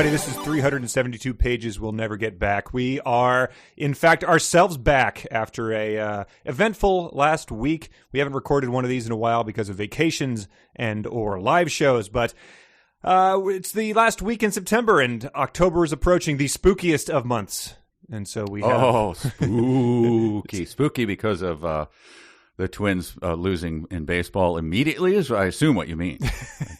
everybody. This is 372 Pages We'll Never Get Back. We are, in fact, ourselves back after a eventful last week. We haven't recorded one of these in a while because of vacations and or live shows, but it's the last week in September, and October is approaching, the spookiest of months. And so we have... Oh, spooky. Spooky because of the Twins losing in baseball immediately is, I assume, what you mean.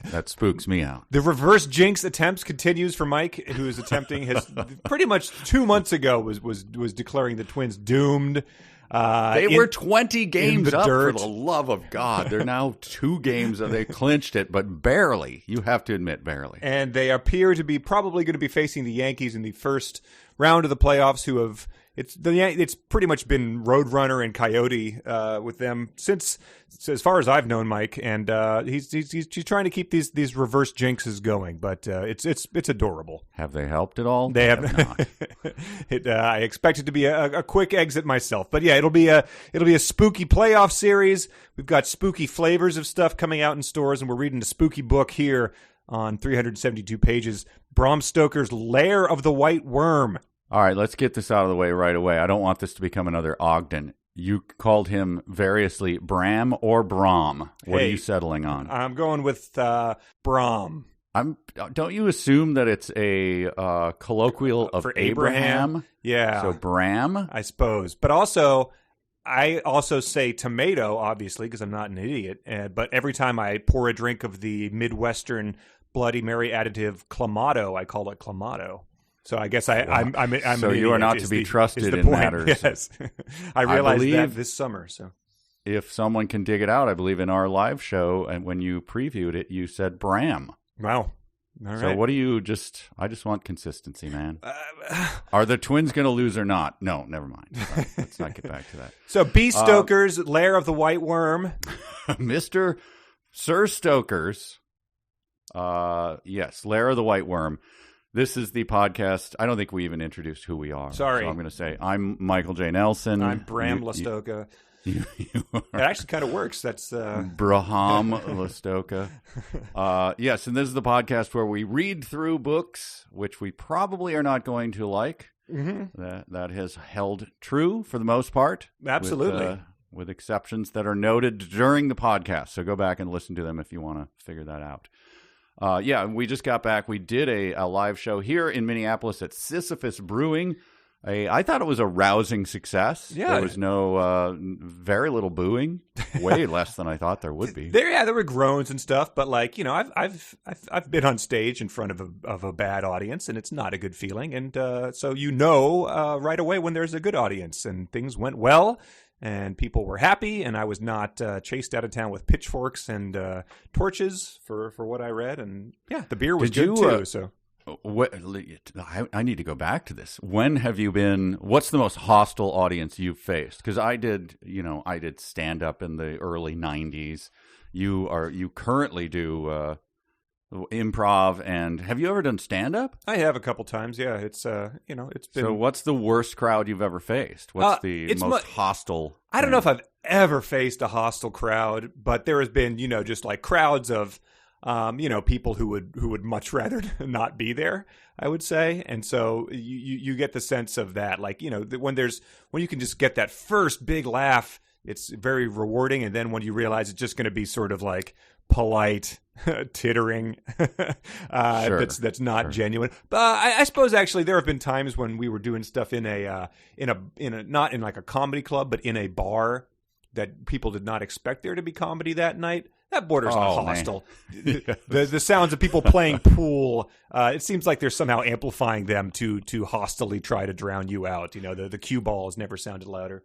That spooks me out. The reverse jinx attempts continues for Mike, who is attempting his pretty much 2 months ago was declaring the Twins doomed. They were 20 games up, dirt. for the love of God. They're now 2 games. They clinched it, but barely. You have to admit, barely. And they appear to be probably going to be facing the Yankees in the first round of the playoffs, who have... It's pretty much been Roadrunner and Coyote with them since, as far as I've known Mike, and he's trying to keep these reverse jinxes going, but it's adorable. Have they helped at all? They have not. I expect it to be a quick exit myself, but yeah, it'll be a spooky playoff series. We've got spooky flavors of stuff coming out in stores, and we're reading a spooky book here on 372 pages. Bram Stoker's Lair of the White Worm. All right, let's get this out of the way right away. I don't want this to become another Ogden. You called him variously Bram or Bram. What are you settling on? I'm going with Bram. Don't you assume that it's a colloquial of for Abraham? Yeah. So Bram? I suppose. But also, I also say tomato, obviously, because I'm not an idiot. But every time I pour a drink of the Midwestern Bloody Mary additive Clamato, I call it Clamato. So I guess I'm so you are not to be trusted in matters. Yes, I realized that this summer. So if someone can dig it out, I believe in our live show, and when you previewed it, you said Bram. Wow. All so right. what do you I just want consistency, man. Are the Twins going to lose or not? No, never mind. Right, let's not get back to that. So B. Stoker's Lair of the White Worm. Sir Stoker's. Yes, Lair of the White Worm. This is the podcast. I don't think we even introduced who we are. Sorry. So I'm going to say I'm Michael J. Nelson. I'm Bram Lastoka. It actually kind of works. That's Braham Lastoka. Yes, and this is the podcast where we read through books, which we probably are not going to like. Mm-hmm. That has held true for the most part. Absolutely. With exceptions that are noted during the podcast. So go back and listen to them if you want to figure that out. We just got back. We did a live show here in Minneapolis at Sisyphus Brewing. I thought it was a rousing success. Yeah. There was very little booing, way less than I thought there would be. There were groans and stuff, but I've been on stage in front of a bad audience, and it's not a good feeling. And so right away when there's a good audience, and things went well. And people were happy, and I was not chased out of town with pitchforks and torches for what I read. And yeah, the beer was good too. So, I need to go back to this. When have you been? What's the most hostile audience you've faced? Because I did stand up in the early '90s. You currently do improv, and have you ever done stand up? I have a couple times. Yeah, it's it's been. So what's the worst crowd you've ever faced? What's the most hostile? I don't know if I've ever faced a hostile crowd, but there has been just like crowds of people who would much rather not be there, I would say. And so you get the sense of that, when you can just get that first big laugh, it's very rewarding. And then when you realize it's just going to be sort of like polite tittering that's not genuine. But I suppose actually there have been times when we were doing stuff in a not in like a comedy club, but in a bar that people did not expect there to be comedy that night. That borders on hostile. The sounds of people playing pool, it seems like they're somehow amplifying them to hostilely try to drown you out. The cue balls never sounded louder.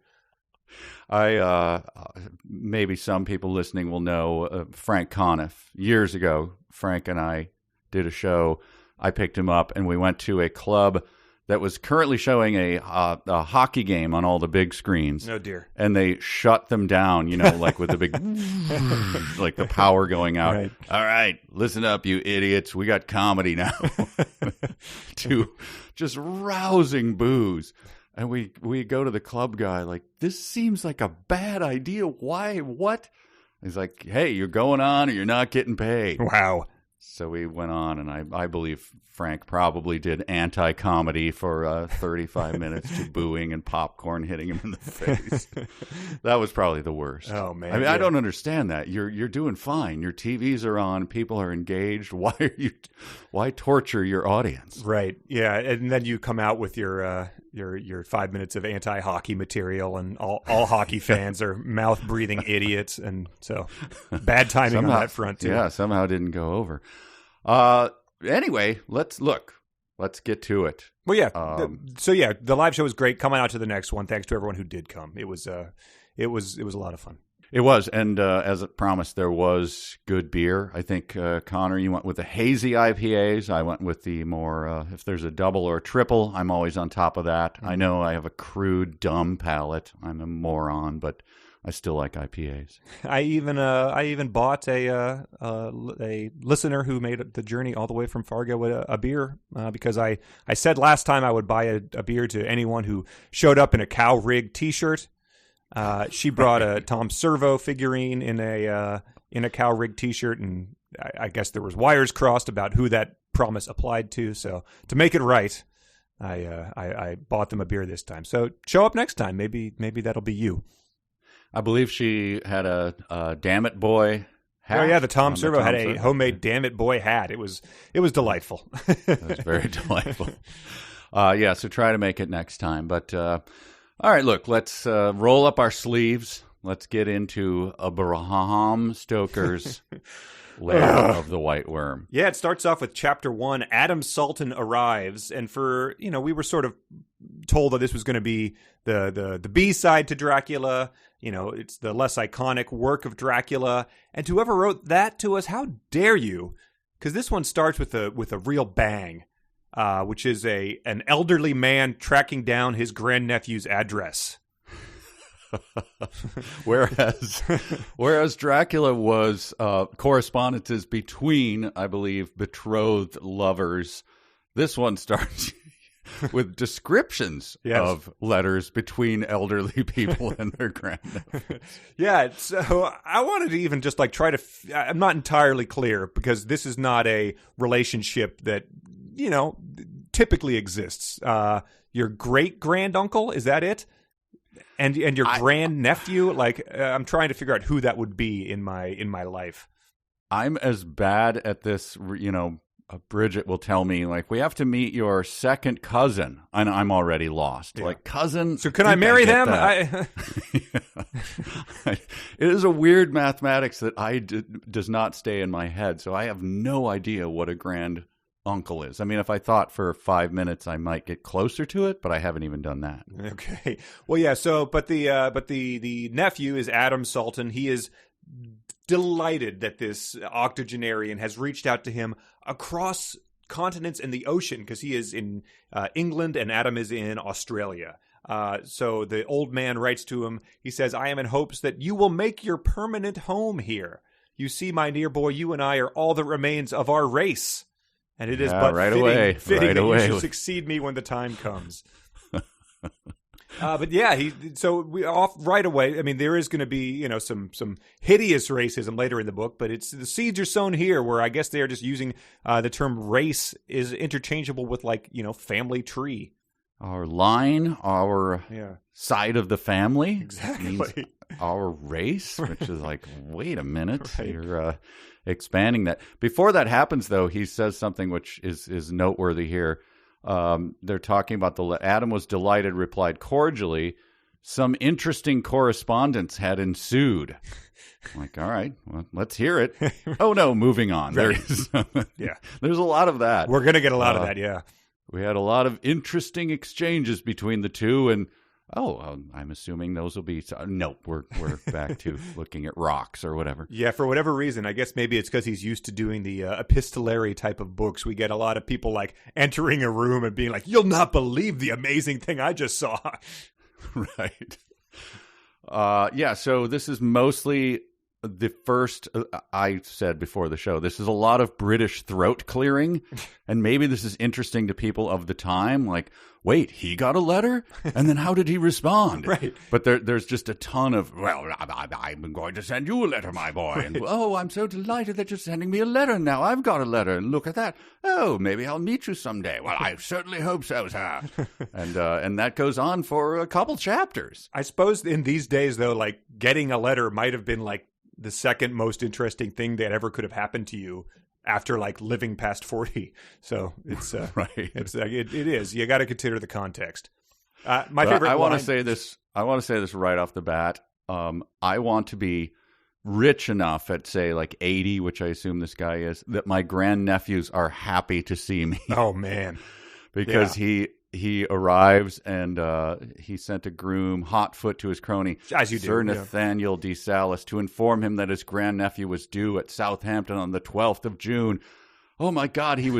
Maybe some people listening will know Frank Conniff. Years ago, Frank and I did a show. I picked him up, and we went to a club that was currently showing a hockey game on all the big screens. Oh, dear. And they shut them down, like with the big, like the power going out. Right. All right, listen up, you idiots. We got comedy now. To just rousing boos. And we go to the club guy, like, this seems like a bad idea. Why? What? He's like, hey, you're going on or you're not getting paid. Wow. So we went on, and I believe Frank probably did anti-comedy for 35 minutes to booing and popcorn hitting him in the face. That was probably the worst. Oh, man. I mean, I don't understand that. You're doing fine. Your TVs are on. People are engaged. Why torture your audience? Right. Yeah. And then you come out with your 5 minutes of anti-hockey material, and all hockey fans are mouth-breathing idiots. And so bad timing on that front, too. Yeah, somehow didn't go over. Anyway, let's get to it. Well, yeah. The live show was great. Coming out to the next one. Thanks to everyone who did come. It was a lot of fun. It was, and as promised, there was good beer. I think, Connor, you went with the hazy IPAs. I went with the more, if there's a double or a triple, I'm always on top of that. Mm-hmm. I know I have a crude, dumb palate. I'm a moron, but I still like IPAs. I even bought a listener who made the journey all the way from Fargo with a beer because I said last time I would buy a beer to anyone who showed up in a cow rig T-shirt. She brought a Tom Servo figurine in a cow rig T-shirt, and I guess there was wires crossed about who that promise applied to. So to make it right, I bought them a beer this time. So show up next time. Maybe that'll be you. I believe she had a Damn It Boy hat. Oh yeah, the Tom Servo had a homemade Damn It Boy hat. It was delightful. It was very delightful. So try to make it next time, but. All right, look, let's roll up our sleeves. Let's get into Bram Stoker's Lair of the White Worm. Yeah, it starts off with Chapter 1, Adam Salton arrives. And we were sort of told that this was going to be the B-side to Dracula. It's the less iconic work of Dracula. And whoever wrote that to us, how dare you? Because this one starts with a real bang. Which is an elderly man tracking down his grandnephew's address. Whereas Dracula was correspondences between, I believe, betrothed lovers, this one starts with descriptions of letters between elderly people and their grandnephews. Yeah, so I wanted to even just try to I'm not entirely clear because this is not a relationship that typically exists. Your great granduncle, is that it? And your grandnephew, I'm trying to figure out who that would be in my life. I'm as bad at this, Bridget will tell me we have to meet your second cousin, and I'm already lost. Yeah. Cousin. So can I marry them? It is a weird mathematics that does not stay in my head. So I have no idea what a grand uncle is. I mean, if I thought for 5 minutes, I might get closer to it, but I haven't even done that. Okay. Well, yeah. So, but the nephew is Adam Salton. He is delighted that this octogenarian has reached out to him across continents and the ocean because he is in England and Adam is in Australia. So the old man writes to him. He says, "I am in hopes that you will make your permanent home here. You see, my dear boy, you and I are all that remains of our race. And it is but fitting that you should succeed me when the time comes." But yeah, we off right away. I mean, there is going to be some hideous racism later in the book, but it's the seeds are sown here, where I guess they are just using the term race is interchangeable with family tree. Our line, our side of the family, exactly. Means our race, which is wait a minute, right. You're expanding that. Before that happens, though, he says something which is noteworthy here. They're talking about Adam was delighted, replied cordially. Some interesting correspondence had ensued. I'm all right, well, let's hear it. Oh no, moving on. Right. There's a lot of that. We're gonna get a lot of that. Yeah, we had a lot of interesting exchanges between the two, and I'm assuming those will be. No, we're back to looking at rocks or whatever. Yeah, for whatever reason, I guess maybe it's because he's used to doing the epistolary type of books. We get a lot of people entering a room and being like, "You'll not believe the amazing thing I just saw." Right. So this is mostly the first, I said before the show, this is a lot of British throat clearing. And maybe this is interesting to people of the time. Like, wait, he got a letter? And then how did he respond? Right. But there's just a ton of, well, I'm going to send you a letter, my boy. Right. And, oh, I'm so delighted that you're sending me a letter now. I've got a letter. And look at that. Oh, maybe I'll meet you someday. Well, I certainly hope so, sir. And that goes on for a couple chapters. I suppose in these days, though, like getting a letter might have been like the second most interesting thing that ever could have happened to you after like living past 40. So it's right. It's it is. You got to consider the context. My favorite. I want to say this. I want to say this right off the bat. I want to be rich enough at say like 80, which I assume this guy is, that my grandnephews are happy to see me. Oh man, because he arrives and he sent a groom hotfoot to his crony, as you do, Sir Nathaniel de Salis, to inform him that his grandnephew was due at Southampton on the 12th of June. Oh my God, he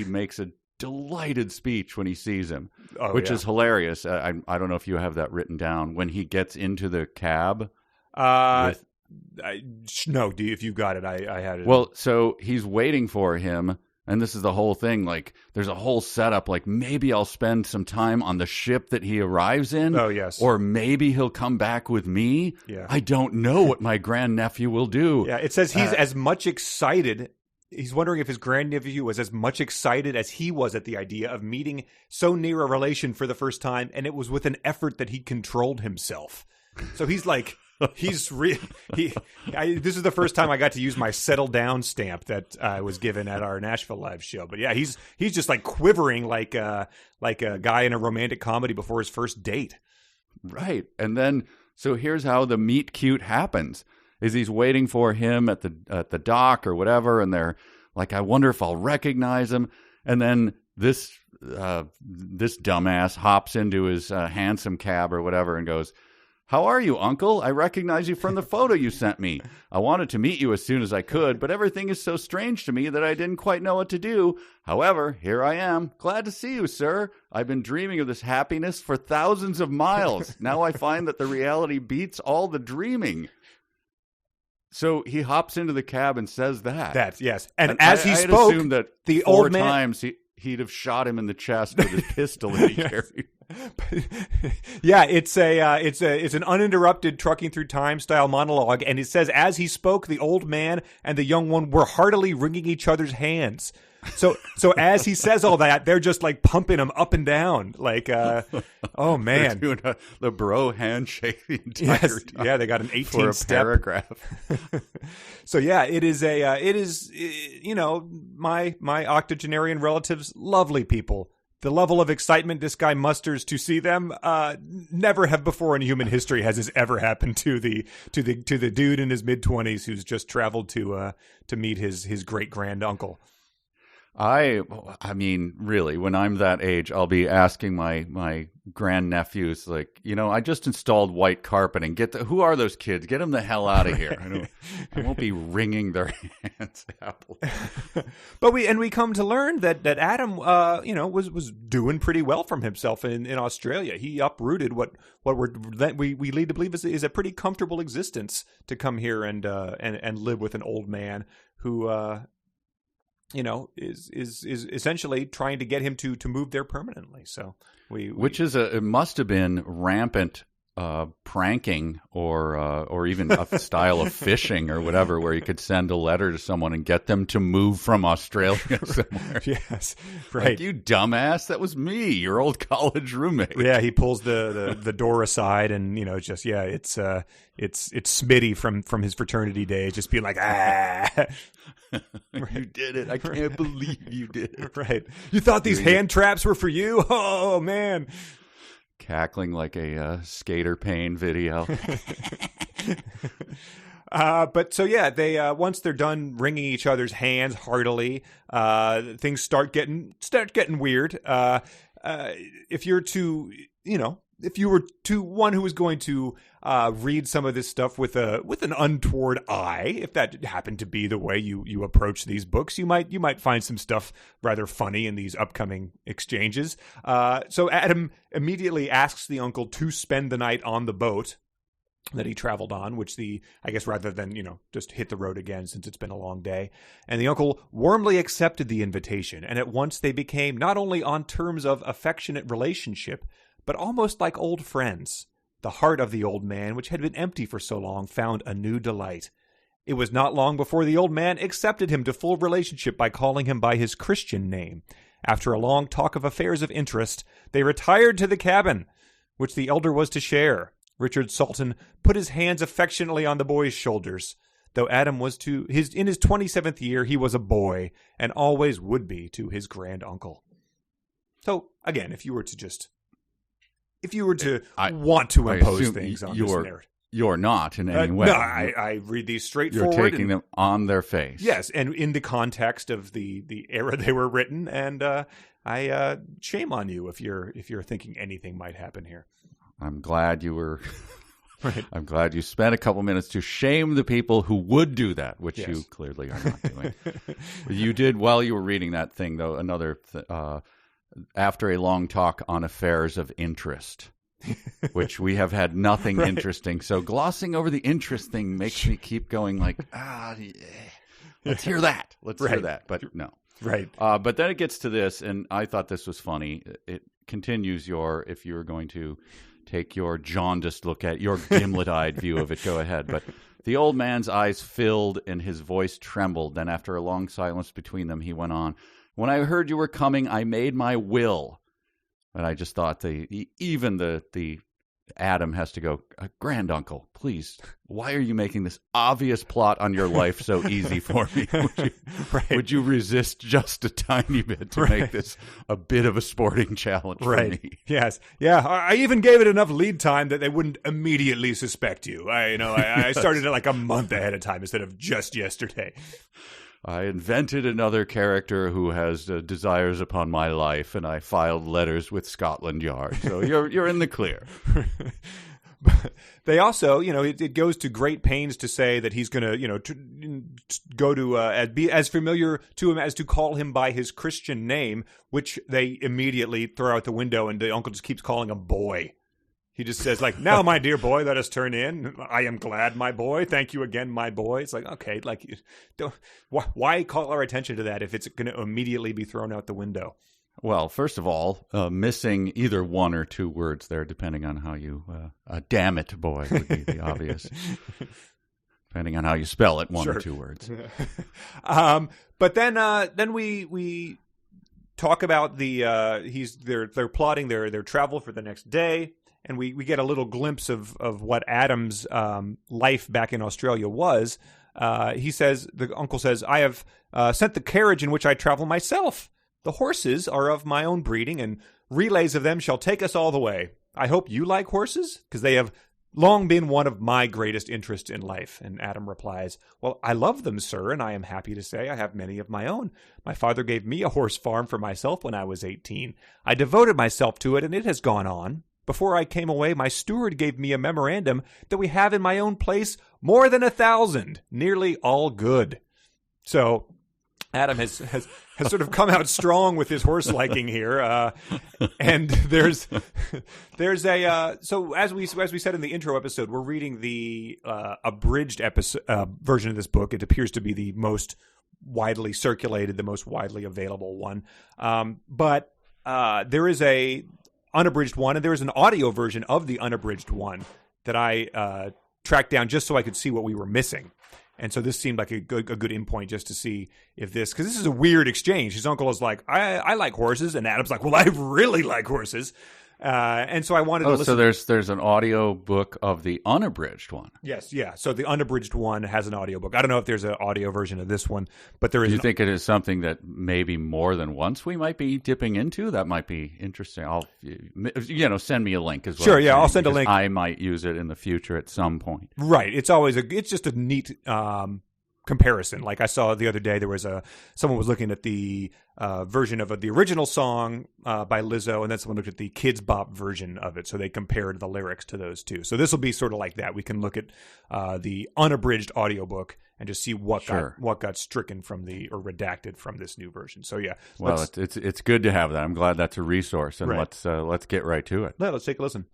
makes a delighted speech when he sees him, which is hilarious. I don't know if you have that written down when he gets into the cab. No, if you got it, I had it. Well, so he's waiting for him. And this is the whole thing. Like, there's a whole setup. Like, maybe I'll spend some time on the ship that he arrives in. Oh, yes. Or maybe he'll come back with me. Yeah. I don't know what my grandnephew will do. Yeah, it says he's as much excited. He's wondering if his grandnephew was as much excited as he was at the idea of meeting so near a relation for the first time. And it was with an effort that he controlled himself. So he's like... this is the first time I got to use my settle down stamp that I was given at our Nashville live show. But yeah, he's just like quivering like a guy in a romantic comedy before his first date. Right. And then so here's how the meet cute happens. Is he's waiting for him at the dock or whatever, and they're like, I wonder if I'll recognize him. And then this dumbass hops into his hansom cab or whatever and goes, how are you, Uncle? I recognize you from the photo you sent me. I wanted to meet you as soon as I could, but everything is so strange to me that I didn't quite know what to do. However, here I am. Glad to see you, sir. I've been dreaming of this happiness for thousands of miles. Now I find that the reality beats all the dreaming. So he hops into the cab and says that. That, yes. And as he spoke, assumed that the four old man... times he'd have shot him in the chest with his pistol that he carried. Yeah, it's an uninterrupted trucking through time style monologue, and it says as he spoke, the old man and the young one were heartily wringing each other's hands. So as he says all that, they're just like pumping him up and down, like, oh man, they're doing the bro handshake the entire time. Yeah, they got an 18 step paragraph. So yeah, it is my octogenarian relatives, lovely people. The level of excitement this guy musters to see them, never have before in human history has this ever happened to the dude in his mid-20s who's just traveled to meet his great grand uncle. I mean, really, when I'm that age, I'll be asking my grandnephews, like, I just installed white carpet, and who are those kids? Get them the hell out of here. I won't be wringing their hands. But we come to learn that Adam, was doing pretty well from himself in Australia. He uprooted what we lead to believe is a pretty comfortable existence to come here and live with an old man who. Is essentially trying to get him to move there permanently. So it must have been rampant pranking or even a style of phishing or whatever, where you could send a letter to someone and get them to move from Australia somewhere. Yes, right. Like, you dumbass, that was me, your old college roommate. Yeah, he pulls the door aside, and it's Smitty from his fraternity days, just being like, ah. You did it. I can't believe you did it. Right. You thought these hand traps were for you? Oh, man. Cackling like a Skater Pain video. But so, yeah, they once they're done wringing each other's hands heartily, things start getting weird. If you were to one who was going to read some of this stuff with an untoward eye, if that happened to be the way you approach these books, you might find some stuff rather funny in these upcoming exchanges. So Adam immediately asks the uncle to spend the night on the boat. that he traveled on, which I guess rather than, just hit the road again since it's been a long day. And the uncle warmly accepted the invitation, and at once they became not only on terms of affectionate relationship, but almost like old friends. The heart of the old man, which had been empty for so long, found a new delight. It was not long before the old man accepted him to full relationship by calling him by his Christian name. After a long talk of affairs of interest, they retired to the cabin, which the elder was to share. Richard Salton put his hands affectionately on the boy's shoulders. Though Adam was in his 27th year, he was a boy, and always would be to his grand uncle. So, again, if you were to want to impose things on this narrative. You're not in any way. No, I read these straightforward. You're taking them on their face. Yes, and in the context of the era they were written, and I shame on you if you're thinking anything might happen here. I'm glad you were. Right. I'm glad you spent a couple minutes to shame the people who would do that, which Yes. you clearly are not doing. You did, while you were reading that thing, though, after a long talk on affairs of interest, which we have had nothing Right. interesting. So glossing over the interest thing makes me keep going like, let's hear that. Let's hear Right. that. But no. Right. But then it gets to this, and I thought this was funny. It continues if you're going to take your jaundiced look at your gimlet-eyed view of it, go ahead. But the old man's eyes filled and his voice trembled. Then after a long silence between them, he went on, "When I heard you were coming, I made my will." And I just thought even the Adam has to go, "Granduncle, please, why are you making this obvious plot on your life so easy for me? Would you resist just a tiny bit to make this a bit of a sporting challenge for me?" Yes. Yeah. I even gave it enough lead time that they wouldn't immediately suspect you. I started it like a month ahead of time instead of just yesterday. I invented another character who has desires upon my life, and I filed letters with Scotland Yard. So you're in the clear. They also, it goes to great pains to say that he's going to, go to be as familiar to him as to call him by his Christian name, which they immediately throw out the window, and the uncle just keeps calling him boy. He just says, like, "Now, my dear boy, let us turn in. I am glad, my boy. Thank you again, my boy." It's like, okay, like, why call our attention to that if it's going to immediately be thrown out the window? Well, first of all, missing either one or two words there, depending on how you, "damn it, boy," would be the obvious. Depending on how you spell it, one or two words. But then we talk about they're plotting their travel for the next day. And we get a little glimpse of what Adam's life back in Australia was. The uncle says, "I have sent the carriage in which I travel myself. The horses are of my own breeding, and relays of them shall take us all the way. I hope you like horses, because they have long been one of my greatest interests in life." And Adam replies, "Well, I love them, sir, and I am happy to say I have many of my own. My father gave me a horse farm for myself when I was 18. I devoted myself to it, and it has gone on. Before I came away, my steward gave me a memorandum that we have in my own place more than 1,000, nearly all good." So Adam has sort of come out strong with his horse liking here, and there's a so as we said in the intro episode, we're reading the abridged version of this book. It appears to be the most widely circulated, the most widely available one, but there is a unabridged one, and there is an audio version of the unabridged one that I tracked down just so I could see what we were missing. And so this seemed like a good in point just to see if because this is a weird exchange. His uncle is like, I like horses, and Adam's like, "Well, I really like horses." And so I wanted to listen. So there's an audio book of the unabridged one. Yes, yeah. So the unabridged one has an audiobook. I don't know if there's an audio version of this one, but there is. Do you think it is something that maybe more than once we might be dipping into? That might be interesting. I'll, send me a link as well. Sure, yeah, I'll send a link. I might use it in the future at some point. Right. It's just a neat comparison. Like I saw the other day, there was someone was looking at the version of the original song by Lizzo, and then someone looked at the Kids Bop version of it. So they compared the lyrics to those two. So this will be sort of like that. We can look at the unabridged audiobook and just see what got stricken from or redacted from this new version. So yeah. Well, it's good to have that. I'm glad that's a resource, and right. let's get right to it. Let's take a listen.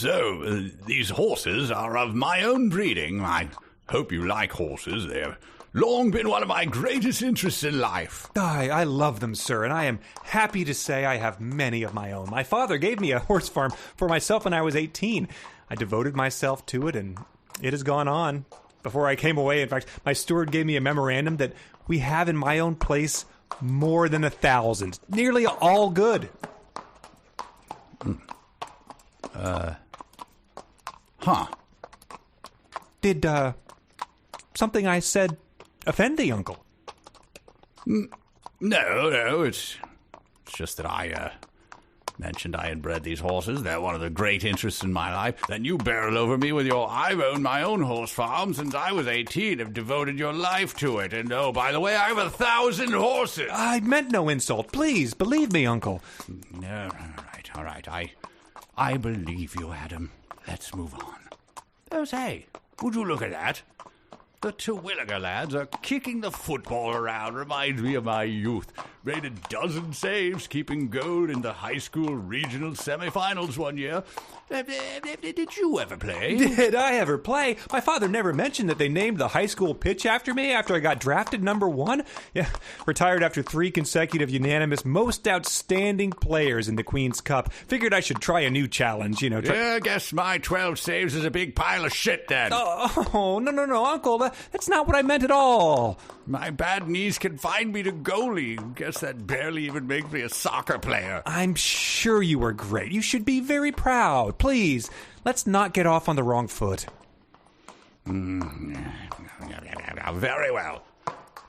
So, these horses are of my own breeding. I hope you like horses. They've long been one of my greatest interests in life. I love them, sir, and I am happy to say I have many of my own. My father gave me a horse farm for myself when I was 18. I devoted myself to it, and it has gone on. Before I came away, in fact, my steward gave me a memorandum that we have in my own place more than 1,000. Nearly all good. Did, something I said offend thee, Uncle? No, it's just that I mentioned I had bred these horses. They're one of the great interests in my life. Then you barrel over me with your, I've owned my own horse farm since I was 18, have devoted your life to it. And oh, by the way, I have 1,000 horses. I meant no insult. Please, believe me, Uncle. No, all right. I believe you, Adam. Let's move on. Oh, say, would you look at that? The Terwilliger lads are kicking the football around. Reminds me of my youth. Made a dozen saves, keeping gold in the high school regional semifinals one year. Did you ever play? Did I ever play? My father never mentioned that they named the high school pitch after me after I got drafted number 1. Yeah, retired after 3 consecutive unanimous most outstanding players in the Queen's Cup. Figured I should try a new challenge, Yeah, I guess my 12 saves is a big pile of shit then. Oh, no, Uncle. That's not what I meant at all. My bad knees confined me to goalie. Guess that barely even makes me a soccer player. I'm sure you were great. You should be very proud. Please, let's not get off on the wrong foot. Very well.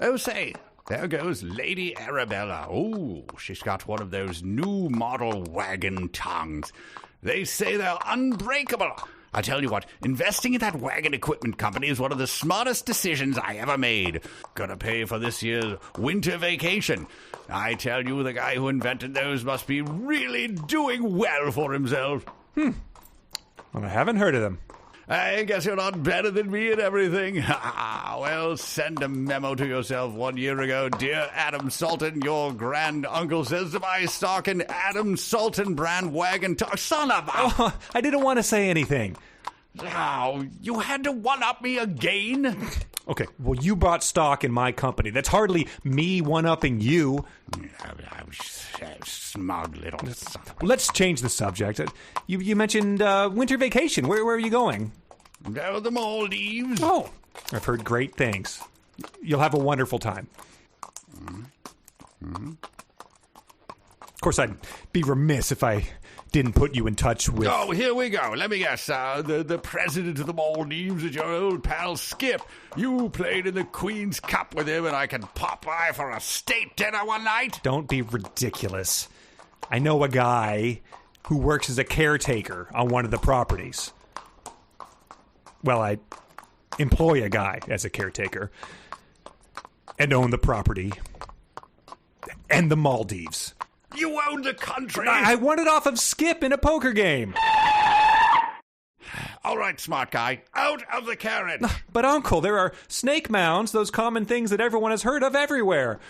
Oh, say, there goes Lady Arabella. Oh, she's got one of those new model wagon tongues. They say they're unbreakable. I tell you what, investing in that wagon equipment company is one of the smartest decisions I ever made. Gonna pay for this year's winter vacation. I tell you, the guy who invented those must be really doing well for himself. Well, I haven't heard of them. I guess you're not better than me at everything. Well, send a memo to yourself 1 year ago. Dear Adam Salton, your grand uncle says to my stocking, Adam Salton brand wagon son of a... Oh, I didn't want to say anything. Oh, you had to one-up me again? Okay, well, you bought stock in my company. That's hardly me one-upping you. Smug little son. Let's change the subject. You mentioned winter vacation. Where are you going? Oh, the Maldives. Oh, I've heard great things. You'll have a wonderful time. Of course, I'd be remiss if I didn't put you in touch with... Oh, here we go. Let me guess. The president of the Maldives is your old pal Skip. You played in the Queen's Cup with him, and I can pop by for a state dinner one night? Don't be ridiculous. I know a guy who works as a caretaker on one of the properties. Well, I employ a guy as a caretaker and own the property and the Maldives. You own the country. I won it off of Skip in a poker game. All right, smart guy. Out of the carriage. But, Uncle, there are snake mounds, those common things that everyone has heard of everywhere.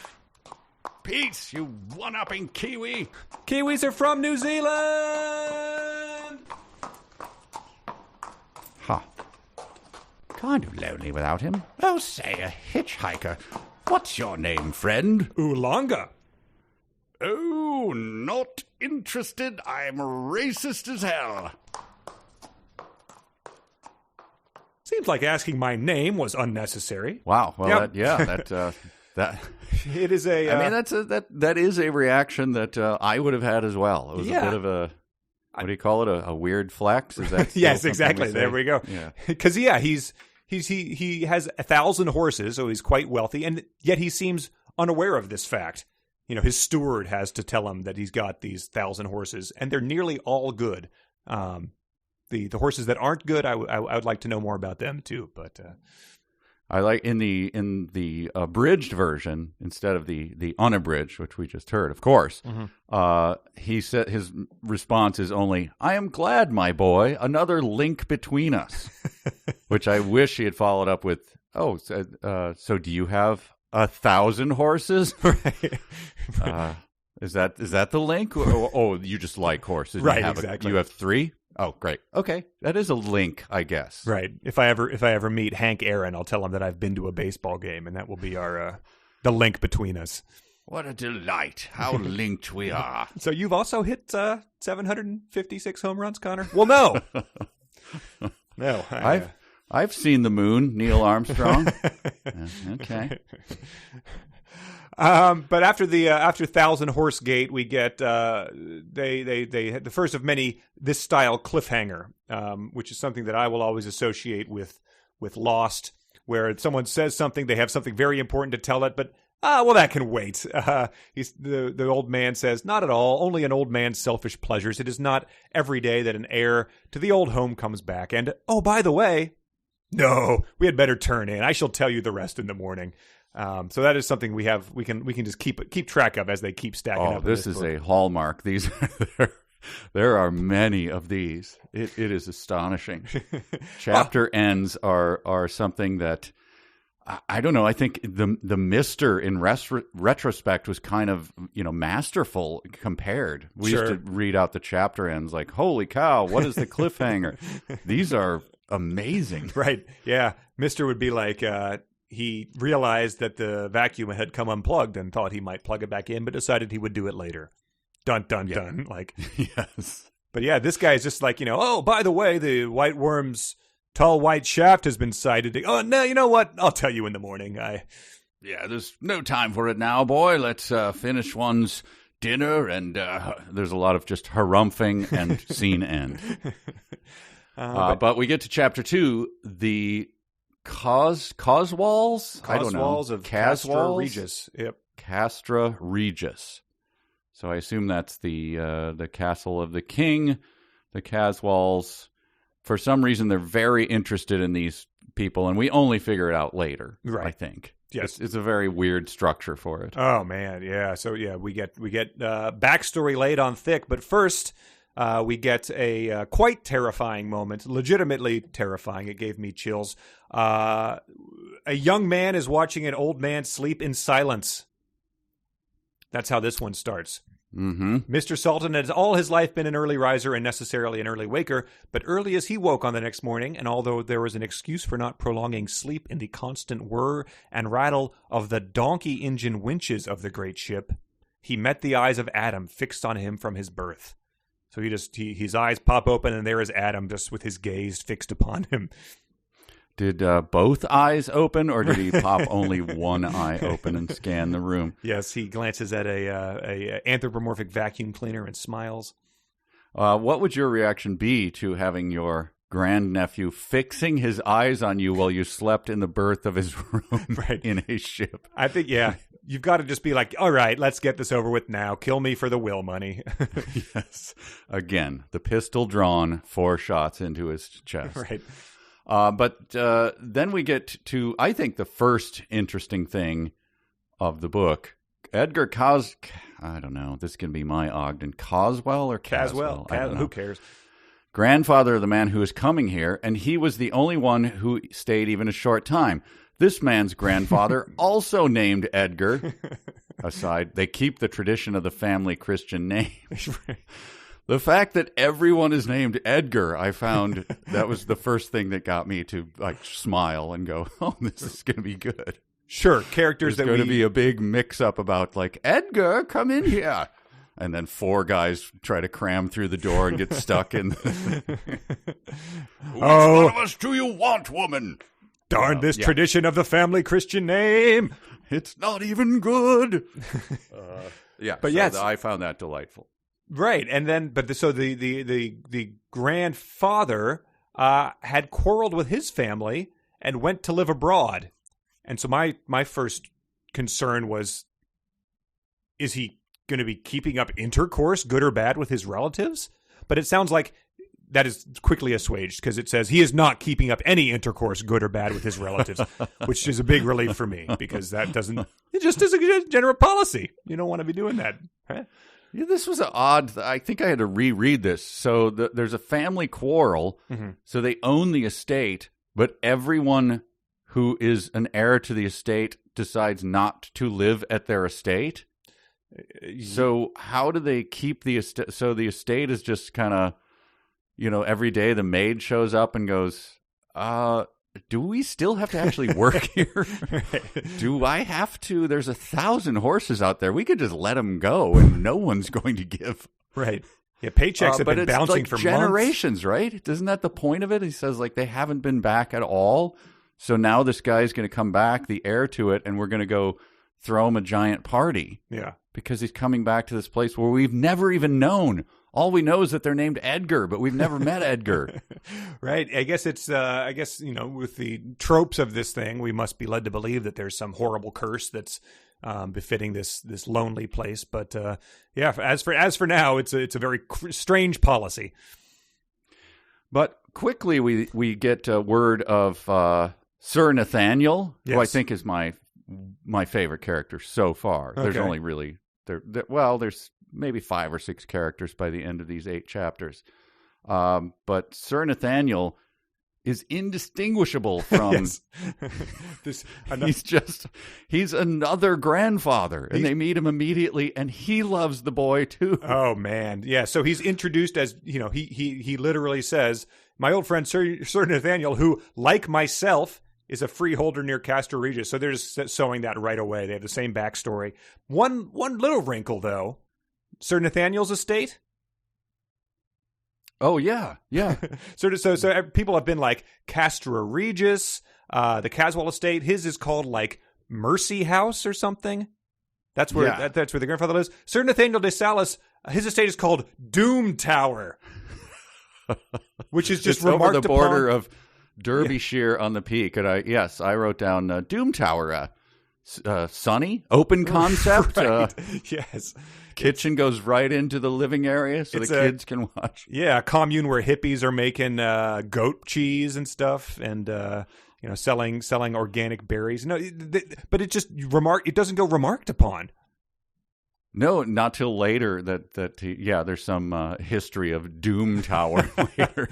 Peace, you one-upping Kiwi. Kiwis are from New Zealand. Huh. Kind of lonely without him. Oh, say, a hitchhiker. What's your name, friend? Oolonga. Oh, not interested. I'm racist as hell. Seems like asking my name was unnecessary. Wow. Well, Yep. that It is a... I mean, that is a reaction that I would have had as well. It was a bit of a... What do you call it? A weird flex? Is that yes, exactly. There we go. Yeah. Because he has 1,000 horses, so he's quite wealthy, and yet he seems unaware of this fact. You know, his steward has to tell him that he's got these 1,000 horses, and they're nearly all good. The horses that aren't good, I would like to know more about them too. But I like in the abridged version instead of the unabridged, which we just heard, of course. He said his response is only, "I am glad, my boy, another link between us," which I wish he had followed up with, "Oh, so do you have 1,000 horses?" right. Is that the link? Or, you just like horses? Right, You exactly. You have 3? Oh, great. Okay, that is a link, I guess. Right. If I ever meet Hank Aaron, I'll tell him that I've been to a baseball game, and that will be our the link between us. What a delight. How linked we are. So you've also hit 756 home runs, Connor? Well, no. No. I've seen the moon, Neil Armstrong. Okay. But after Thousand Horse Gate, we get they had the first of many this style cliffhanger, which is something that I will always associate with Lost, where someone says something, they have something very important to tell it, but well, that can wait. The old man says, "Not at all. Only an old man's selfish pleasures. It is not every day that an heir to the old home comes back. And oh, by the way, no, we had better turn in. I shall tell you the rest in the morning." So that is something we can just keep track of as they keep stacking up. This is a hallmark. These there are many of these. It is astonishing. Chapter ends are something that I don't know. I think the Mister in retrospect was kind of masterful compared. We used to read out the chapter ends like, holy cow, what is the cliffhanger? These are amazing. Right? Yeah, Mister would be like. He realized that the vacuum had come unplugged and thought he might plug it back in, but decided he would do it later. Dun, dun, dun. Like, yes. But yeah, this guy's just like, oh, by the way, the white worm's tall white shaft has been sighted. Oh, no, you know what? I'll tell you in the morning. Yeah, there's no time for it now, boy. Let's finish one's dinner. And there's a lot of just harumphing and scene end. But we get to chapter 2, the Coswalls? I don't know. Of Castra Regis. Yep. Castra Regis. So I assume that's the castle of the king, the Caswalls. For some reason, they're very interested in these people, and we only figure it out later, right. I think. Yes. It's a very weird structure for it. Oh, man, yeah. So, yeah, we get backstory laid on thick, but first... we get a quite terrifying moment, legitimately terrifying. It gave me chills. A young man is watching an old man sleep in silence. That's how this one starts. Mm-hmm. Mr. Salton has all his life been an early riser and necessarily an early waker, but early as he woke on the next morning, and although there was an excuse for not prolonging sleep in the constant whir and rattle of the donkey engine winches of the great ship, he met the eyes of Adam fixed on him from his birth. So his eyes pop open, and there is Adam, just with his gaze fixed upon him. Did both eyes open, or did he pop only one eye open and scan the room? Yes, he glances at a anthropomorphic vacuum cleaner and smiles. What would your reaction be to having your grandnephew fixing his eyes on you while you slept in the berth of his room in a ship? I think, yeah. You've got to just be like, all right, let's get this over with now. Kill me for the will money. Yes. Again, the pistol drawn, 4 shots into his chest. Right. But then we get to, I think, the first interesting thing of the book. Edgar I don't know. This can be my Ogden. Coswell or Caswell? Who cares? Grandfather of the man who is coming here, and he was the only one who stayed even a short time. This man's grandfather, also named Edgar. Aside, they keep the tradition of the family Christian name. The fact that everyone is named Edgar, I found that was the first thing that got me to smile and go, "Oh, this is going to be good." Sure, characters There's going to be a big mix-up about Edgar, come in here. And then 4 guys try to cram through the door and get stuck in. Which one of us do you want, woman? Darn this tradition of the family Christian name. It's not even good. I found that delightful. Right. And then, the grandfather had quarreled with his family and went to live abroad. And so my first concern was, is he going to be keeping up intercourse, good or bad, with his relatives? But it sounds like that is quickly assuaged because it says he is not keeping up any intercourse, good or bad, with his relatives, which is a big relief for me because that doesn't, it just is a general policy. You don't want to be doing that. Huh? Yeah, this was odd. I think I had to reread this. So there's a family quarrel. Mm-hmm. So they own the estate, but everyone who is an heir to the estate decides not to live at their estate. So how do they keep the estate? So the estate is just kind of every day the maid shows up and goes, do we still have to actually work here? Do I have to? There's 1,000 horses out there. We could just let them go and no one's going to give. Right. Yeah, paychecks have been bouncing for generations, months. Right? Isn't that the point of it? He says, they haven't been back at all. So now this guy's going to come back, the heir to it, and we're going to go throw him a giant party. Yeah. Because he's coming back to this place where we've never even known. All we know is that they're named Edgar, but we've never met Edgar. Right. I guess it's, with the tropes of this thing, we must be led to believe that there's some horrible curse that's befitting this lonely place. But as for now, it's a very strange policy. But quickly we get word of Sir Nathaniel, yes. who I think is my favorite character so far. Okay. There's only really there's maybe 5 or 6 characters by the end of these 8 chapters. But Sir Nathaniel is indistinguishable from he's another grandfather, and they meet him immediately, and he loves the boy too. Oh man. Yeah. So he's introduced as, he literally says, my old friend Sir Nathaniel, who, like myself, is a freeholder near Castor Regis. So they're just showing that right away. They have the same backstory. One little wrinkle though, Sir Nathaniel's estate. Oh yeah. So people have been like Castor Regis, the Caswell estate. His is called like Mercy House or something. That's where that's where the grandfather lives. Sir Nathaniel de Salis, his estate is called Doom Tower, which is just remarked over the border upon. of Derbyshire on the Peak. And I wrote down Doom Tower, sunny, open concept. Right. Yes. Kitchen goes right into the living area so the kids can watch. Yeah, a commune where hippies are making goat cheese and stuff, and selling organic berries. No, but it doesn't go remarked upon. No, not till later that there's some history of Doom Tower later.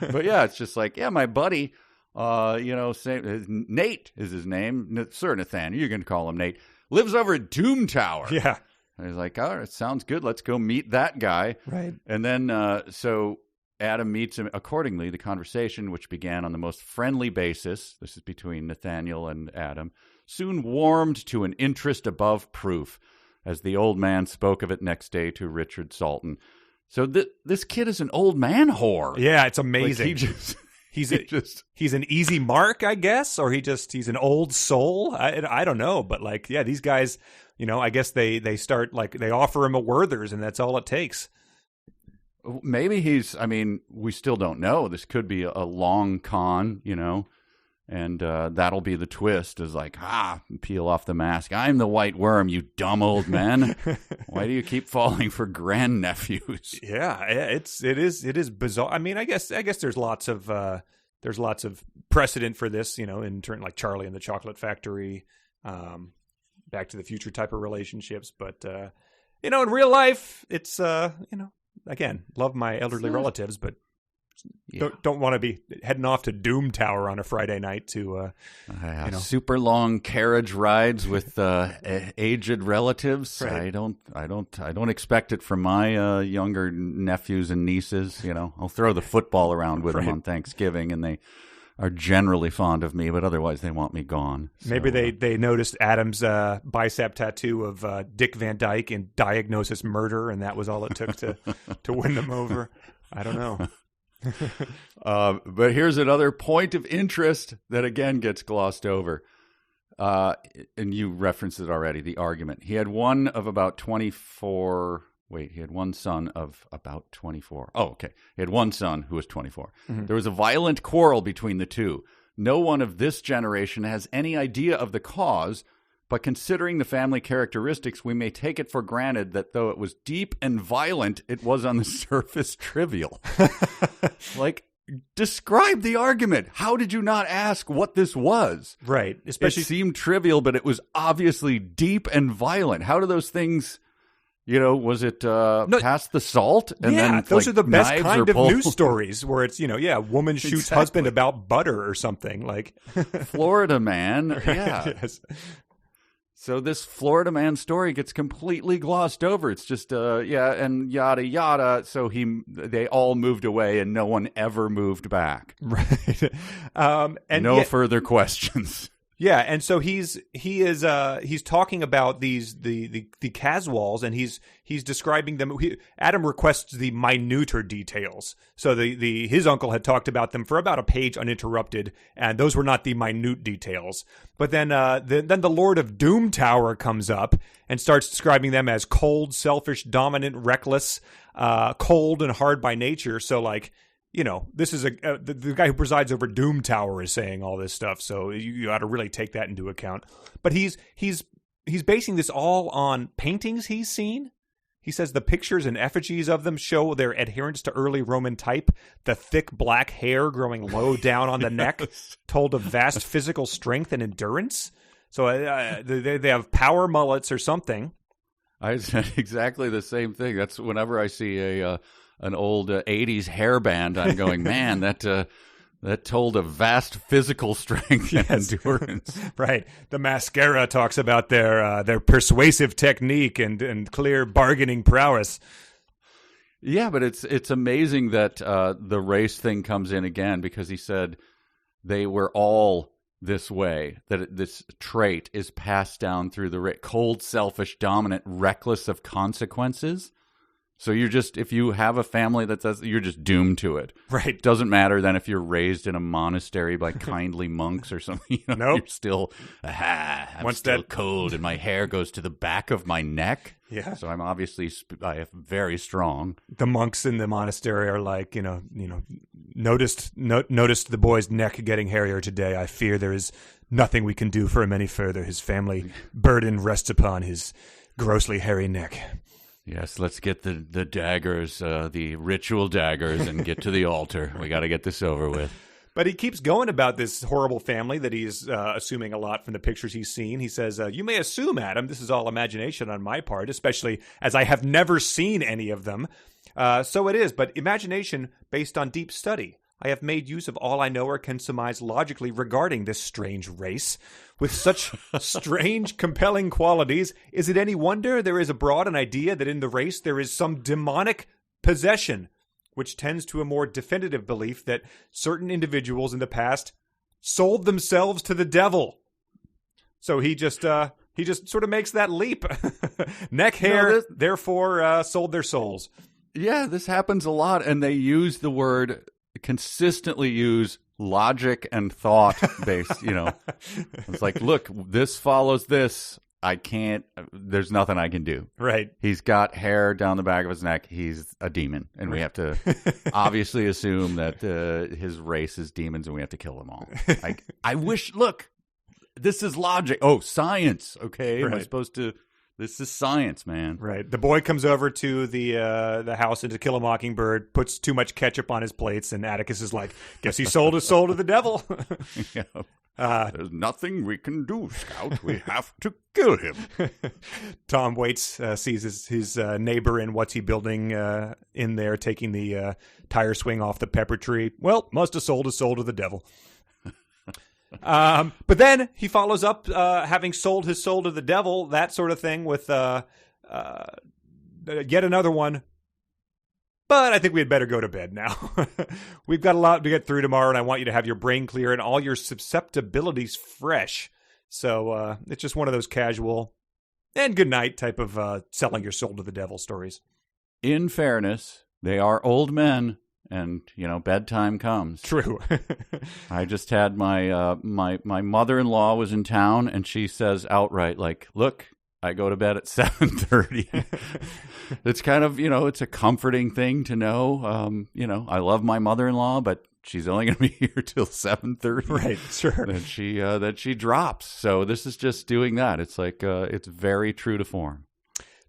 But yeah, it's just like, my buddy, Nate is his name. Sir Nathaniel, you can call him Nate, lives over at Doom Tower. Yeah. And he's like, all right, sounds good. Let's go meet that guy. Right. And then, so Adam meets him. Accordingly, the conversation, which began on the most friendly basis, this is between Nathaniel and Adam, soon warmed to an interest above proof, as the old man spoke of it next day to Richard Salton. So this kid is an old man whore. Yeah, it's amazing. Like he's an easy mark, I guess, or he's an old soul. I don't know, but these guys, I guess they start they offer him a Werther's, and that's all it takes. Maybe we still don't know. This could be a long con, and that'll be the twist, is peel off the mask. I'm the white worm, you dumb old man. Why do you keep falling for grandnephews? Yeah, it is bizarre. I guess there's lots of precedent for this, in turn, like Charlie and the Chocolate Factory, Back to the Future type of relationships. But in real life, it's again, love my elderly relatives, but don't want to be heading off to Doom Tower on a Friday night to super long carriage rides with aged relatives. Right. I don't expect it from my younger nephews and nieces. I'll throw the football around with them on Thanksgiving, and they are generally fond of me, but otherwise they want me gone. So, maybe they noticed Adam's bicep tattoo of Dick Van Dyke in Diagnosis Murder, and that was all it took to win them over. I don't know. But here's another point of interest that again gets glossed over. And you referenced it already, the argument. He had one of about 24. Wait, he had one son of about 24. Oh, okay. He had one son who was 24. Mm-hmm. There was a violent quarrel between the two. No one of this generation has any idea of the cause, but considering the family characteristics, we may take it for granted that though it was deep and violent, it was on the surface trivial. Describe the argument. How did you not ask what this was? Right. Especially, it seemed trivial, but it was obviously deep and violent. How do those things... was it past the salt? And then those are the best kind of pulled? news stories where it's, woman shoots husband about butter or something. Florida man. Yeah. Yes. So this Florida man story gets completely glossed over. It's just, and yada, yada. So they all moved away and no one ever moved back. Right. And no further questions. Yeah, and so he's talking about the Caswalls, and he's describing them. Adam requests the minuter details. So his uncle had talked about them for about a page uninterrupted, and those were not the minute details. But then the Lord of Doom Tower comes up and starts describing them as cold, selfish, dominant, reckless, cold and hard by nature. So like, you know, this is the guy who presides over Doom Tower is saying all this stuff, so you ought to really take that into account. But he's basing this all on paintings he's seen. He says the pictures and effigies of them show their adherence to early Roman type. The thick black hair growing low down on the neck told of vast physical strength and endurance. So they have power mullets or something. I said exactly the same thing. That's whenever I see an old 80s hair band, I'm going, man, that told of vast physical strength and endurance. Right. The mascara talks about their persuasive technique and clear bargaining prowess. Yeah, but it's amazing that the race thing comes in again, because he said they were all this way, that this trait is passed down through the cold, selfish, dominant, reckless of consequences. So if you have a family that does, you're just doomed to it. Right. Doesn't matter then if you're raised in a monastery by kindly monks or something. You know, nope. You're still, I'm still cold and my hair goes to the back of my neck. Yeah. So I'm obviously very strong. The monks in the monastery are like, noticed the boy's neck getting hairier today. I fear there is nothing we can do for him any further. His family burden rests upon his grossly hairy neck. Yes, let's get the daggers, the ritual daggers, and get to the altar. We got to get this over with. But he keeps going about this horrible family that he's assuming a lot from the pictures he's seen. He says, you may assume, Adam, this is all imagination on my part, especially as I have never seen any of them. So it is, but imagination based on deep study. I have made use of all I know or can surmise logically regarding this strange race. With such strange, compelling qualities, is it any wonder there is abroad an idea that in the race there is some demonic possession, which tends to a more definitive belief that certain individuals in the past sold themselves to the devil. So he just sort of makes that leap. Neck hair, therefore sold their souls. Yeah, this happens a lot, and they consistently use logic and thought based, It's like, look, this follows this. There's nothing I can do. Right. He's got hair down the back of his neck. He's a demon. And we have to obviously assume that his race is demons and we have to kill them all. I wish, look, this is logic. Oh, science. Okay. Right. Am I supposed to... This is science, man. Right. The boy comes over to the house and To Kill a Mockingbird, puts too much ketchup on his plates, and Atticus is like, guess he sold his soul to the devil. Yeah. There's nothing we can do, Scout. We have to kill him. Tom waits, sees his neighbor in What's He Building in there, taking the tire swing off the pepper tree. Well, must have sold his soul to the devil. But then he follows up, having sold his soul to the devil, that sort of thing, with yet another one. But I think we had better go to bed now. We've got a lot to get through tomorrow, and I want you to have your brain clear and all your susceptibilities fresh. So it's just one of those casual and good night type of selling your soul to the devil stories. In fairness, they are old men. And, bedtime comes. True. I just had my mother-in-law was in town, and she says outright, like, look, I go to bed at 7:30. It's kind of, it's a comforting thing to know. I love my mother-in-law, but she's only going to be here till 7:30. Right, sure. That she drops. So this is just doing that. It's like, it's very true to form.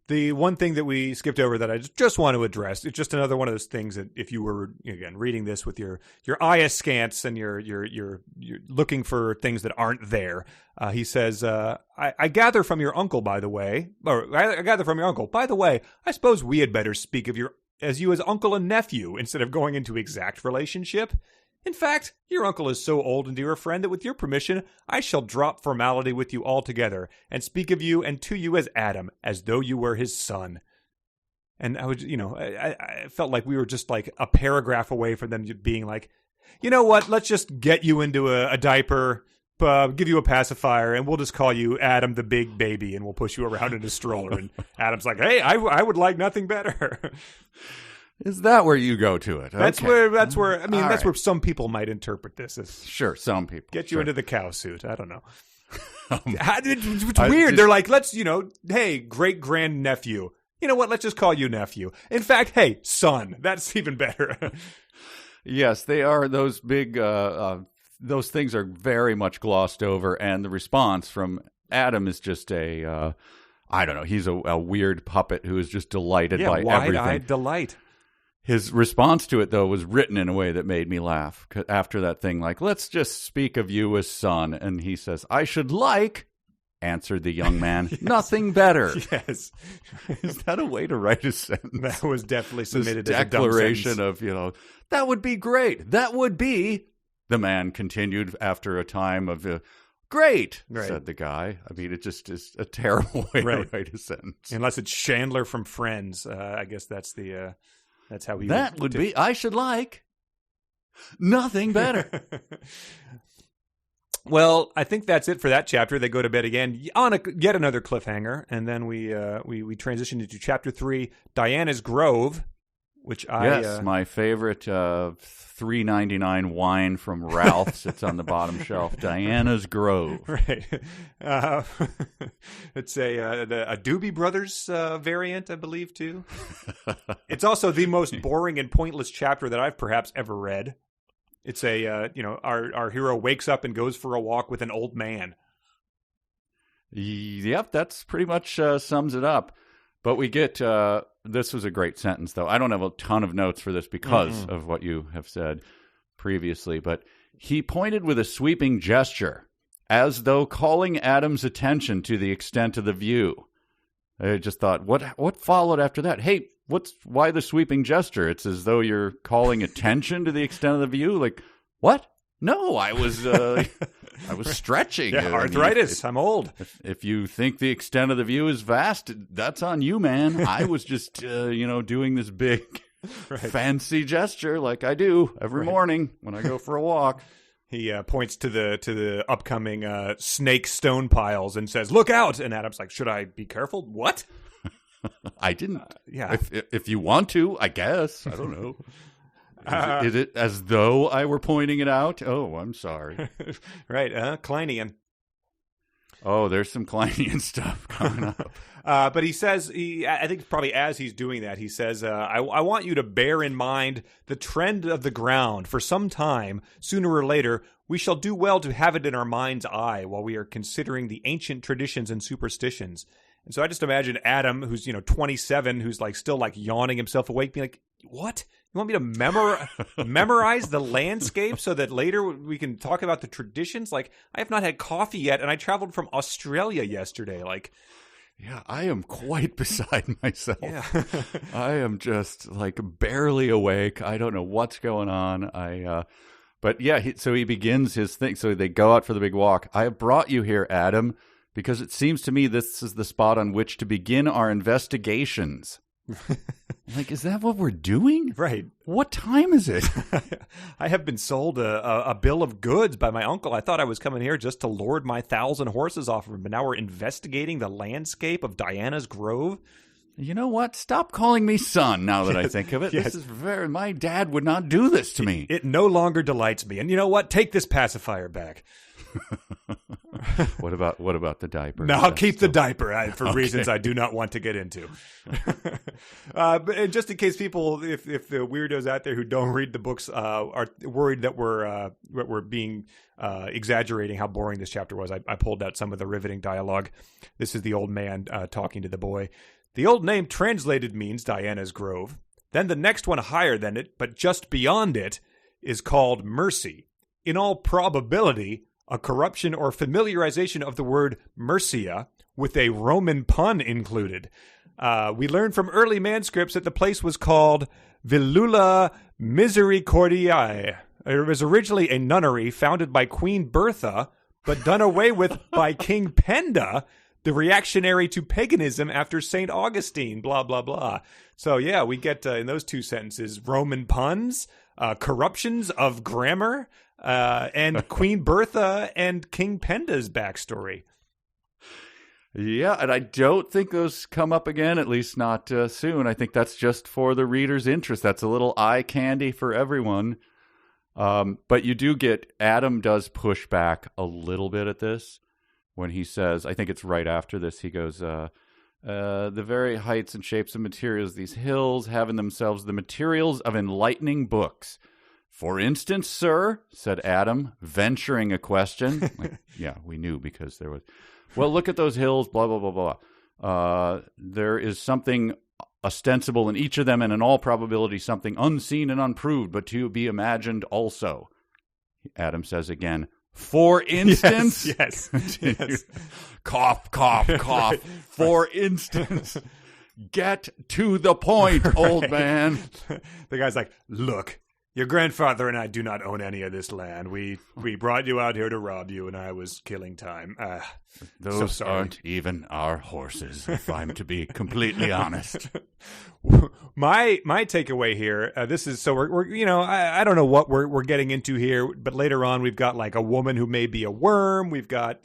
The one thing that we skipped over that I just want to address, it's just another one of those things that if you were, again, reading this with your eye askance and you're looking for things that aren't there, he says, I gather from your uncle, by the way, I suppose we had better speak of you as uncle and nephew instead of going into exact relationship. In fact, your uncle is so old and dear a friend that with your permission, I shall drop formality with you altogether and speak of you and to you as Adam, as though you were his son. And I would, I felt like we were just like a paragraph away from them being like, you know what, let's just get you into a diaper, give you a pacifier, and we'll just call you Adam the Big Baby, and we'll push you around in a stroller. And Adam's like, hey, I would like nothing better. Is that where you go to it? That's Okay. where All that's right. where some people might interpret this as Sure, some people. get you Sure. into the cow suit. I don't know. Um, It's weird. They're like, let's, hey, great grandnephew. You know what? Let's just call you nephew. In fact, hey, son. That's even better. Yes, they are those big, those things are very much glossed over, and the response from Adam is just I don't know, he's a weird puppet who is just delighted by everything. Wide-eyed delight. His response to it, though, was written in a way that made me laugh. After that thing, like, let's just speak of you as son, and he says, I should like, answered the young man, nothing better. Yes. Is that a way to write a sentence? That was definitely This submitted as a dumb declaration sentence. of, that would be great. That would be, the man continued after a time of, great, Right. said the guy. I mean, it just is a terrible way Right. to write a sentence. Unless it's Chandler from Friends. I guess that's that's how he That would be, I should like, nothing better. Well, I think that's it for that chapter. They go to bed again on yet another cliffhanger, and then we transition into chapter 3, Diana's Grove, which Yes, my favorite $3.99 wine from Ralph's. It's on the bottom shelf. Diana's Grove. right. It's a Doobie Brothers variant, I believe, too. It's also the most boring and pointless chapter that I've perhaps ever read. It's our hero wakes up and goes for a walk with an old man. Yep, that's pretty much sums it up. But we get, this was a great sentence, though. I don't have a ton of notes for this because of what you have said previously, but he pointed with a sweeping gesture, as though calling Adam's attention to the extent of the view. I just thought, what followed after that? Hey, why the sweeping gesture? It's as though you're calling attention to the extent of the view. Like, what? No, I was stretching. Yeah, arthritis. I'm old. If you think the extent of the view is vast, that's on you, man. I was just, doing this big, fancy gesture like I do every morning when I go for a walk. He points to the upcoming snake stone piles and says, "Look out!" And Adam's like, "Should I be careful?" What? I didn't. Yeah. If you want to, I guess. I don't know. Is it as though I were pointing it out? Oh, I'm sorry. Right, Kleinian. Oh, there's some Kleinian stuff coming up. But he says, I think probably as he's doing that, he says, I want you to bear in mind the trend of the ground. For some time, sooner or later, we shall do well to have it in our mind's eye while we are considering the ancient traditions and superstitions. And so I just imagine Adam, who's 27, who's like still like yawning himself awake, being like, "What? You want me to memorize the landscape so that later we can talk about the traditions? Like, I have not had coffee yet, and I traveled from Australia yesterday. Like, yeah, I am quite beside myself. yeah, I am just like barely awake. I don't know what's going on. But yeah, so he begins his thing. So they go out for the big walk. I have brought you here, Adam, because it seems to me this is the spot on which to begin our investigations. Like, is that what we're doing? right." What time is it? I have been sold a bill of goods by my uncle. I thought I was coming here just to lord my 1,000 horses off of him, but now we're investigating the landscape of Diana's Grove. You know what? Stop calling me son now that I think of it. Yes. This is my dad would not do this to me. It no longer delights me. And you know what? Take this pacifier back. What about the diaper? No, I'll keep the diaper for reasons I do not want to get into. But just in case people, if the weirdos out there who don't read the books are worried that we're being exaggerating how boring this chapter was, I pulled out some of the riveting dialogue. This is the old man talking to the boy. The old name translated means Diana's Grove. Then the next one higher than it, but just beyond it, is called Mercy. In all probability, a corruption or familiarization of the word Mercia with a Roman pun included. We learned from early manuscripts that the place was called Villula Misericordiae. It was originally a nunnery founded by Queen Bertha, but done away with by King Penda, the reactionary to paganism after St. Augustine, blah, blah, blah. So, yeah, we get in those two sentences Roman puns, corruptions of grammar, and Queen Bertha and King Penda's backstory. Yeah, and I don't think those come up again, at least not soon. I think that's just for the reader's interest. That's a little eye candy for everyone. But you do get, Adam does push back a little bit at this when he says, I think it's right after this, he goes, the very heights and shapes and materials, these hills have in themselves the materials of enlightening books. For instance, sir, said Adam, venturing a question. Like, yeah, we knew because there was... Well, look at those hills, blah, blah, blah, blah. There is something ostensible in each of them, and in all probability something unseen and unproved, but to be imagined also. Adam says again, for instance... Yes. Cough, cough, cough. For instance. Get to the point, old man. The guy's like, look, your grandfather and I do not own any of this land. We brought you out here to rob you, and I was killing time. Those aren't even our horses, if I'm to be completely honest. My takeaway here, this is, so we're I don't know what we're getting into here, but later on we've got like a woman who may be a worm. We've got,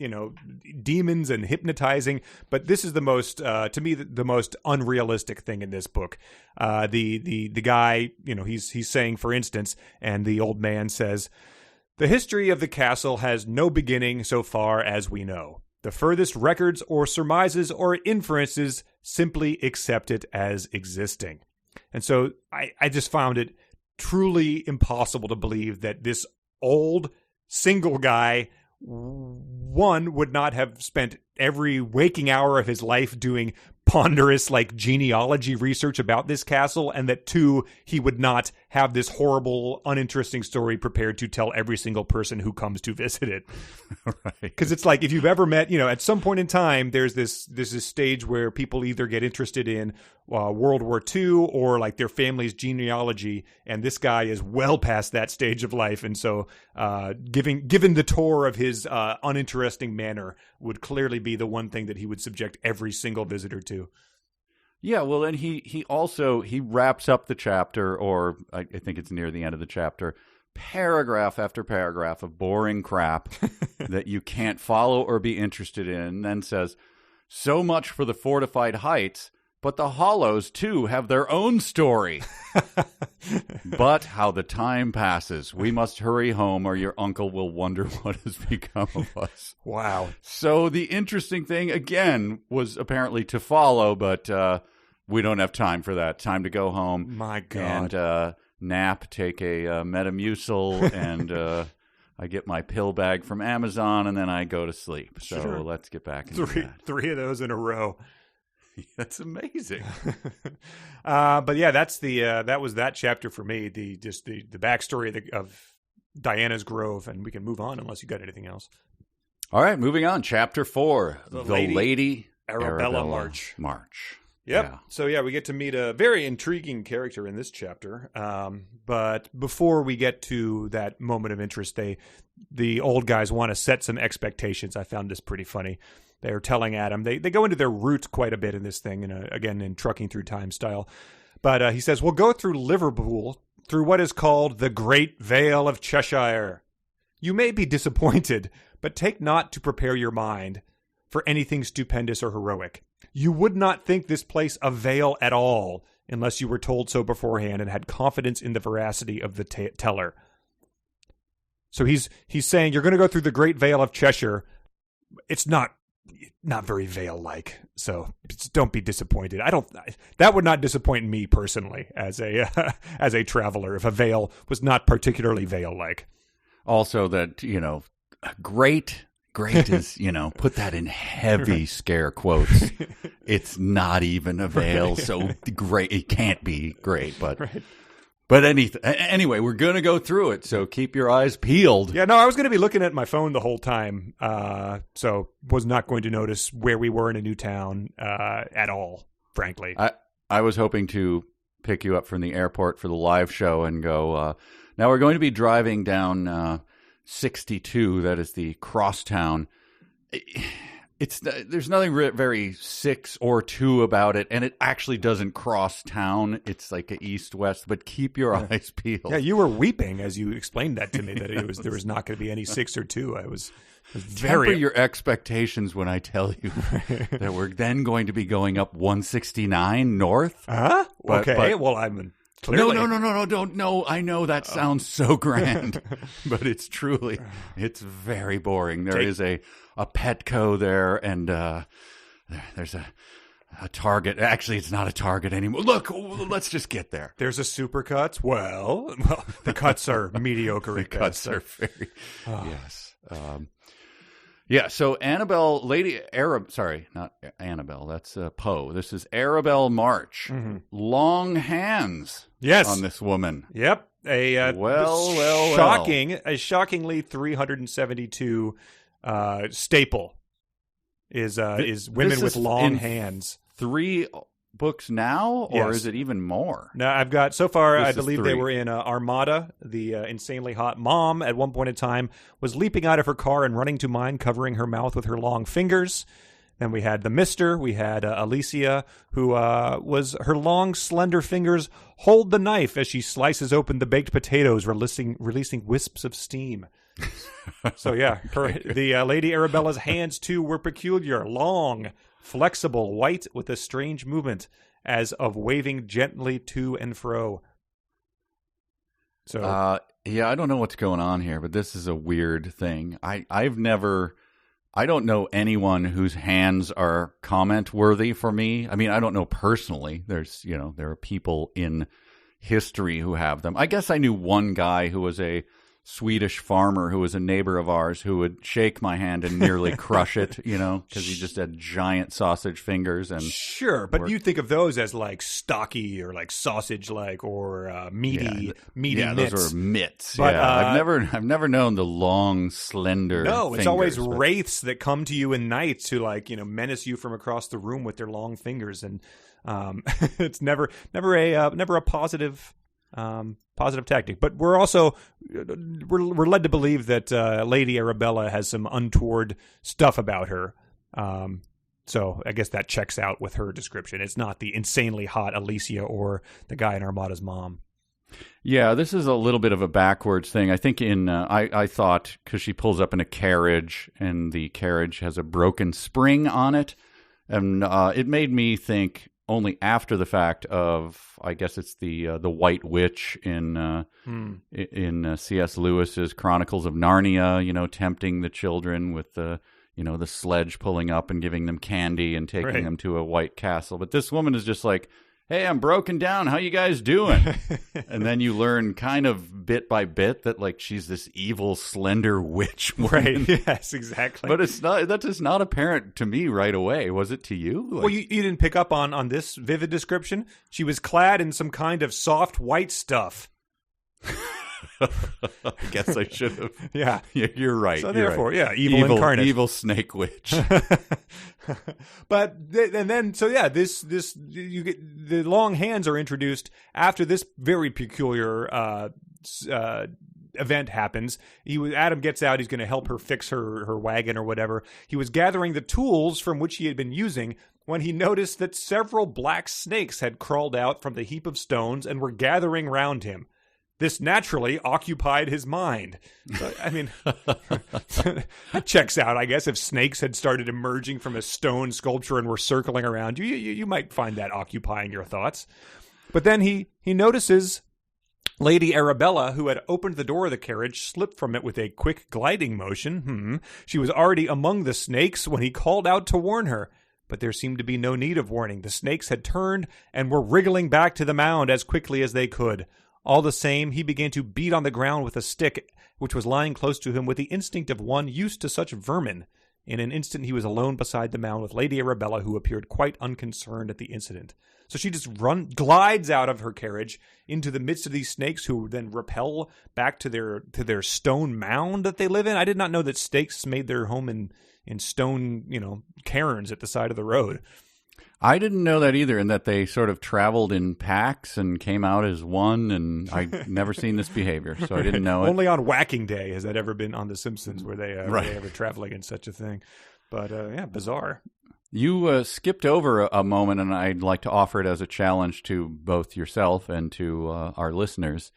demons and hypnotizing, but this is the most, to me, the most unrealistic thing in this book. The guy, he's saying, for instance, and the old man says, the history of the castle has no beginning so far as we know. The furthest records or surmises or inferences simply accept it as existing. And so I just found it truly impossible to believe that this old single guy, one, would not have spent every waking hour of his life doing ponderous genealogy research about this castle, and that two, he would not have this horrible, uninteresting story prepared to tell every single person who comes to visit it. Right. Because it's like, if you've ever met, at some point in time, there's this stage where people either get interested in World War II or like their family's genealogy, and this guy is well past that stage of life, and so given the tour of his uninteresting manner would clearly be the one thing that he would subject every single visitor to. Yeah, well, and he also wraps up the chapter, or I think it's near the end of the chapter, paragraph after paragraph of boring crap that you can't follow or be interested in, and then says, so much for the fortified heights, but the hollows, too, have their own story. But how the time passes. We must hurry home, or your uncle will wonder what has become of us. Wow. So the interesting thing, again, was apparently to follow, but we don't have time for that. Time to go home. My God. And nap, take a Metamucil, and I get my pill bag from Amazon, and then I go to sleep. So Sure. let's get back into that. Three of those in a row. That's amazing. But yeah, that's that was that chapter for me. The backstory of Diana's Grove, and we can move on unless you got anything else. All right, moving on. Chapter 4, The Lady Arabella March. Yep. Yeah. So yeah, we get to meet a very intriguing character in this chapter. But before we get to that moment of interest, the old guys want to set some expectations. I found this pretty funny. They're telling Adam, they go into their roots quite a bit in this thing, again, in Trucking Through Time style. But he says, we'll go through Liverpool, through what is called the Great Vale of Cheshire. You may be disappointed, but take not to prepare your mind for anything stupendous or heroic. You would not think this place a vale at all, unless you were told so beforehand and had confidence in the veracity of the teller. So he's saying, you're going to go through the Great Vale of Cheshire. It's not very Vale-like, so don't be disappointed. That would not disappoint me personally as a traveler if a Vale was not particularly Vale-like. Also, that great is put that in heavy scare quotes. It's not even a Vale, so great. It can't be great, but. Right. But anyway, we're going to go through it, so keep your eyes peeled. Yeah, no, I was going to be looking at my phone the whole time, so was not going to notice where we were in a new town at all, frankly. I was hoping to pick you up from the airport for the live show and go, now we're going to be driving down 62, that is the crosstown. There's nothing very 6 or 2 about it, and it actually doesn't cross town. It's like a east-west, but keep your eyes peeled. Yeah, you were weeping as you explained that to me, that there was not going to be any 6 or 2. I was very... Temper your expectations when I tell you that we're then going to be going up 169 north. Huh? Okay, well, clearly. No, don't. No, I know that sounds so grand, but it's very boring. There is a Petco there, and there's a Target. Actually, it's not a Target anymore. Look, let's just get there. There's a Supercuts. Well, the cuts are mediocre. The cuts are very, yes. Yeah, so Annabelle, not Annabelle, that's Poe. This is Arabelle March. Mm-hmm. Long hands on this woman. Yep. A shockingly 372 staple is women with long hands. 3 books now, or yes. Is it even more? No, I've got so far. I believe 3. They were in Armada. The insanely hot mom at one point in time was leaping out of her car and running to mine, covering her mouth with her long fingers. Then we had the Mister. We had Alicia, who was her long, slender fingers hold the knife as she slices open the baked potatoes, releasing wisps of steam. So yeah, the Lady Arabella's hands too were peculiar, long, flexible, white, with a strange movement as of waving gently to and fro. So yeah, I don't know what's going on here, but this is a weird thing. I don't know anyone whose hands are comment worthy for me. I mean, I don't know personally. There are people in history who have them. I guess I knew one guy who was a Swedish farmer who was a neighbor of ours who would shake my hand and nearly crush it, because he just had giant sausage fingers. And sure, but you think of those as like stocky or like sausage-like or meaty mitts. Yeah, those are mitts. But, yeah, I've never known the long, slender. No, it's fingers, always wraiths that come to you in night to menace you from across the room with their long fingers, and it's never a positive. Positive tactic, but we're also we're led to believe that Lady Arabella has some untoward stuff about her. So I guess that checks out with her description. It's not the insanely hot Alicia or the guy in Armada's mom. Yeah, this is a little bit of a backwards thing. I think I thought because she pulls up in a carriage and the carriage has a broken spring on it, and it made me think. Only after the fact of, I guess it's the White Witch in C.S. Lewis's Chronicles of Narnia. Tempting the children with the sledge pulling up and giving them candy and taking them to a white castle. But this woman is just like, hey, I'm broken down. How you guys doing? And then you learn kind of bit by bit that like she's this evil, slender witch woman. Right. Yes, exactly. But that is not apparent to me right away. Was it to you? Well, you didn't pick up on this vivid description. She was clad in some kind of soft white stuff. I guess I should have. Yeah. You're right. So you're therefore, right. yeah, evil incarnate. Evil snake witch. But this you get the long hands are introduced after this very peculiar event happens. Adam gets out. He's going to help her fix her wagon or whatever. He was gathering the tools from which he had been using when he noticed that several black snakes had crawled out from the heap of stones and were gathering round him. This naturally occupied his mind. So, I mean, that checks out, I guess. If snakes had started emerging from a stone sculpture and were circling around you, you might find that occupying your thoughts. But then he notices Lady Arabella, who had opened the door of the carriage, slipped from it with a quick gliding motion. She was already among the snakes when he called out to warn her. But there seemed to be no need of warning. The snakes had turned and were wriggling back to the mound as quickly as they could. All the same, he began to beat on the ground with a stick, which was lying close to him with the instinct of one used to such vermin. In an instant, he was alone beside the mound with Lady Arabella, who appeared quite unconcerned at the incident. So she just glides out of her carriage into the midst of these snakes, who then repel back to their stone mound that they live in. I did not know that snakes made their home in stone, cairns at the side of the road. I didn't know that either, and that they sort of traveled in packs and came out as one, and I'd never seen this behavior, so I didn't know it. Only on Whacking Day has that ever been on The Simpsons where they ever traveling in such a thing. But, bizarre. You skipped over a moment, and I'd like to offer it as a challenge to both yourself and to our listeners.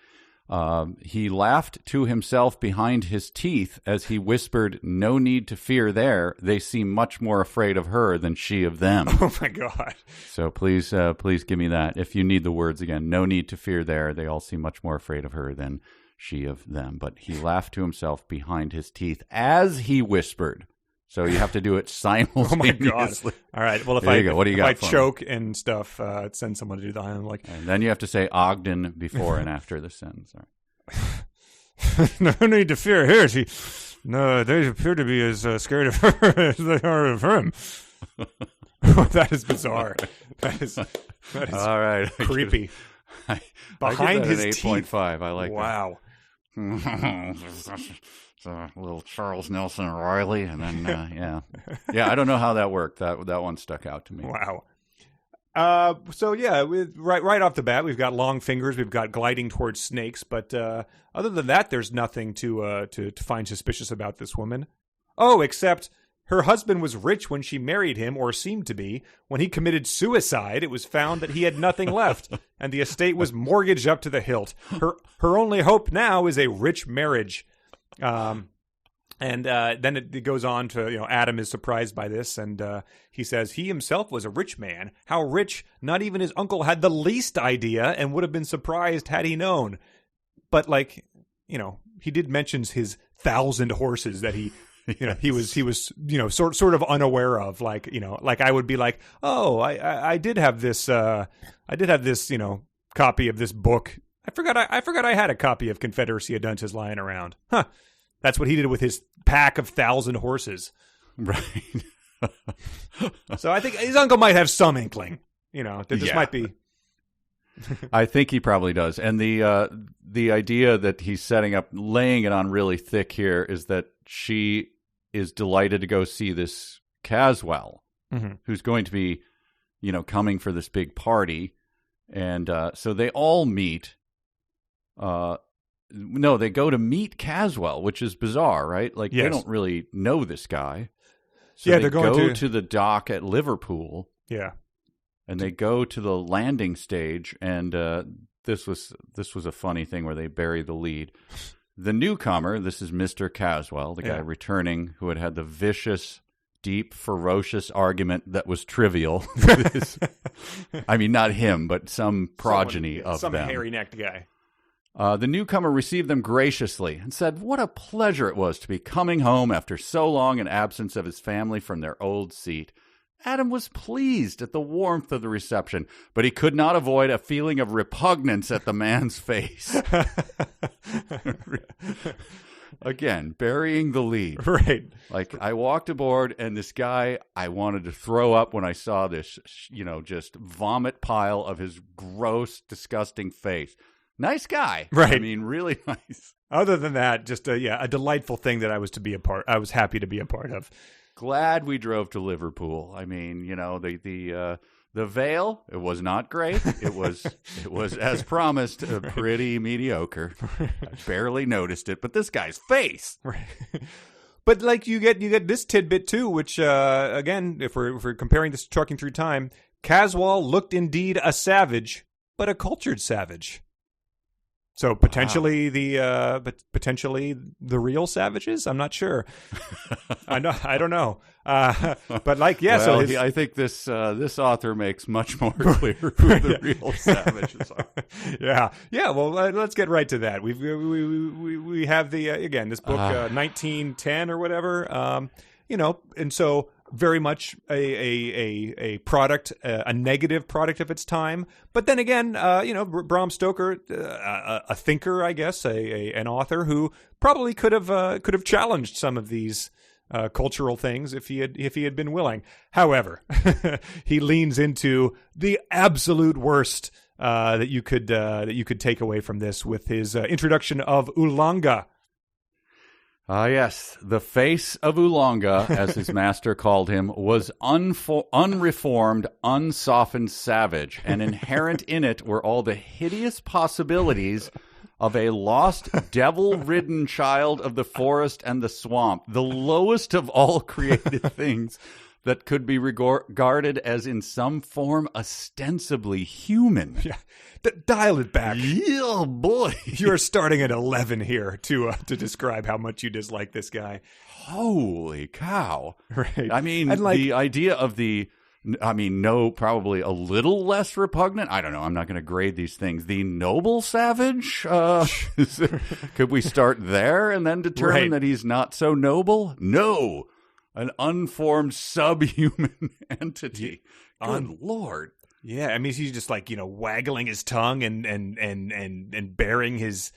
He laughed to himself behind his teeth as he whispered, "No need to fear there. They seem much more afraid of her than she of them." Oh, my God. So please give me that. If you need the words again, "No need to fear there. They all seem much more afraid of her than she of them." But he laughed to himself behind his teeth as he whispered. So you have to do it simultaneously. Oh, my God. All right. Well, There you go. What do you got if I for choke and stuff, send someone to do that. I'm like, And then you have to say Ogden before and after the sentence. All right. no need to fear her. No, they appear to be as scared of her as they are of him. That is bizarre. That is All right. creepy. Behind I give that his an teeth. 8.5. I like Wow. a little Charles Nelson Riley, and then yeah. I don't know how that worked. That one stuck out to me. Wow. So yeah, right off the bat, we've got long fingers, we've got gliding towards snakes, but other than that, there's nothing to find suspicious about this woman. Oh, except her husband was rich when she married him, or seemed to be. When he committed suicide, it was found that he had nothing left, and the estate was mortgaged up to the hilt. Her only hope now is a rich marriage. And then it goes on to, Adam is surprised by this, and he says he himself was a rich man. How rich, not even his uncle had the least idea, and would have been surprised had he known. But he did mention his 1,000 horses that he, he was sort of unaware of. Like I would be like, oh, I did have this, copy of this book. I forgot I had a copy of Confederacy of Dunces lying around. Huh. That's what he did with his pack of 1,000 horses. Right. So I think his uncle might have some inkling, that this might be. I think he probably does. And the idea that he's laying it on really thick here is that she is delighted to go see this Caswell, who's going to be, coming for this big party. And so they all meet. No, they go to meet Caswell, which is bizarre, right? Like, yes. They don't really know this guy. So yeah, they they're going to the dock at Liverpool. Yeah. And they go to the landing stage, and this was a funny thing where they bury the lead. The newcomer, this is Mr. Caswell, the guy returning, who had the vicious, deep, ferocious argument that was trivial. I mean, not him, but some progeny of some them. Some hairy-necked guy. The newcomer received them graciously and said what a pleasure it was to be coming home after so long an absence of his family from their old seat. Adam was pleased at the warmth of the reception, but he could not avoid a feeling of repugnance at the man's face. Again, burying the lead. Right. Like, I walked aboard, and this guy, I wanted to throw up when I saw this, just vomit pile of his gross, disgusting face. Nice guy. Right. I mean, really nice. Other than that, just a delightful thing that I was happy to be a part of. Glad we drove to Liverpool. I mean, the Vale, it was not great. It was as promised, pretty mediocre. I barely noticed it, but this guy's face. Right. But like you get this tidbit too, which again, if we're comparing this to Trucking Through Time, Caswell looked indeed a savage, but a cultured savage. So potentially potentially the real savages. I'm not sure. I don't know. But well, so I think this author makes much more clear who the real savages are. Yeah. Well, let's get right to that. We have the again this book 1910 or whatever. And so very much a product, a negative product of its time. But then again, Bram Stoker, a thinker, I guess, an author who probably could have challenged some of these cultural things if he had been willing. However, he leans into the absolute worst that you could take away from this with his introduction of Ulanga. Yes, the face of Oolonga, as his master called him, was unreformed, unsoftened savage, and inherent in it were all the hideous possibilities of a lost, devil-ridden child of the forest and the swamp, the lowest of all created things that could be regarded as in some form ostensibly human. Yeah. Dial it back. Yeah, boy. You're starting at 11 here to describe how much you dislike this guy. Holy cow. Right. I mean, And the idea of no, probably a little less repugnant. I don't know. I'm not going to grade these things. The noble savage? Could we start there and then determine that he's not so noble? No. An unformed subhuman entity. Good Lord. Yeah, I mean, he's just like, waggling his tongue and baring his,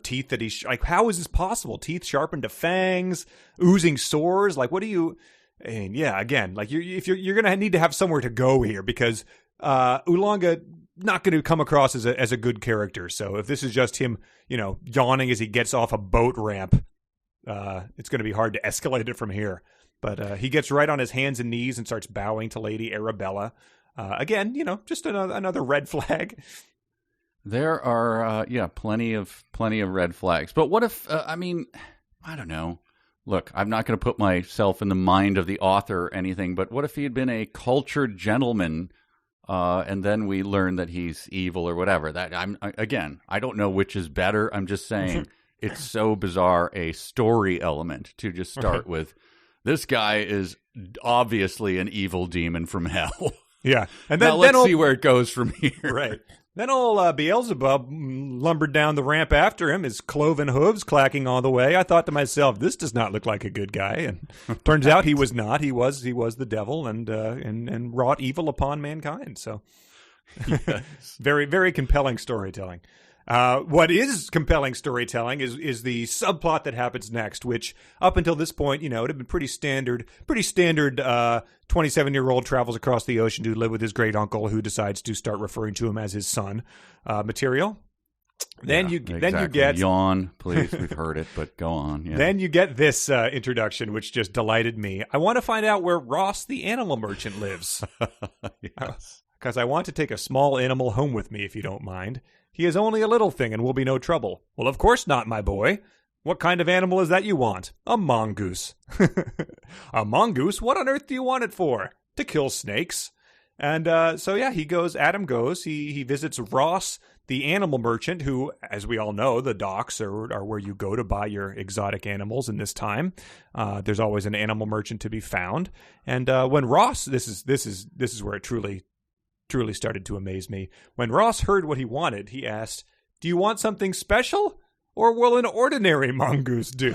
teeth that he's like, how is this possible? Teeth sharpened to fangs, oozing sores. Like, what do you? And yeah, again, like you're gonna need to have somewhere to go here because Oolonga not going to come across as a good character. So if this is just him, yawning as he gets off a boat ramp, it's going to be hard to escalate it from here. But he gets right on his hands and knees and starts bowing to Lady Arabella. Again, just another red flag. There are, plenty of red flags. But what if, I don't know. Look, I'm not going to put myself in the mind of the author or anything, but what if he had been a cultured gentleman, and then we learn that he's evil or whatever? I don't know which is better. I'm just saying it's so bizarre a story element to just start with. This guy is obviously an evil demon from hell. Yeah, and then let's see where it goes from here. Right. Then old Beelzebub lumbered down the ramp after him, his cloven hooves clacking all the way. I thought to myself, this does not look like a good guy. And turns out he was not. He was the devil and wrought evil upon mankind. So yes. Very, very compelling storytelling. What is compelling storytelling is the subplot that happens next, which up until this point, it had been pretty standard 27-year-old travels across the ocean to live with his great uncle who decides to start referring to him as his son material. Then you get yawn, please. We've heard it, but go on. Yeah. Then you get this introduction, which just delighted me. I want to find out where Ross, the animal merchant, lives. Yes. Because I want to take a small animal home with me, if you don't mind. He is only a little thing and will be no trouble. Well, of course not, my boy. What kind of animal is that you want? A mongoose. A mongoose? What on earth do you want it for? To kill snakes. And Adam goes. He visits Ross, the animal merchant, who, as we all know, the docks are where you go to buy your exotic animals in this time. There's always an animal merchant to be found. And when Ross, this is where it truly started to amaze me. When Ross heard what he wanted, he asked, "Do you want something special, or will an ordinary mongoose do?"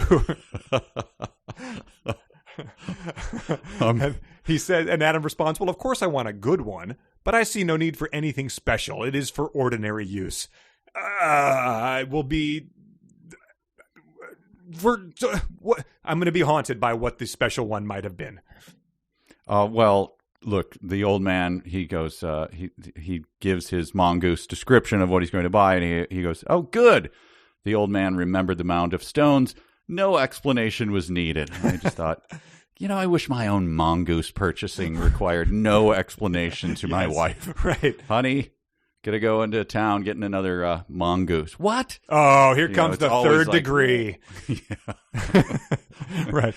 And he said, and Adam responds, "Well, of course I want a good one, but I see no need for anything special. It is for ordinary use. I will be... I'm going to be haunted by what the special one might have been." Well... Look, the old man, he goes, he gives his mongoose description of what he's going to buy, and he goes, "Oh, good." The old man remembered the mound of stones. No explanation was needed. I just thought, I wish my own mongoose purchasing required no explanation to my wife. Right. Honey, gotta go into town getting another mongoose. What? Oh, here comes the third degree. Yeah. Right.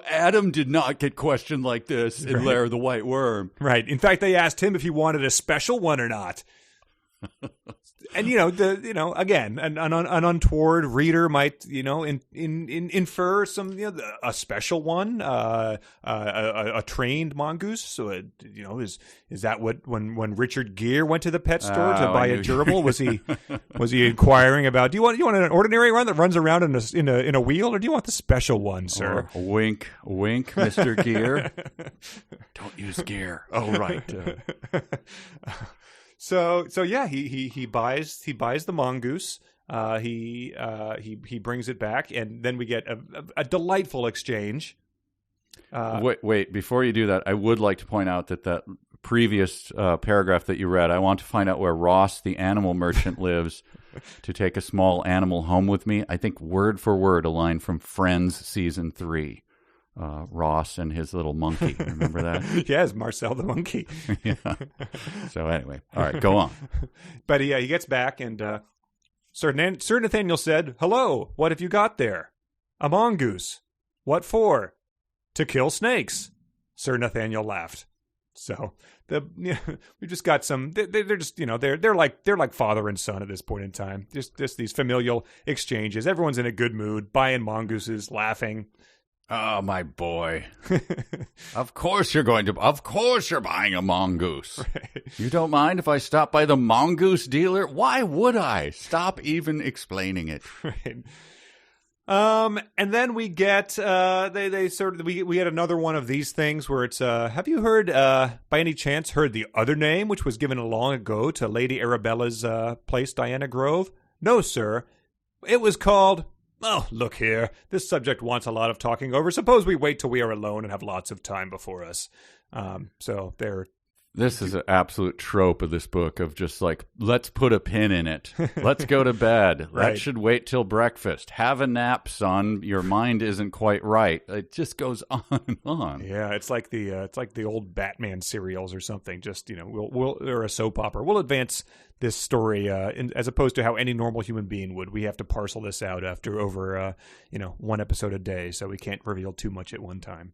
Adam did not get questioned like this in Lair the White Worm. Right. In fact, they asked him if he wanted a special one or not. And again, an untoward reader might infer some a special one, a trained mongoose. So is that what when Richard Gere went to the pet store to buy a gerbil, was he inquiring about, do you want an ordinary one that runs around in a wheel, or do you want the special one, sir? Or wink, Mr. Gere. Don't use Gere. Oh, right. So yeah, he buys the mongoose. He brings it back, and then we get a delightful exchange. Wait! Before you do that, I would like to point out that previous paragraph that you read. I want to find out where Ross, the animal merchant, lives to take a small animal home with me. I think word for word a line from Friends season 3. Ross and his little monkey. Remember that? Yes, Marcel the monkey. Yeah. So anyway, all right, go on. But he gets back, and Sir Nathaniel said, "Hello, what have you got there?" "A mongoose." "What for?" "To kill snakes." Sir Nathaniel laughed. So we just got some. They're just they're like father and son at this point in time. Just these familial exchanges. Everyone's in a good mood, buying mongooses, laughing. Oh, my boy. Of course you're buying a mongoose. Right. You don't mind if I stop by the mongoose dealer? Why would I? Stop even explaining it. Right. And then we get we get another one of these things where it's have you heard by any chance heard the other name which was given long ago to Lady Arabella's place, Diana Grove? "No, sir. It was called..." "Oh, look here. This subject wants a lot of talking over. Suppose we wait till we are alone and have lots of time before us." So they're... This is an absolute trope of this book of just like, let's put a pin in it. Let's go to bed. Right. That should wait till breakfast. Have a nap, son. Your mind isn't quite right. It just goes on and on. Yeah, it's like the old Batman serials or something. Just we'll or a soap opera. We'll advance this story as opposed to how any normal human being would. We have to parcel this out after over one episode a day, so we can't reveal too much at one time.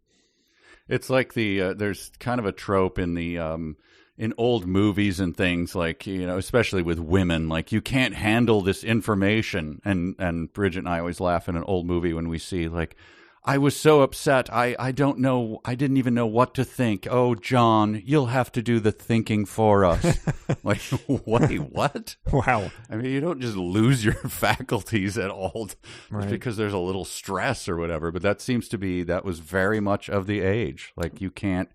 It's like there's kind of a trope in the in old movies and things, like especially with women, like you can't handle this information. And Bridget and I always laugh in an old movie when we see like, I was so upset. I don't know. I didn't even know what to think. "Oh, John, you'll have to do the thinking for us." Like, wait, what? Wow. I mean, you don't just lose your faculties at all just Right. because there's a little stress or whatever. But that was very much of the age. Like, you can't,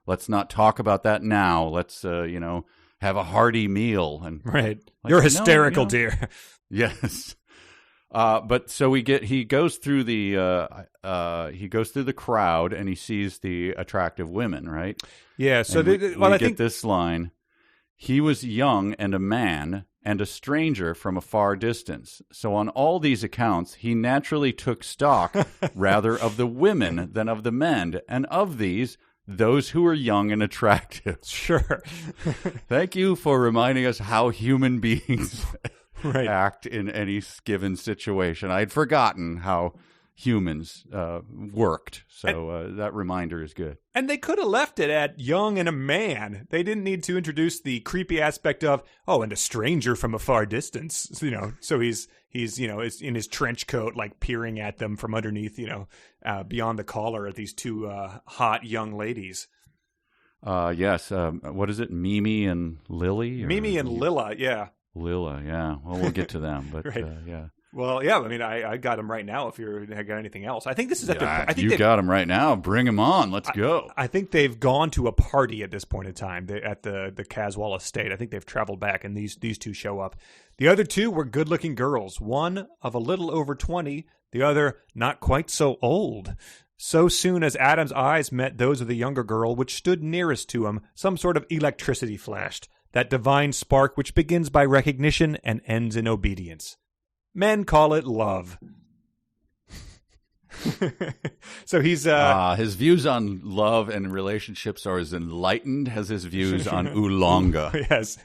let's not talk about that now. Let's, have a hearty meal. And Right. like, You're no, hysterical, dear. Yes. But so he goes through the crowd and he sees the attractive women, right? Yeah. So I think this line: "He was young and a man and a stranger from a far distance. So on all these accounts, he naturally took stock rather of the women than of the men, and of these, those who were young and attractive." Sure. Thank you for reminding us how human beings Right. act in any given situation. I had forgotten how humans worked, so that reminder is good. And they could have left it at young and a man. They didn't need to introduce the creepy aspect of, and a stranger from a far distance. So he's is in his trench coat, like peering at them from underneath, beyond the collar at these two hot young ladies. Yes. What is it? Mimi and Lily? Mimi and Lilla, yeah. Lilla, yeah. Well, we'll get to them, but Right. yeah. Well, yeah. I mean, I got them right now. If you got anything else, I think this is at Yeah, I think you got them right now. Bring them on. Let's go. I think they've gone to a party at this point in time at the Caswell estate. I think they've traveled back, and these two show up. The other two were good-looking girls. One of a little over 20, the other not quite so old. So soon as Adam's eyes met those of the younger girl, which stood nearest to him, some sort of electricity flashed. That divine spark which begins by recognition and ends in obedience. Men call it love. So he's his views on love and relationships are as enlightened as his views on oolonga. Yes.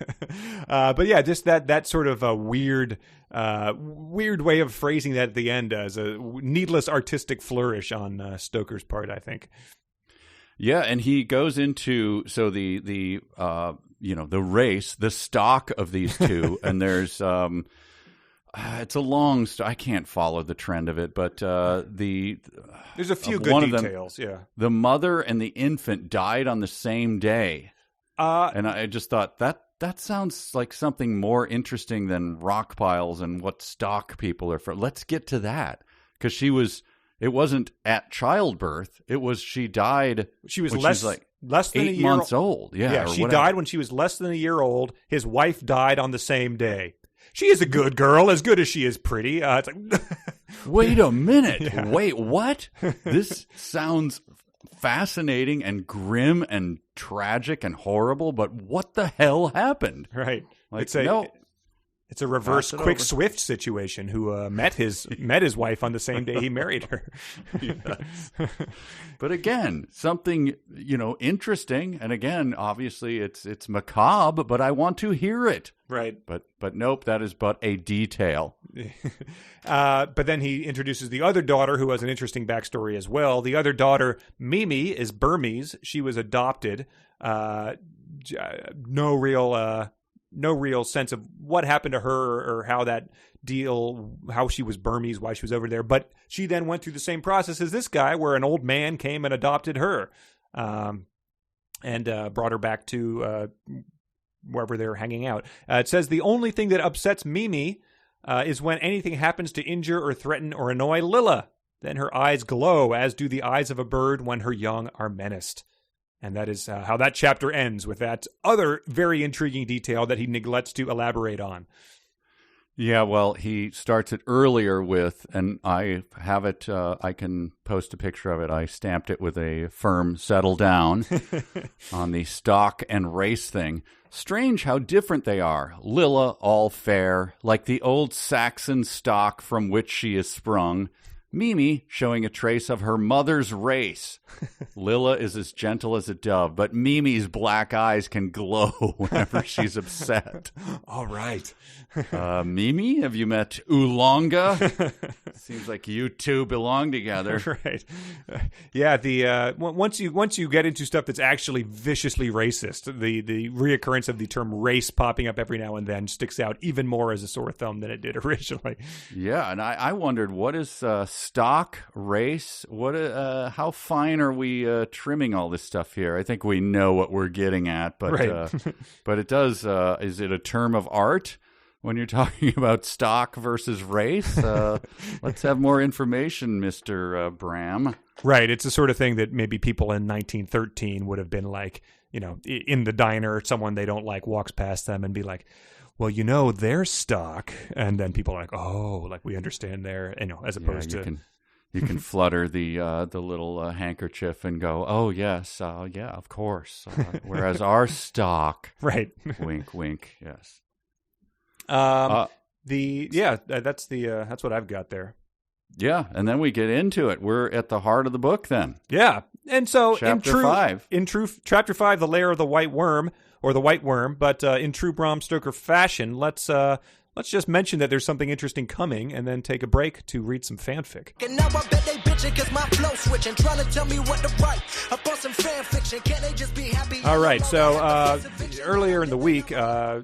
But yeah, just that sort of a weird way of phrasing that at the end as a needless artistic flourish on Stoker's part, I think. Yeah, and he goes into the race, the stock of these two, and there's it's a long I can't follow the trend of it, but there's a few good details. Them, the mother and the infant died on the same day, and I just thought that sounds like something more interesting than rock piles and what stock people are from. Let's get to that, because it wasn't at childbirth. It was she died. She was less than 8 months old. Yeah, she died when she was less than a year old. His wife died on the same day. She is a good girl, as good as she is pretty. It's like, wait a minute. Yeah. Wait, what? This sounds fascinating and grim and tragic and horrible, but what the hell happened? Right. Like, It's a reverse Quick Swift situation. Who met his wife on the same day he married her. Yes. But again, something interesting, and again, obviously it's macabre, but I want to hear it. Right. But nope, that is but a detail. But then he introduces the other daughter, who has an interesting backstory as well. The other daughter, Mimi, is Burmese. She was adopted. No real sense of what happened to her or how she was Burmese, why she was over there. But she then went through the same process as this guy, where an old man came and adopted her, and brought her back to wherever they were hanging out. It says the only thing that upsets Mimi is when anything happens to injure or threaten or annoy Lilla. Then her eyes glow, as do the eyes of a bird when her young are menaced. And that is how that chapter ends, with that other very intriguing detail that he neglects to elaborate on. Yeah, well, he starts it earlier with, and I have it, I can post a picture of it. I stamped it with a firm settle down on the stock and race thing. Strange how different they are. Lilla, all fair, like the old Saxon stock from which she is sprung. Mimi showing a trace of her mother's race. Lilla is as gentle as a dove, but Mimi's black eyes can glow whenever she's upset. All right. Mimi, have you met Oolonga? Seems like you two belong together. Right. Yeah, once you get into stuff that's actually viciously racist, the reoccurrence of the term race popping up every now and then sticks out even more as a sore thumb than it did originally. Yeah, and I wondered, what is stock, race? How fine are we trimming all this stuff here? I think we know what we're getting at, but right. But it does. Is it a term of art when you're talking about stock versus race? Let's have more information, Mr. Bram. Right. It's the sort of thing that maybe people in 1913 would have been like, in the diner, someone they don't like walks past them and be like, well, their stock. And then people are like, oh, like we understand their, as opposed to. You can flutter the little handkerchief and go, oh, yes, yeah, of course. Whereas our stock. Right. Wink, wink, yes. That's what I've got there. Yeah, and then we get into it. We're at the heart of the book then. Yeah. And so Chapter 5. Chapter 5, The Lair of the White Worm, or the White Worm, but in true Bram Stoker fashion, let's just mention that there's something interesting coming and then take a break to read some fanfic. And now I bet they bitching cause my flow switching, trying to tell me what to write about some fan fiction. Can't they just be happy? All right, so earlier in the week, a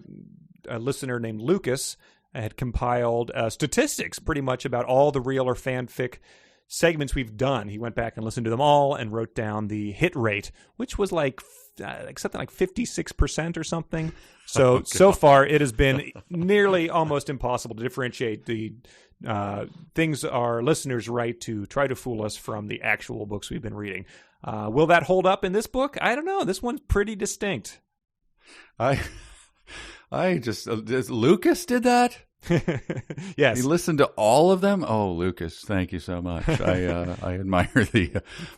listener named Lucas had compiled statistics pretty much about all the real or fanfic segments we've done. He went back and listened to them all and wrote down the hit rate, which was like something like 56% or something. So so far it has been nearly almost impossible to differentiate the things our listeners write to try to fool us from the actual books we've been reading. Will that hold up in this book? I don't know. This one's pretty distinct. Lucas did that? Yes. He listened to all of them? Oh, Lucas, thank you so much. I admire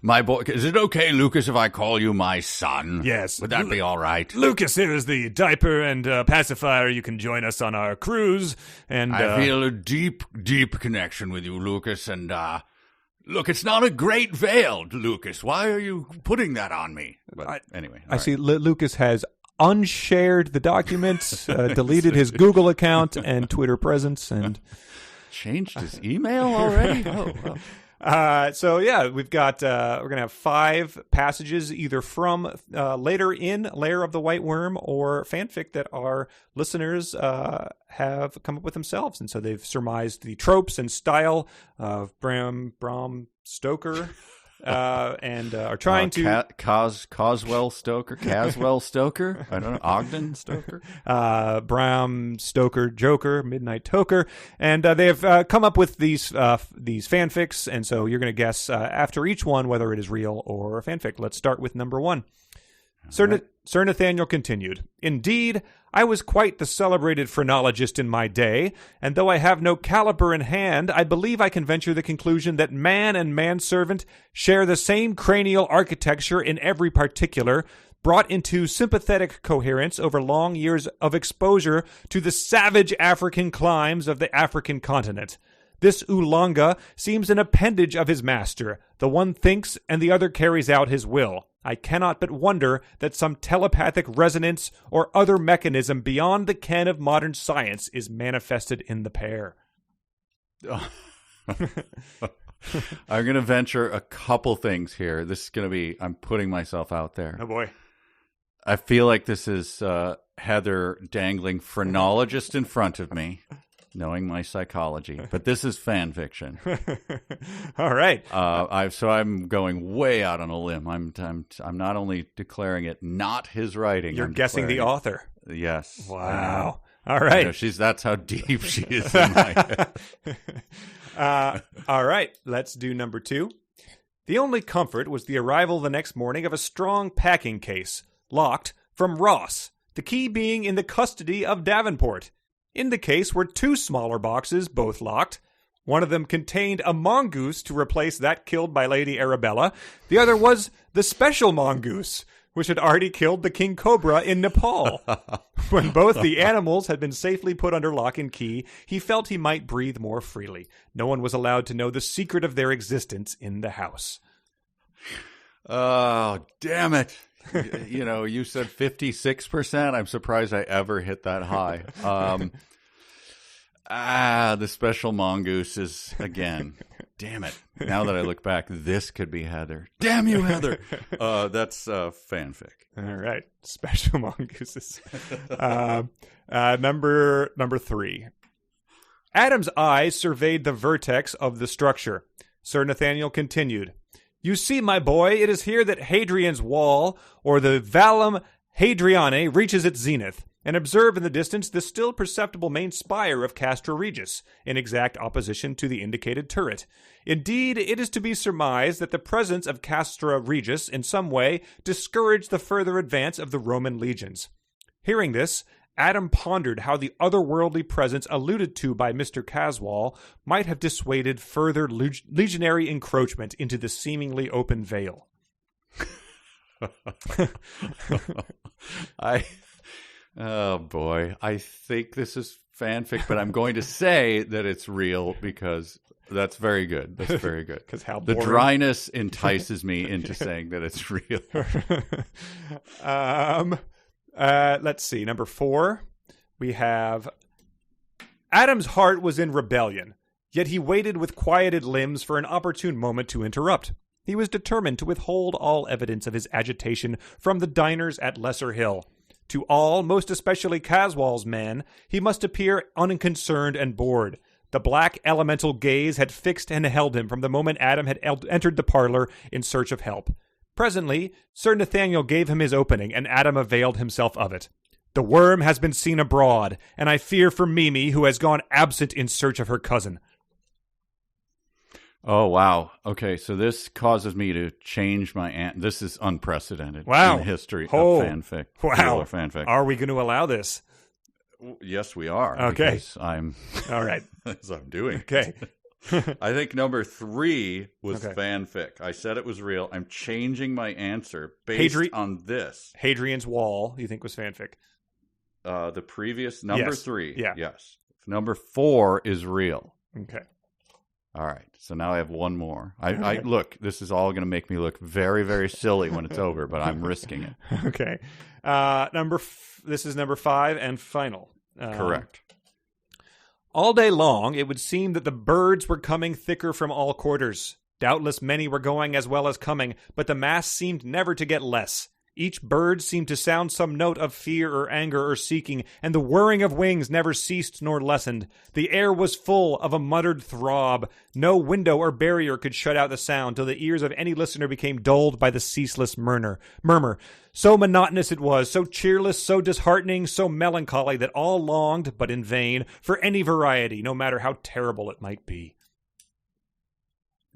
my boy. Is it okay, Lucas, if I call you my son? Yes. Would that be all right? Lucas here is the diaper and pacifier. You can join us on our cruise. And I feel a deep, deep connection with you, Lucas. And look, it's not a great veil, Lucas. Why are you putting that on me? But anyway. I see Lucas has unshared the documents, deleted his Google account and Twitter presence, and changed his email already. So yeah, we've got we're gonna have 5 passages either from later in Lair of the White Worm or fanfic that our listeners have come up with themselves, and so they've surmised the tropes and style of Bram Stoker. And are trying to Caswell Stoker, I don't know, Ogden Stoker, Bram Stoker Joker, Midnight Toker, and they have come up with these fanfics, and so you're going to guess after each one whether it is real or fanfic. Let's start with number 1. Sir Nathaniel continued, "Indeed, I was quite the celebrated phrenologist in my day, and though I have no caliper in hand, I believe I can venture the conclusion that man and manservant share the same cranial architecture in every particular, brought into sympathetic coherence over long years of exposure to the savage African climes of the African continent. This Oolanga seems an appendage of his master. The one thinks and the other carries out his will. I cannot but wonder that some telepathic resonance or other mechanism beyond the ken of modern science is manifested in the pair." I'm going to venture a couple things here. This is going to be, I'm putting myself out there. Oh, boy. I feel like this is Heather dangling phrenologist in front of me, knowing my psychology. But this is fan fiction. All right. So I'm going way out on a limb. I'm not only declaring it not his writing. You're guessing the author. Yes. Wow. All right. That's how deep she is in my head. All right. Let's do number 2. The only comfort was the arrival the next morning of a strong packing case, locked, from Ross, the key being in the custody of Davenport. In the case were 2 smaller boxes, both locked. One of them contained a mongoose to replace that killed by Lady Arabella. The other was the special mongoose, which had already killed the king cobra in Nepal. When both the animals had been safely put under lock and key, he felt he might breathe more freely. No one was allowed to know the secret of their existence in the house. Oh, damn it. You said 56%. I'm surprised I ever hit that high. The special mongoose is, again, damn it. Now that I look back, this could be Heather. Damn you, Heather. That's fanfic. All right. Special mongooses. Number 3. Adam's eyes surveyed the vertex of the structure. Sir Nathaniel continued, "You see, my boy, it is here that Hadrian's Wall, or the Valum Hadrianae, reaches its zenith. And observe in the distance the still perceptible main spire of Castra Regis, in exact opposition to the indicated turret. Indeed, it is to be surmised that the presence of Castra Regis in some way discouraged the further advance of the Roman legions." Hearing this, Adam pondered how the otherworldly presence alluded to by Mr. Caswall might have dissuaded further legionary encroachment into the seemingly open vale. Oh boy, I think this is fanfic, but I'm going to say that it's real because that's very good. That's very good. Because how the boring. dryness entices me into saying that it's real. Let's see. Number 4, we have Adam's heart was in rebellion, yet he waited with quieted limbs for an opportune moment to interrupt. He was determined to withhold all evidence of his agitation from the diners at Lesser Hill. To all, most especially Caswall's men, he must appear unconcerned and bored. The black elemental gaze had fixed and held him from the moment Adam had entered the parlor in search of help. Presently, Sir Nathaniel gave him his opening, and Adam availed himself of it. "The worm has been seen abroad, and I fear for Mimi, who has gone absent in search of her cousin." Oh, wow. Okay, so this causes me to change my This is unprecedented Wow. in the history of fanfic. Wow. Real fanfic. Are we going to allow this? Yes, we are. Okay. Because I'm All right. as I'm doing. Okay. I think number 3 was Okay. fanfic. I said it was real. I'm changing my answer based on this. Hadrian's Wall, you think was fanfic? The previous number Yes. 3. Yeah. Yes. Number 4 is real. Okay. All right. So now I have one more. I look, this is all going to make me look very, very silly when it's over, but I'm risking it. Okay. This is number 5 and final. Correct. All day long, it would seem that the birds were coming thicker from all quarters. Doubtless many were going as well as coming, but the mass seemed never to get less. Each bird seemed to sound some note of fear or anger or seeking, and the whirring of wings never ceased nor lessened. The air was full of a muttered throb. No window or barrier could shut out the sound till the ears of any listener became dulled by the ceaseless murmur. So monotonous it was, so cheerless, so disheartening, so melancholy that all longed, but in vain, for any variety, no matter how terrible it might be.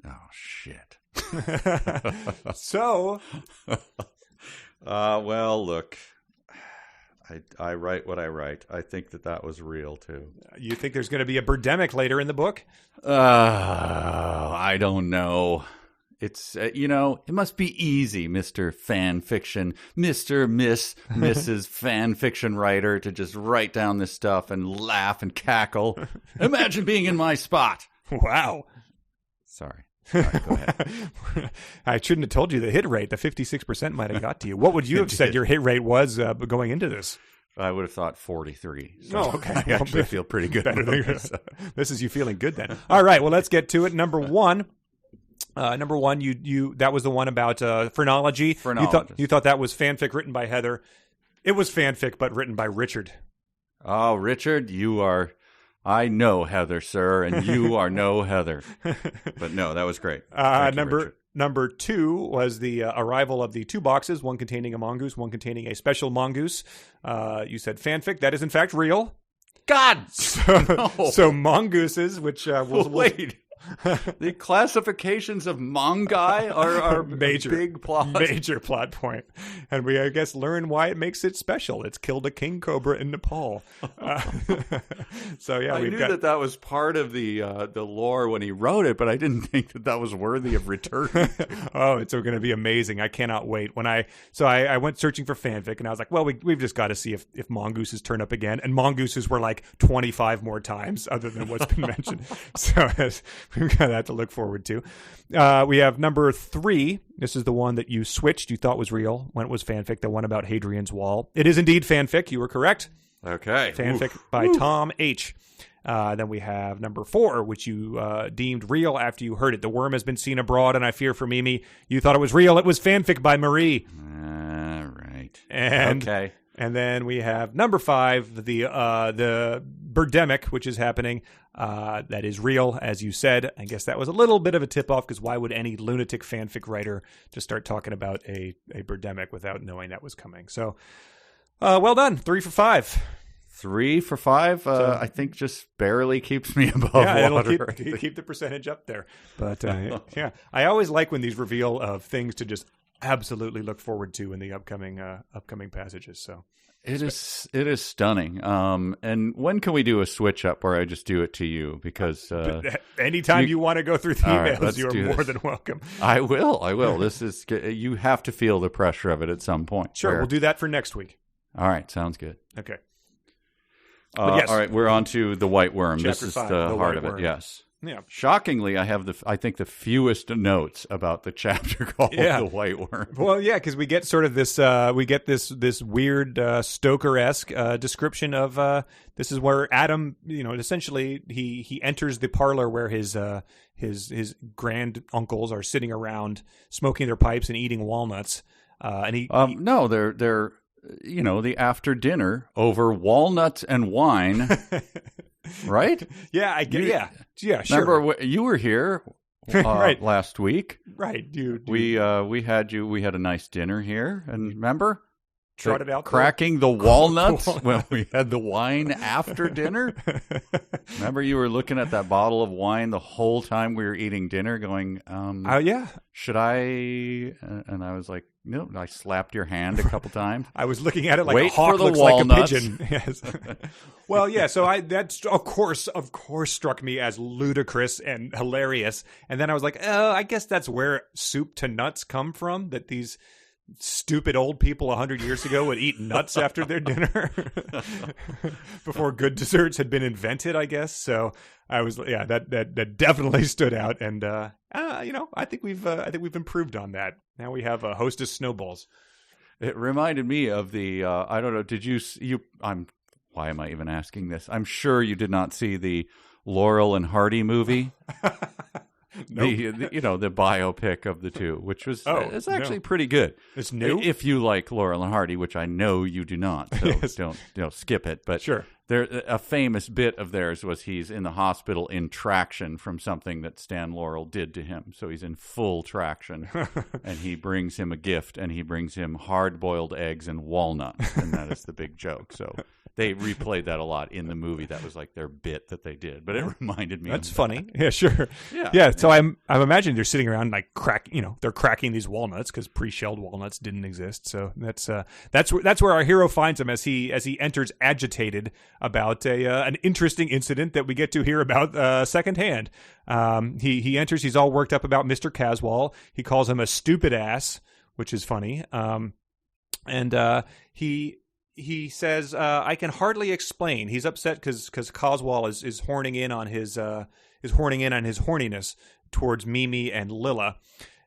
Oh, shit. So... Well, look, I write what I write. I think that was real, too. You think there's going to be a birdemic later in the book? I don't know. It's, it must be easy, Mr. Fan Fiction, Mrs. Fan Fiction writer, to just write down this stuff and laugh and cackle. Imagine being in my spot. Wow. Sorry, go ahead. I shouldn't have told you the hit rate. The 56% might have got to you. What would you have said your hit rate was going into this? I would have thought 43. So Oh, okay. I actually feel pretty good. This is you feeling good then. All right. Well, let's get to it. Number one, you that was the one about phrenology. You thought that was fanfic written by Heather. It was fanfic, but written by Richard. Oh, Richard, you are. I know Heather, sir, and you are no Heather. But no, that was great. Number two was the arrival of the 2 boxes, one containing a mongoose, one containing a special mongoose. You said fanfic. That is, in fact, real. God! So mongooses, which wait. The classifications of mongai are major, big plot. Major plot point. And we, I guess, learn why it makes it special. It's killed a king cobra in Nepal. So, yeah, I knew that was part of the lore when he wrote it, but I didn't think that was worthy of return. Oh, it's going to be amazing. I cannot wait. I went searching for fanfic, and I was like, well, we've just got to see if mongooses turn up again. And mongooses were like 25 more times other than what's been mentioned. So we've got that to look forward to. We have number 3. This is the one that you switched. You thought was real when it was fanfic. The one about Hadrian's Wall. It is indeed fanfic. You were correct. Okay. Fanfic by Tom H. Then we have number 4, which you deemed real after you heard it. The worm has been seen abroad, and I fear for Mimi. You thought it was real. It was fanfic by Marie. Right. Okay. And then we have number 5, the birdemic, which is happening. That is real, as you said. I guess that was a little bit of a tip-off, because why would any lunatic fanfic writer just start talking about a birdemic without knowing that was coming? So, well done. 3 for 5. 3 for 5, I think just barely keeps me above water. It'll keep the percentage up there. But, yeah, I always like when these reveal of things to just absolutely look forward to in the upcoming passages. So it is stunning. And when can we do a switch up where I just do it to you? Because anytime you want to go through the emails, right, you're more than welcome. I will. This is, you have to feel the pressure of it at some point. Sure, we'll do that for next week. All right, sounds good. Okay. Yes. All right, we're on to the white worm. Chapter this is 5, the heart of it. Yes. Yeah. Shockingly, I have I think the fewest notes about the chapter called The White Worm. Well, yeah, because we get sort of this this weird Stoker-esque description of this is where Adam, essentially he enters the parlor where his grand uncles are sitting around smoking their pipes and eating walnuts. And no, they're the after dinner over walnuts and wine. Right? Yeah, I get. Yeah, sure. Remember, you were here right. last week. Right. We had a nice dinner here, and remember? Trotted out cracking the walnuts when we had the wine after dinner. Remember, you were looking at that bottle of wine the whole time we were eating dinner, going, yeah. Should I? And I was like, no. I slapped your hand a couple times. I was looking at it like Wait a hawk for the looks walnuts. like a pigeon. Yes. Well, yeah. So that of course struck me as ludicrous and hilarious. And then I was like, oh, I guess that's where soup to nuts come from. That these stupid old people 100 years ago would eat nuts after their dinner before good desserts had been invented, I guess. So I was, that definitely stood out. And, I think we've improved on that. Now we have a hostess snowballs. It reminded me of the, I don't know, why am I even asking this? I'm sure you did not see the Laurel and Hardy movie. Nope. The biopic of the two, which was it's actually pretty good. It's new if you like Laurel and Hardy, which I know you do not. So yes. don't skip it. But sure, a famous bit of theirs was he's in the hospital in traction from something that Stan Laurel did to him. So he's in full traction, and he brings him a gift, and he brings him hard-boiled eggs and walnuts, and that is the big joke. So They replayed that a lot in the movie. That was like their bit that they did, but it reminded me. That's of funny. Yeah, sure. Yeah. So I'm imagining they're sitting around like they're cracking these walnuts because pre-shelled walnuts didn't exist. So that's where our hero finds him as he enters agitated about an interesting incident that we get to hear about secondhand. He enters. He's all worked up about Mr. Caswall. He calls him a stupid ass, which is funny. And he says, "I can hardly explain." He's upset because Caswall is horning in on his horniness towards Mimi and Lilla.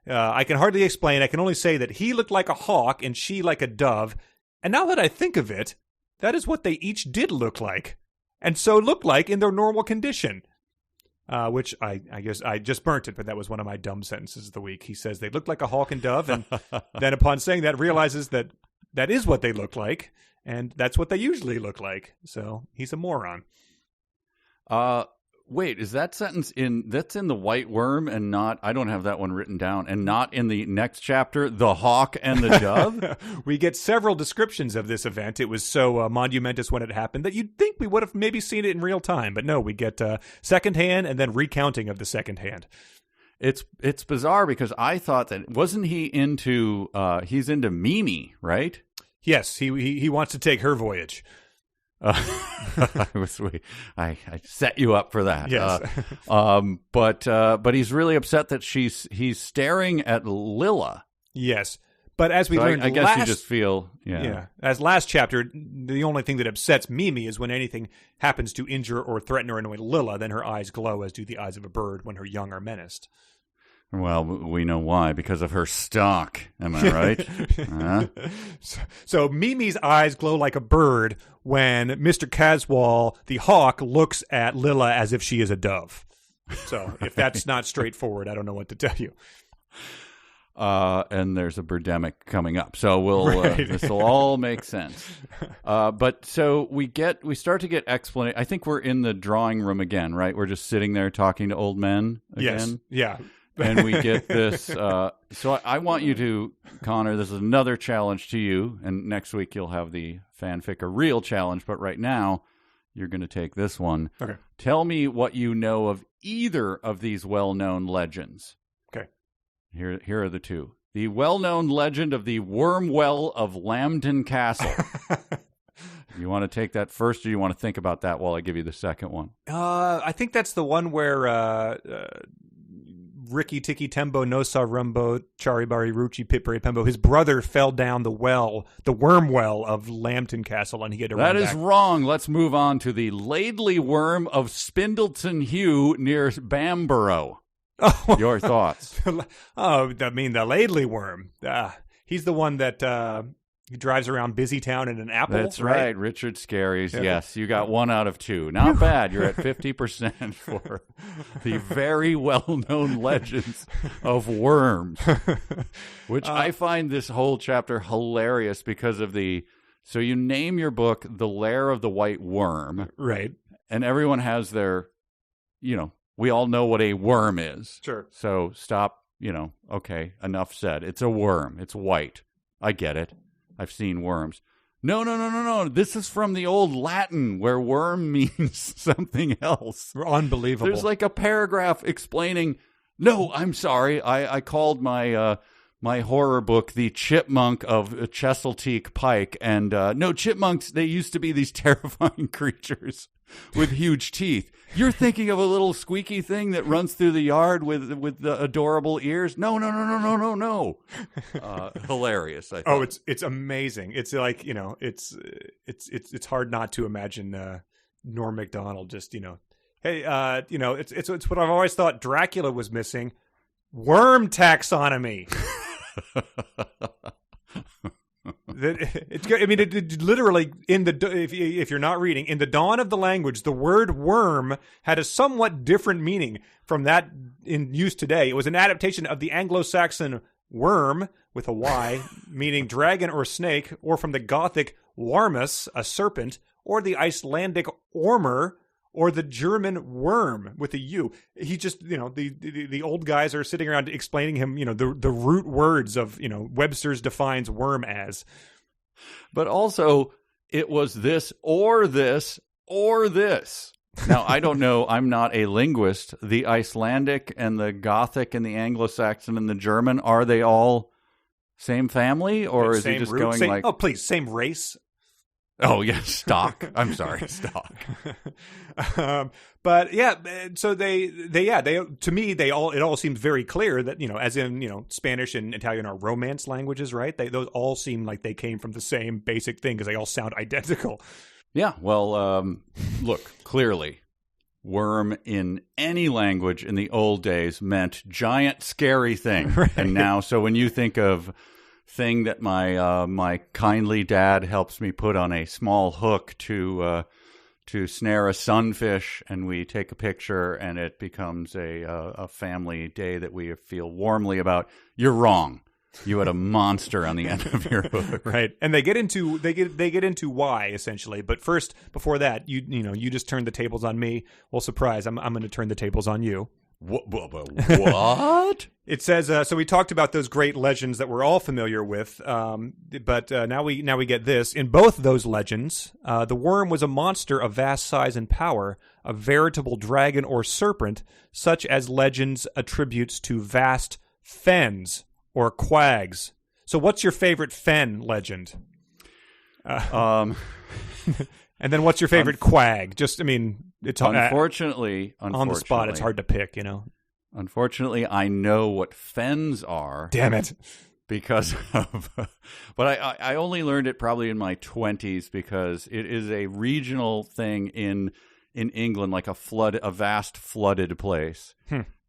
"I can hardly explain. I can only say that he looked like a hawk and she like a dove. And now that I think of it, that is what they each did look like, and so look like in their normal condition." Which I guess I just burnt it, but that was one of my dumb sentences of the week. He says they look like a hawk and dove, and then upon saying that, realizes that is what they look like, and that's what they usually look like. So he's a moron. Wait, is that sentence that's in The White Worm and not, I don't have that one written down, and not in the next chapter, The Hawk and the Dove? We get several descriptions of this event. It was so monumentous when it happened that you'd think we would have maybe seen it in real time, but no, we get secondhand and then recounting of the secondhand. It's bizarre because I thought that, wasn't he into, he's into Mimi, right? Yes, he wants to take her voyage. I set you up for that. Yes. But he's really upset that he's staring at Lilla. Yes. But as we learned, I guess you just feel, yeah. As last chapter, the only thing that upsets Mimi is when anything happens to injure or threaten or annoy Lilla, then her eyes glow as do the eyes of a bird when her young are menaced. Well, we know why, because of her stock. Am I right? So Mimi's eyes glow like a bird when Mr. Caswall, the hawk, looks at Lilla as if she is a dove. So if that's not straightforward, I don't know what to tell you. And there's a birdemic coming up, so this will all make sense. But so we start to get explanation. I think we're in the drawing room again, right? We're just sitting there talking to old men again. Yes, yeah. And we get this. So I want you to, Connor, this is another challenge to you. And next week you'll have the fanfic, a real challenge. But right now you're going to take this one. Okay. Tell me what you know of either of these well-known legends. Okay. Here are the two. The well-known legend of the Worm Well of Lambton Castle. You want to take that first, or you want to think about that while I give you the second one? I think that's the one where Ricky Tiki Tembo Nosa Rumbo Charibari Ruchi Pipri Pembo, his brother fell down the worm well of Lambton Castle, and he had to run back. That is wrong. Let's move on to the Laidley Worm of Spindleton Heugh near Bamborough. Oh. Your thoughts? I mean, the Laidley Worm. He's the one that he drives around Busy Town in an apple. That's right. Richard Scarry's. Okay. Yes, you got 1 out of 2. Not bad. You're at 50% for the very well-known legends of worms, which I find this whole chapter hilarious because of so you name your book The Lair of the White Worm. Right. And everyone has their, we all know what a worm is. Sure. So stop, okay, enough said. It's a worm. It's white. I get it. I've seen worms. No. This is from the old Latin where worm means something else. Unbelievable. There's like a paragraph explaining, no, I'm sorry. I called my my horror book The Chipmunk of Chesalteague Pike. And no, chipmunks, they used to be these terrifying creatures with huge teeth. You're thinking of a little squeaky thing that runs through the yard with the adorable ears? No. Hilarious. I thought. Oh, it's amazing. It's like, it's hard not to imagine Norm Macdonald just, hey, it's what I've always thought Dracula was missing. Worm taxonomy. It literally if you're not reading, in the dawn of the language, the word worm had a somewhat different meaning from that in use today. It was an adaptation of the Anglo-Saxon worm with a Y, meaning dragon or snake, or from the Gothic warmus, a serpent, or the Icelandic ormer, or the German worm with a U. He just, the old guys are sitting around explaining him, the root words of, Webster's defines worm as. But also, it was this or this or this. Now, I don't know. I'm not a linguist. The Icelandic and the Gothic and the Anglo-Saxon and the German, are they all same family? Or is he just root, going like... Oh, please, same race? Oh, yeah, stock. I'm sorry, stock. But yeah, so they to me it all seems very clear that, as in, Spanish and Italian are Romance languages, right? Those all seem like they came from the same basic thing because they all sound identical. Yeah, well, look, clearly, worm in any language in the old days meant giant, scary thing. Right. And now, so when you think of thing that my kindly dad helps me put on a small hook to snare a sunfish, and we take a picture, and it becomes a family day that we feel warmly about, you're wrong. You had a monster on the end of your hook, right? And they get into why, essentially. But first, before that, you just turned the tables on me. Well, surprise! I'm going to turn the tables on you. What? It says so. We talked about those great legends that we're all familiar with, but now we get this. In both those legends, the worm was a monster of vast size and power, a veritable dragon or serpent, such as legends attributes to vast fens or quags. So what's your favorite fen legend? And then what's your favorite quag? Just, it's unfortunately on the spot. It's hard to pick, Unfortunately, I know what fens are. Damn it. Because of, but I only learned it probably in my 20s because it is a regional thing in England, like a vast flooded place.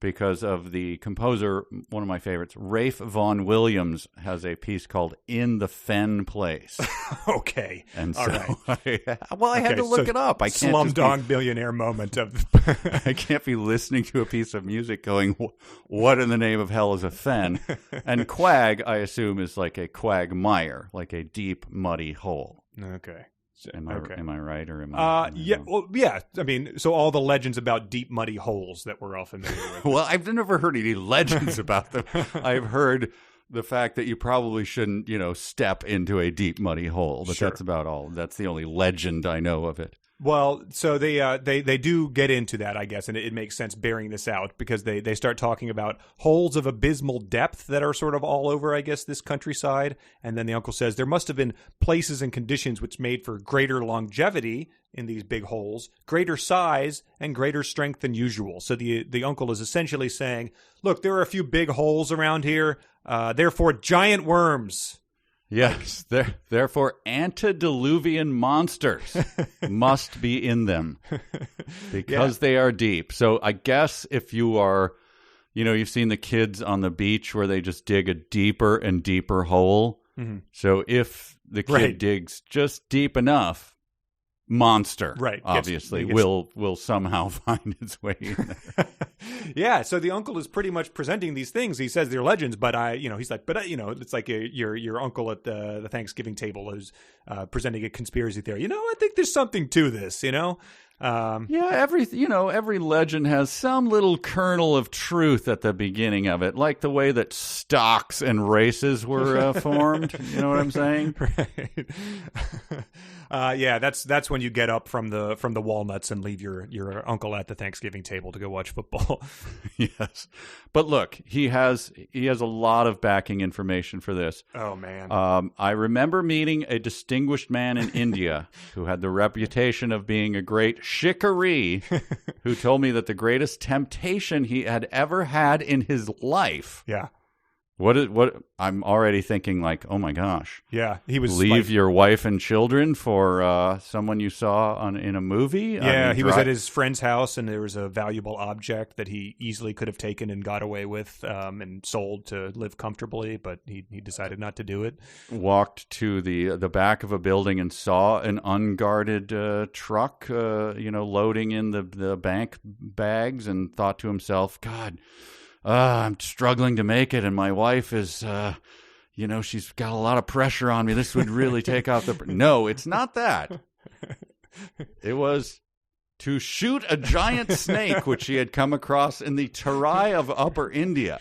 Because of the composer, one of my favorites, Ralph Vaughan Williams, has a piece called "In the Fen Place." Okay, and all so right. I had to look it up. I can't Slumdog Millionaire moment of. I can't be listening to a piece of music going, "What in the name of hell is a fen?" And quag, I assume, is like a quagmire, like a deep, muddy hole. Okay. Am I right or am I? Yeah. Wrong? Well, yeah. So all the legends about deep, muddy holes that we're all familiar with. Well, I've never heard any legends about them. I've heard the fact that you probably shouldn't, step into a deep, muddy hole. But That's about all. That's the only legend I know of it. Well, so they do get into that, I guess, and it makes sense bearing this out because they start talking about holes of abysmal depth that are sort of all over, I guess, this countryside. And then the uncle says there must have been places and conditions which made for greater longevity in these big holes, greater size, and greater strength than usual. So the uncle is essentially saying, look, there are a few big holes around here, therefore giant worms. Yes, therefore antediluvian monsters must be in them because they are deep. So I guess if you are, you've seen the kids on the beach where they just dig a deeper and deeper hole. Mm-hmm. So if the kid digs just deep enough, monster, obviously, will somehow find its way in there. Yeah, so the uncle is pretty much presenting these things. He says they're legends, but he's like, it's like your uncle at the Thanksgiving table is presenting a conspiracy theory. I think there's something to this. Every legend has some little kernel of truth at the beginning of it, like the way that stocks and races were formed. You know what I'm saying? Right. That's when you get up from the walnuts and leave your uncle at the Thanksgiving table to go watch football. Yes, but look, he has a lot of backing information for this. Oh man, I remember meeting a distinguished man in India who had the reputation of being a great shikaree, who told me that the greatest temptation he had ever had in his life. Yeah. What I'm already thinking like, oh my gosh. Yeah, he was leave your wife and children for someone you saw in a movie. Yeah, he was at his friend's house and there was a valuable object that he easily could have taken and got away with and sold to live comfortably, but he decided not to do it. Walked to the back of a building and saw an unguarded truck, loading in the bank bags, and thought to himself, God. I'm struggling to make it, and my wife is, she's got a lot of pressure on me. This would really take off the... No, it's not that. It was to shoot a giant snake, which he had come across in the Terai of Upper India.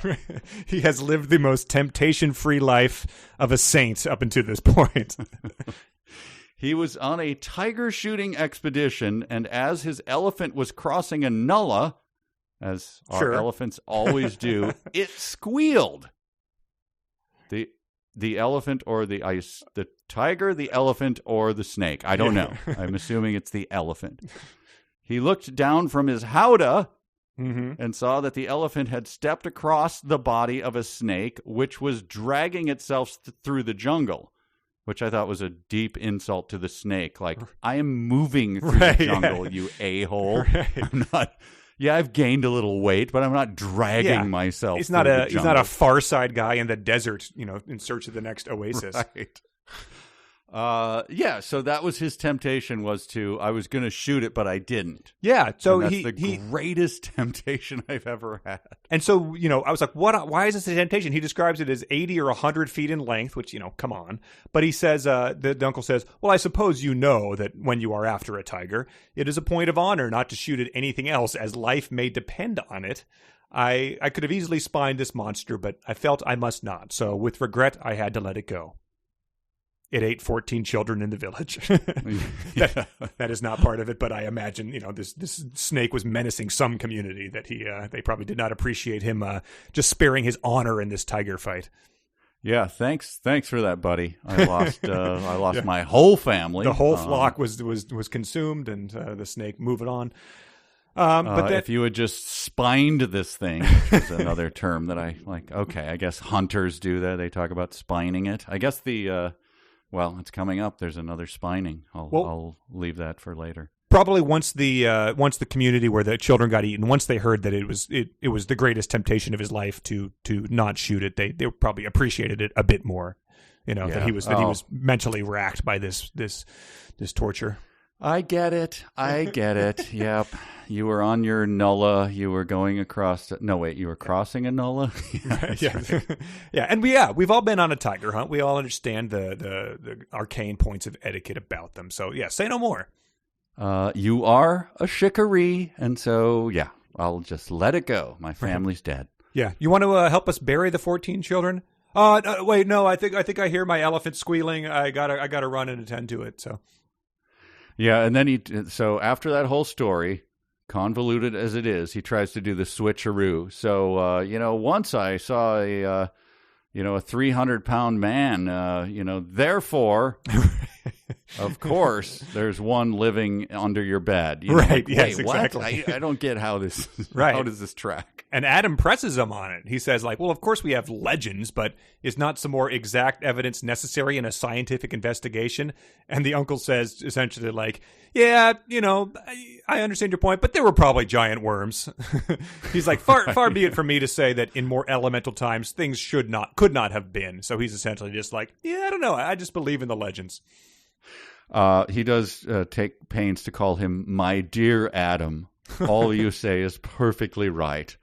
He has lived the most temptation-free life of a saint up until this point. He was on a tiger shooting expedition, and as his elephant was crossing a nullah, as our elephants always do, it squealed. The elephant or the tiger, the elephant, or the snake. I don't know. I'm assuming it's the elephant. He looked down from his howdah and saw that the elephant had stepped across the body of a snake, which was dragging itself through the jungle, which I thought was a deep insult to the snake. Like, I am moving through the jungle, you a-hole. Right. I'm not... Yeah, I've gained a little weight, but I'm not dragging myself. He's not a Far Side guy in the desert, in search of the next oasis. Right. So that was his temptation, I was going to shoot it, but I didn't. Yeah, so and that's the greatest temptation I've ever had. And so, I was like, why is this a temptation? He describes it as 80 or 100 feet in length, which, come on. But he says, the uncle says, well, I suppose you know that when you are after a tiger, it is a point of honor not to shoot at anything else, as life may depend on it. I could have easily spined this monster, but I felt I must not. So with regret, I had to let it go. It ate 14 children in the village. that is not part of it, but I imagine, this snake was menacing some community that they probably did not appreciate him just sparing his honor in this tiger fight. Yeah, thanks for that, buddy. I lost my whole family. The whole flock was consumed, and the snake moving on. But if you had just spined this thing, which is another term that I like. Okay, I guess hunters do that. They talk about spining it. I guess well, it's coming up. There's another spining. I'll leave that for later. Probably once the community where the children got eaten, once they heard that it was the greatest temptation of his life to not shoot it, they probably appreciated it a bit more. That he was mentally racked by this torture. I get it. Yep. You were on your nullah. You were going across. You were crossing a nullah. Yeah. And we've all been on a tiger hunt. We all understand the arcane points of etiquette about them. So yeah, say no more. You are a shikaree, and so yeah, I'll just let it go. My family's dead. Yeah. You want to help us bury the 14 children? Wait, no. I think I hear my elephant squealing. I gotta run and attend to it. So. Yeah, and then so after that whole story, convoluted as it is, he tries to do the switcheroo. So, once I saw a 300-pound man, therefore, of course, there's one living under your bed. Right, yes, exactly. I don't get how this, how does this track? And Adam presses him on it. He says, well, of course we have legends, but is not some more exact evidence necessary in a scientific investigation? And the uncle says, essentially, yeah, I understand your point, but there were probably giant worms. He's like, far be it from me to say that in more elemental times, things could not have been. So he's essentially just like, yeah, I don't know. I just believe in the legends. He does take pains to call him my dear Adam. All you say is perfectly right.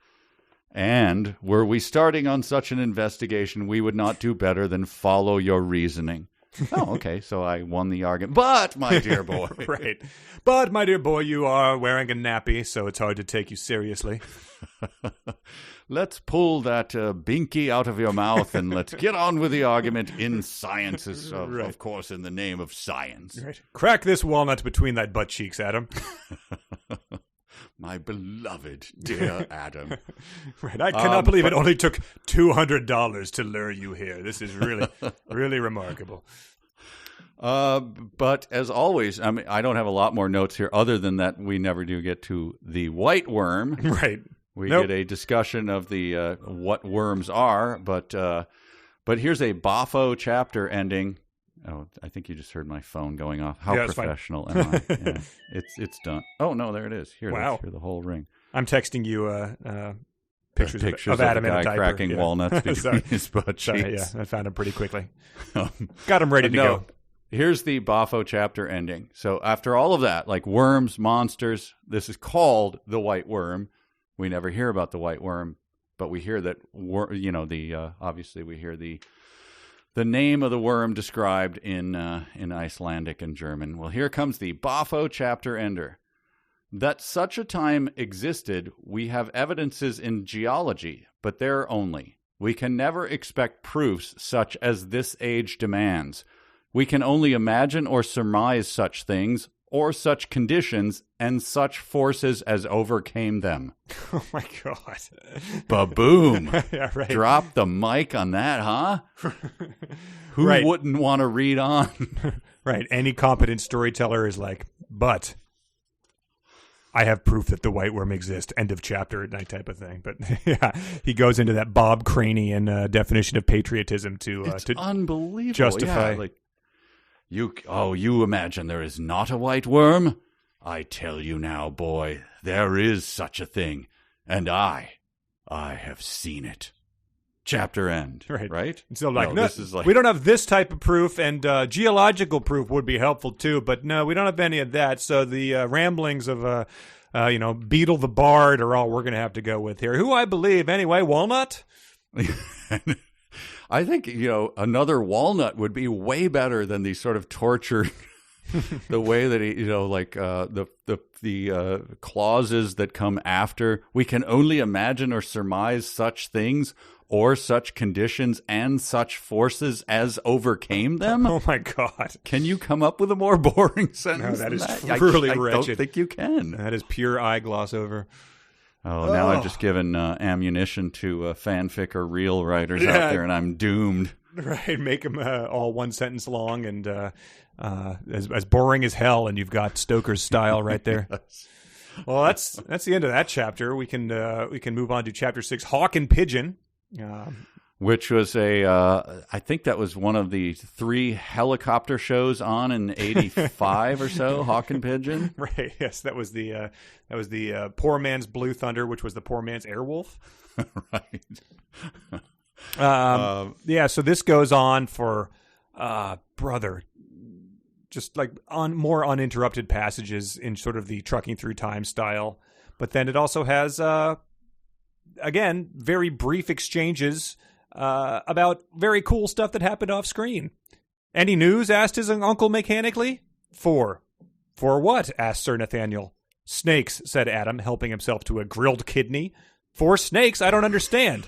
And were we starting on such an investigation, we would not do better than follow your reasoning. Oh, okay. So I won the argument. But, my dear boy. Right. But, my dear boy, you are wearing a nappy, so it's hard to take you seriously. Let's pull that binky out of your mouth and let's get on with the argument in sciences, of course, in the name of science. Right. Crack this walnut between thy butt cheeks, Adam. My beloved dear Adam. Right. I cannot believe it only took $200 to lure you here. This is really, really remarkable. But as always, I don't have a lot more notes here other than that we never do get to the white worm. Right. We get a discussion of the what worms are, but here's a Boffo chapter ending. Oh, I think you just heard my phone going off. How professional am I? Yeah, it's done. Oh no, there it is. Here, wow. Here's the whole ring. I'm texting you pictures of Adam in a diaper. Cracking walnuts between his butt cheeks. I found him pretty quickly. Got him ready to go. Here's the Boffo chapter ending. So after all of that, like worms, monsters, this is called the white worm. We never hear about the white worm, but we hear that obviously we hear the name of the worm described in Icelandic and German. Well, here comes the Boffo chapter ender. That such a time existed, we have evidences in geology, but there only. We can never expect proofs such as this age demands. We can only imagine or surmise such things or such conditions and such forces as overcame them. Oh my God. Ba-boom. Yeah, right. Drop the mic on that, huh? Who Right. wouldn't want to read on? Right. Any competent storyteller is like, but I have proof that the white worm exists. End of chapter, that type of thing. But yeah, he goes into that Bob Cranian definition of patriotism to Unbelievable. justify. Yeah, like, you imagine there is not a white worm? I tell you now, boy, there is such a thing, and I have seen it. Chapter end. Right? And so like, No, no, this is like, we don't have this type of proof, and geological proof would be helpful too, but no, we don't have any of that. So the ramblings of Beetle the Bard are all we're going to have to go with here. Who I believe anyway, Walnut. I think, another walnut would be way better than the sort of tortured, the way that he, the clauses that come after. We can only imagine or surmise such things or such conditions and such forces as overcame them. Oh my God! Can you come up with a more boring sentence? No, that is than that? truly I wretched. don't think you can. That is pure eye gloss over. Oh, now I've just given ammunition to fanfic or reel writers out there, and I'm doomed. Right, make them all one sentence long and as boring as hell, and you've got Stoker's style right there. Yes. Well, that's the end of that chapter. We can move on to chapter 6, Hawk and Pigeon, which was I think that was one of the 3 helicopter shows on in '85 or so. Hawk and Pigeon, right? Yes, that was the poor man's Blue Thunder, which was the poor man's Airwolf. Right. Yeah, so this goes on for brother, just like on more uninterrupted passages in sort of the trucking through time style, but then it also has again very brief exchanges about very cool stuff that happened off screen. Any news? Asked his uncle mechanically. For what? Asked Sir Nathaniel. Snakes, said Adam, helping himself to a grilled kidney. 4 snakes? I don't understand.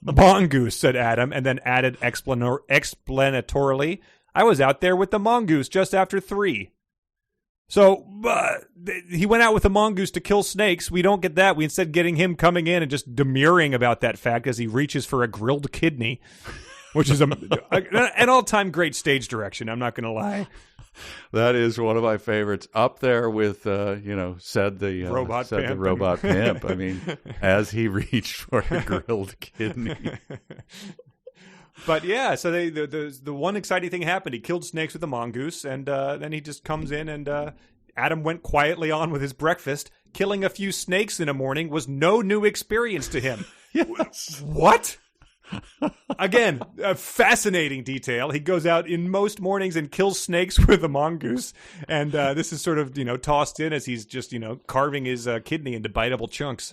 Mongoose, said Adam, and then added explanatorily, I was out there with the mongoose just after 3. So he went out with the mongoose to kill snakes. We don't get that. We instead getting him coming in and just demurring about that fact as he reaches for a grilled kidney, which is an all-time great stage direction. I'm not going to lie. That is one of my favorites, up there with said the robot pimp. I mean, as he reached for a grilled kidney. But yeah, so the one exciting thing happened. He killed snakes with a mongoose, and then he just comes in, and Adam went quietly on with his breakfast. Killing a few snakes in a morning was no new experience to him. Yes. What? Again, a fascinating detail. He goes out in most mornings and kills snakes with a mongoose, and this is sort of tossed in as he's just carving his kidney into biteable chunks.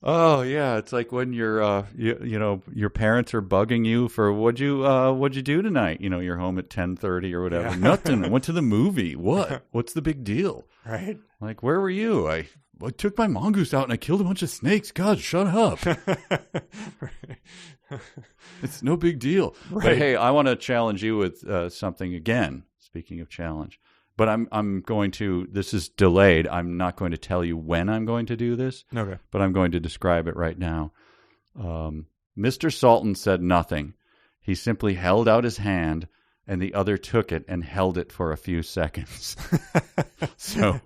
Oh yeah, it's like when your your parents are bugging you for what'd you do tonight? You're home at 10:30 or whatever. Yeah. Nothing. I went to the movie. What? What's the big deal? Right? Like, where were you? I took my mongoose out and I killed a bunch of snakes. God, shut up. It's no big deal. Right. But hey, I want to challenge you with something again. Speaking of challenge. But I'm going to, this is delayed. I'm not going to tell you when I'm going to do this. Okay. But I'm going to describe it right now. Mr. Salton said nothing. He simply held out his hand, and the other took it and held it for a few seconds. So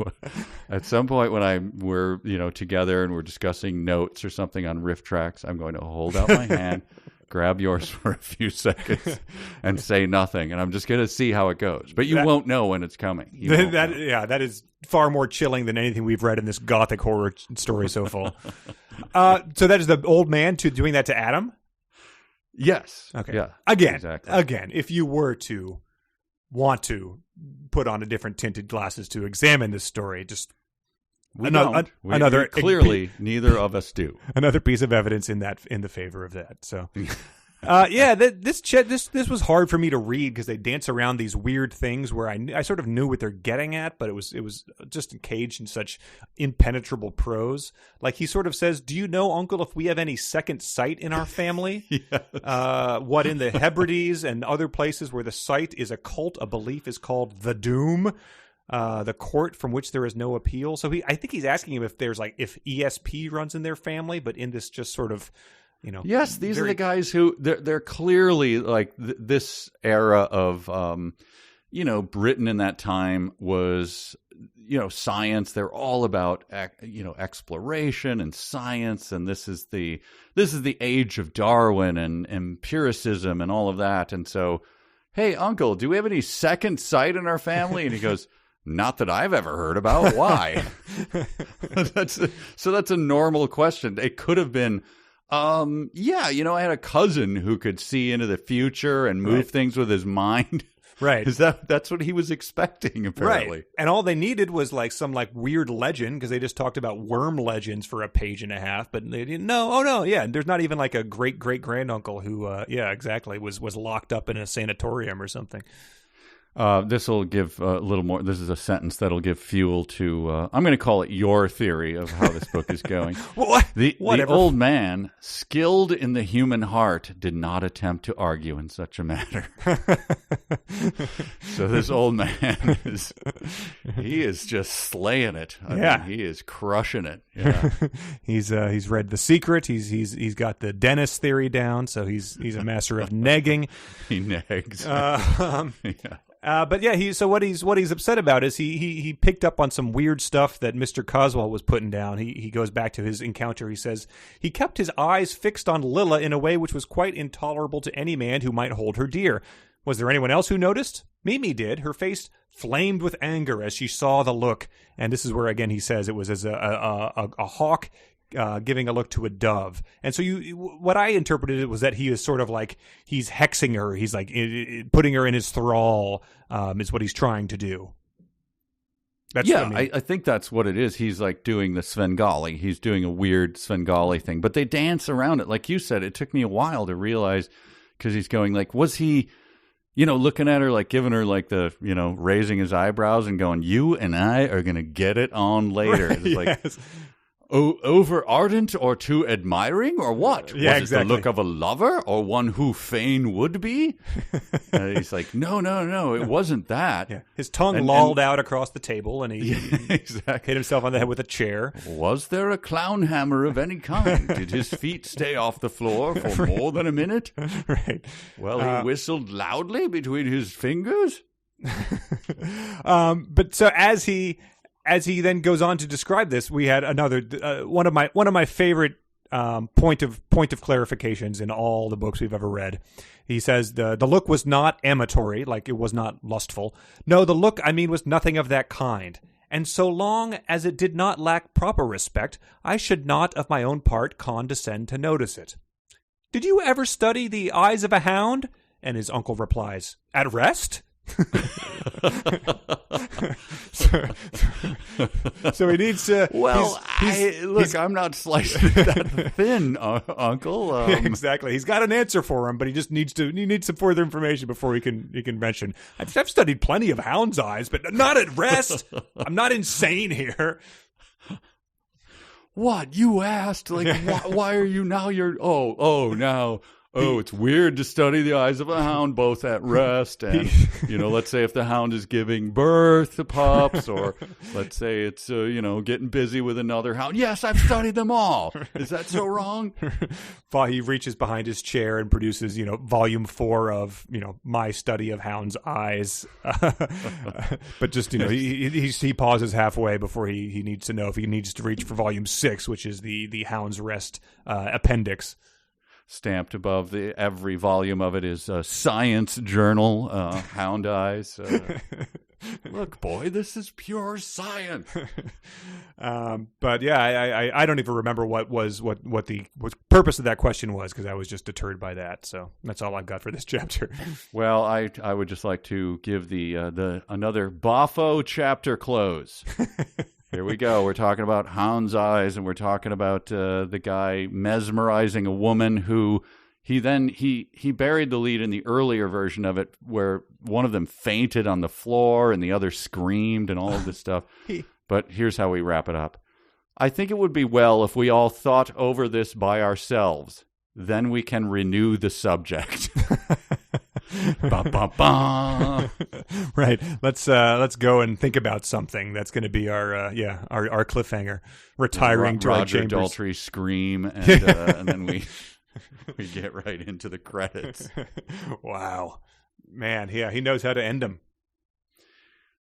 at some point when we're together and we're discussing notes or something on riff tracks, I'm going to hold out my hand, grab yours for a few seconds, and say nothing. And I'm just going to see how it goes. But you won't know when it's coming. That is far more chilling than anything we've read in this gothic horror story so far. So that is the old man doing that to Adam? Yes. Okay. Yeah. Again, if you were to want to put on a different tinted glasses to examine this story, just clearly neither of us do. Another piece of evidence in the favor of that. So This was hard for me to read because they dance around these weird things where I sort of knew what they're getting at, but it was just encaged in such impenetrable prose. Like he sort of says, "Do you know, Uncle, if we have any second sight in our family? Yes. What in the Hebrides and other places where the sight is a cult, a belief is called the Doom." The court from which there is no appeal. So I think he's asking him if there's if ESP runs in their family, but in this just sort of, Yes, these are the guys who they're clearly like this era of, Britain in that time was, science. They're all about, exploration and science. And this is the age of Darwin and empiricism and all of that. And so, hey, Uncle, do we have any second sight in our family? And he goes, not that I've ever heard about. Why? That's a normal question. It could have been, I had a cousin who could see into the future and move things with his mind. Right. That's what he was expecting, apparently. Right. And all they needed was some weird legend, because they just talked about worm legends for a page and a half, but they didn't know. Oh no, yeah. There's not even a great granduncle who exactly was locked up in a sanatorium or something. This will give a little more. This is a sentence that'll give fuel to. I'm going to call it your theory of how this book is going. The old man, skilled in the human heart, did not attempt to argue in such a matter. So this old man he is just slaying it. I mean, he is crushing it. Yeah. He's read The Secret. He's got the Dennis theory down. So he's a master of negging. He negs. But yeah, so what he's upset about is he picked up on some weird stuff that Mr. Coswell was putting down. He goes back to his encounter. He says he kept his eyes fixed on Lilla in a way which was quite intolerable to any man who might hold her dear. Was there anyone else who noticed? Mimi did. Her face flamed with anger as she saw the look. And this is where again he says it was as a hawk giving a look to a dove. And so what I interpreted it was that he is sort of he's hexing her. He's putting her in his thrall, is what he's trying to do. That's what I mean. I think that's what it is. He's doing the Svengali. He's doing a weird Svengali thing, but they dance around it. Like you said, it took me a while to realize, because he's going was he, looking at her, giving her the, raising his eyebrows and going, you and I are going to get it on later. Right, it's yes. Over ardent or too admiring, or what? Yeah, was exactly. it the look of a lover or one who fain would be? He's no, it wasn't that. Yeah. His tongue lolled out across the table, and he exactly hit himself on the head with a chair. Was there a clown hammer of any kind? Did his feet stay off the floor for more than a minute? Right. Well, he whistled loudly between his fingers. But so as he then goes on to describe this, we had another one of my favorite point of clarifications in all the books we've ever read. He says the look was not amatory, it was not lustful. No, the look, was nothing of that kind. And so long as it did not lack proper respect, I should not of my own part condescend to notice it. Did you ever study the eyes of a hound? And his uncle replies, at rest? So he needs to. Well, I'm not slicing that thin, Uncle. Yeah, exactly. He's got an answer for him, but he just needs some further information before he can mention. I've studied plenty of hound's eyes, but not at rest. I'm not insane here. What you asked? Why are you now? Now. Oh, it's weird to study the eyes of a hound both at rest and, let's say if the hound is giving birth to pups, or let's say it's, getting busy with another hound. Yes, I've studied them all. Is that so wrong? He reaches behind his chair and produces, volume 4 of, my study of hound's eyes. But just, he pauses halfway before he needs to know if he needs to reach for volume 6, which is the hound's rest appendix. Stamped above every volume of it is a science journal, hound eyes. Look, boy, this is pure science. But yeah, I don't even remember what the purpose of that question was, because I was just deterred by that. So that's all I've got for this chapter. Well, I would just like to give the another Boffo chapter close. Here we go. We're talking about hound's eyes, and we're talking about the guy mesmerizing a woman who he buried the lead in the earlier version of it where one of them fainted on the floor and the other screamed and all of this stuff. But here's how we wrap it up. I think it would be well if we all thought over this by ourselves. Then we can renew the subject. Ba, ba, ba. Right. Let's go and think about something. That's going to be our cliffhanger. Retiring to our Roger chambers. Daltrey scream, and then we get right into the credits. Wow, man. Yeah, he knows how to end them.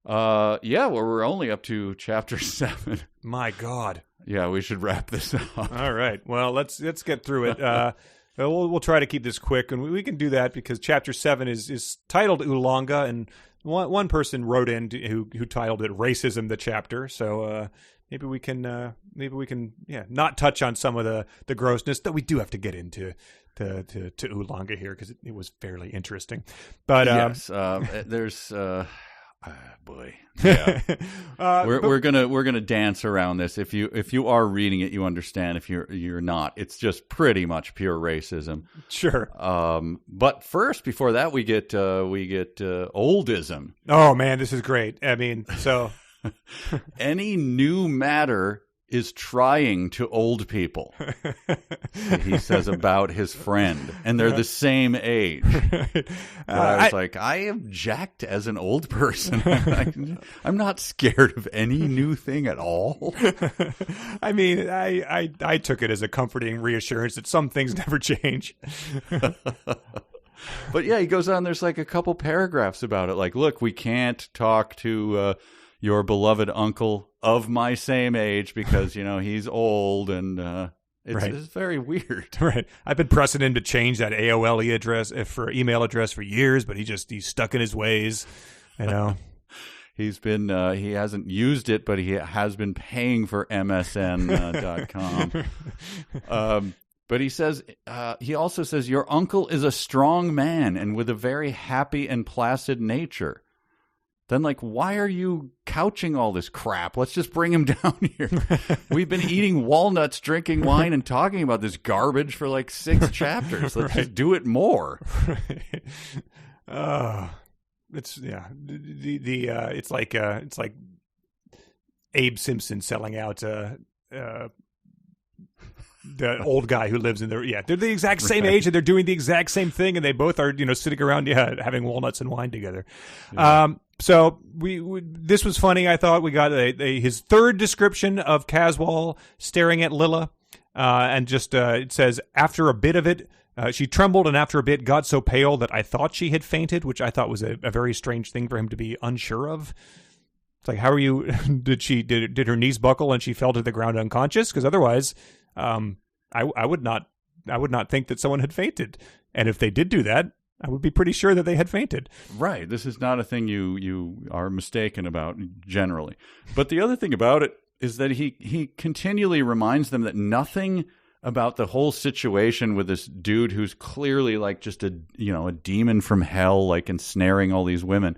Well, we're only up to chapter 7. My God. Yeah, we should wrap this up. All right. Well, let's get through it. We'll try to keep this quick, and we can do that because chapter 7 is titled Oolanga, and one person wrote in who titled it Racism the Chapter. So maybe we can not touch on some of the grossness that we do have to get into to Oolanga here because it was fairly interesting. But yes, there's. Boy, yeah. We're gonna dance around this. If you are reading it, you understand. If you're not, it's just pretty much pure racism. Sure. But first, before that, we get oldism. Oh man, this is great. I mean, so any new matter is trying to old people. He says about his friend, and they're the same age. I was like, I am jacked as an old person. I'm not scared of any new thing at all. I mean, I took it as a comforting reassurance that some things never change. But yeah, he goes on. There's like a couple paragraphs about it. Like, look, we can't talk to your beloved uncle of my same age because, he's old and it's very weird. Right. I've been pressing him to change that AOL address for email address for years, but he's stuck in his ways, He's been he hasn't used it, but he has been paying for MSN.com. But he says he also says your uncle is a strong man and with a very happy and placid nature. Then, why are you couching all this crap? Let's just bring him down here. We've been eating walnuts, drinking wine, and talking about this garbage for 6 chapters. Let's just do it more. It's it's like Abe Simpson selling out the old guy who lives in there. Yeah, they're the exact same age and they're doing the exact same thing, and they both are sitting around having walnuts and wine together. Yeah. So this was funny. I thought we got his third description of Caswall staring at Lilla, and just it says after a bit of it. She trembled and after a bit got so pale that I thought she had fainted, which I thought was a very strange thing for him to be unsure of. It's like, how are you? Did her knees buckle and she fell to the ground unconscious? Because otherwise, I would not think that someone had fainted. And if they did do that, I would be pretty sure that they had fainted. Right. This is not a thing you are mistaken about generally. But the other thing about it is that he continually reminds them that nothing about the whole situation with this dude who's clearly just a demon from hell, ensnaring all these women.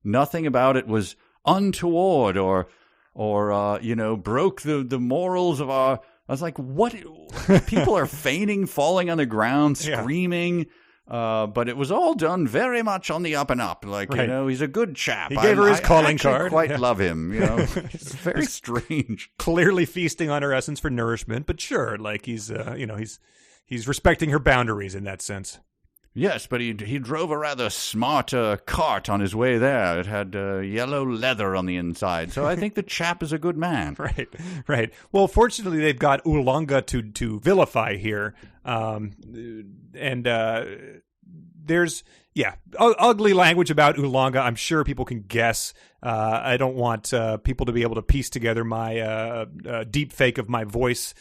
Nothing about it was untoward or broke the morals of our. I was like, what? People are fainting, falling on the ground, screaming. Yeah. But it was all done very much on the up and up. He's a good chap. He gave her his calling card. I quite love him. It's very strange. Clearly feasting on her essence for nourishment, but sure, he's respecting her boundaries in that sense. Yes, but he drove a rather smart cart on his way there. It had yellow leather on the inside, so I think the chap is a good man. Right. Well, fortunately, they've got Oolanga to vilify here, there's ugly language about Oolanga. I'm sure people can guess. I don't want people to be able to piece together my deep fake of my voice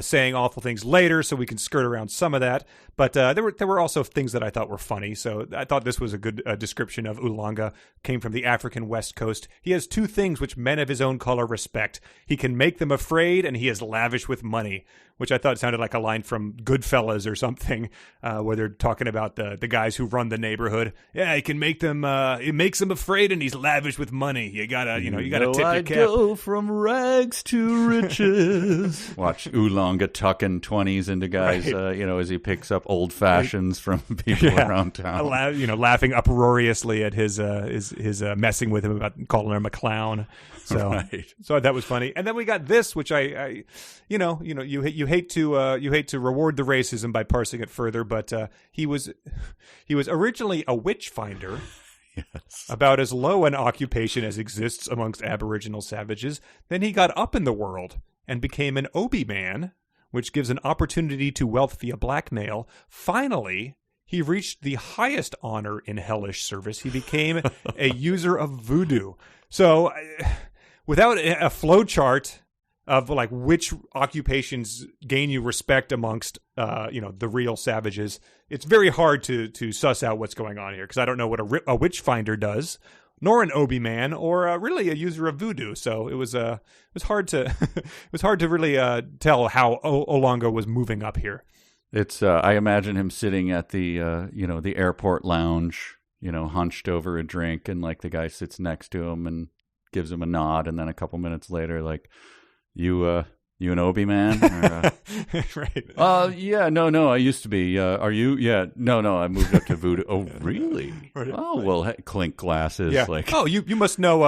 saying awful things later, so we can skirt around some of that. But there were also things that I thought were funny. So I thought this was a good description of Oolanga. Came from the African West Coast. He has 2 things which men of his own color respect. He can make them afraid, and he is lavish with money, which I thought sounded like a line from Goodfellas or something, where they're talking about the guys who run the neighborhood neighborhood. Yeah, he can make them. It makes them afraid, and he's lavish with money. You gotta tip your cap. Go from rags to riches. Watch Oolonga tucking 20s into guys. Right. As he picks up old fashions from people around town. Laughing uproariously at his messing with him about calling him a clown. So, so that was funny. And then we got this, which you hate to reward the racism by parsing it further, but he was originally a witch finder. Yes. About as low an occupation as exists amongst Aboriginal savages. Then he got up in the world and became an Obi man, which gives an opportunity to wealth via blackmail. Finally, he reached the highest honor in hellish service. He became a user of voodoo. So, without a flowchart of like which occupations gain you respect amongst the real savages, it's very hard to suss out what's going on here, because I don't know what a witch finder does, nor an Obi man, or really a user of voodoo. So it was hard to really tell how Oolonga was moving up here. It's I imagine him sitting at the the airport lounge, hunched over a drink, and like the guy sits next to him and gives him a nod, and then a couple minutes later, like, you an Obi man? Or, right. Yeah, no, I used to be. Are you? Yeah, no, I moved up to voodoo. Oh, really? Right. Oh, well, clink glasses. Yeah. Like, oh, you must know.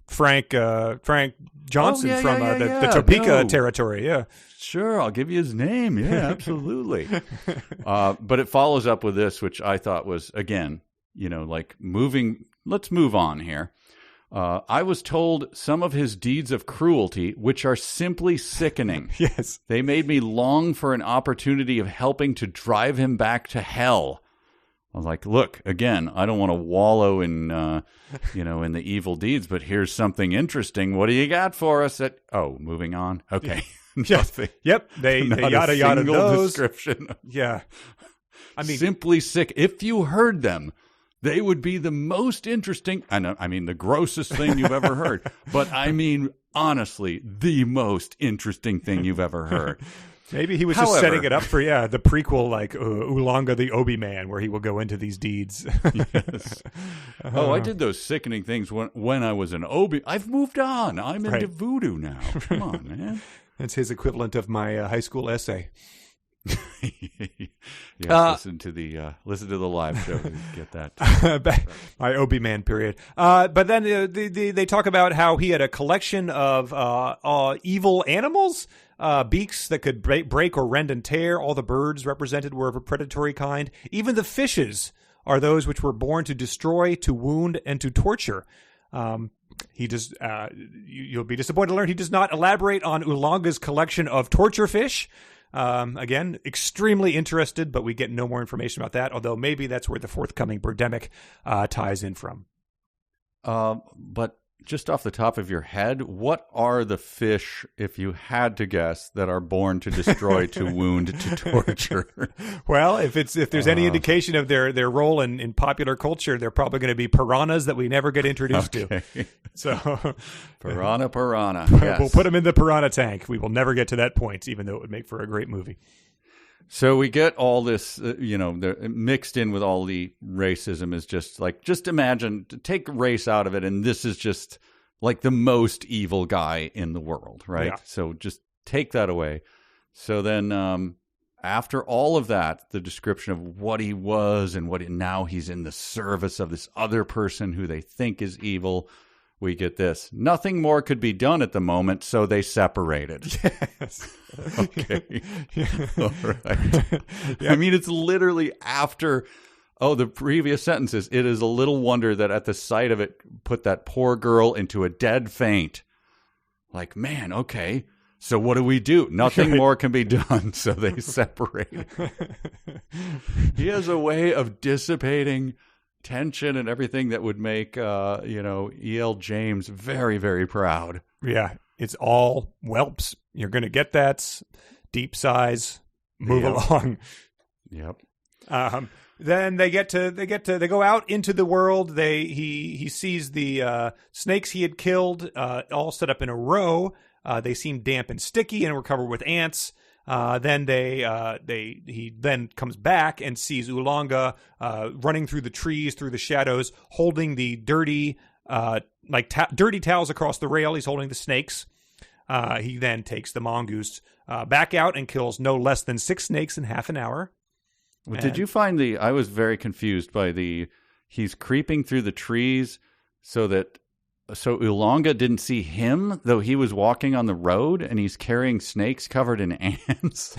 Frank Johnson from the Topeka territory. Yeah. Sure, I'll give you his name. Yeah, absolutely. But it follows up with this, which I thought was, again, moving. Let's move on here. I was told some of his deeds of cruelty, which are simply sickening. Yes. They made me long for an opportunity of helping to drive him back to hell. I was like, look, again, I don't want to wallow in, in the evil deeds, but here's something interesting. What do you got for us? Moving on. Okay. Nothing. Yep. They yada yada those. Description. Yeah. I mean, simply sick. If you heard them, they would be the most interesting, the grossest thing you've ever heard. But I mean, honestly, the most interesting thing you've ever heard. Maybe he was just setting it up for, the prequel, like Oolonga the Obi Man, where he will go into these deeds. Yes. I did those sickening things when I was an Obi. I've moved on. I'm into voodoo now. Come on, man. That's his equivalent of my high school essay. Listen to the live show to get that. My Obi Man period. But then they talk about how he had a collection of evil animals, beaks that could break or rend and tear. All the birds represented were of a predatory kind. Even the fishes are those which were born to destroy, to wound, and to torture. He does. You'll be disappointed to learn he does not elaborate on Oolonga's collection of torture fish. Again, extremely interested, but we get no more information about that, although maybe that's where the forthcoming Birdemic ties in from. But just off the top of your head, what are the fish, if you had to guess, that are born to destroy, to wound, to torture? Well, if there's any indication of their role in popular culture, they're probably going to be piranhas that we never get introduced to. So, piranha. Yes. We'll put them in the piranha tank. We will never get to that point, even though it would make for a great movie. So we get all this, mixed in with all the racism is just imagine, take race out of it, and this is just like the most evil guy in the world, right? Yeah. So just take that away. So then after all of that, the description of what he was and now he's in the service of this other person who they think is evil. We get this. Nothing more could be done at the moment, so they separated. Yes. Okay. All right. Yeah. I mean, it's literally after, the previous sentences. It is a little wonder that at the sight of it, put that poor girl into a dead faint. Like, man, okay, so what do we do? Nothing more can be done, so they separate. He has a way of dissipating tension and everything that would make E.L. James very, very proud. Yeah, it's all whelps. You're going to get that deep sighs. Move along. Yep. Then they go out into the world. He sees the snakes he had killed all set up in a row. They seem damp and sticky and were covered with ants. Then he then comes back and sees Oolanga running through the trees, through the shadows, holding the dirty dirty towels across the rail. He's holding the snakes. He then takes the mongoose back out and kills no less than 6 snakes in half an hour. Well, did you find I was very confused by he's creeping through the trees so Oolanga didn't see him, though he was walking on the road, and he's carrying snakes covered in ants.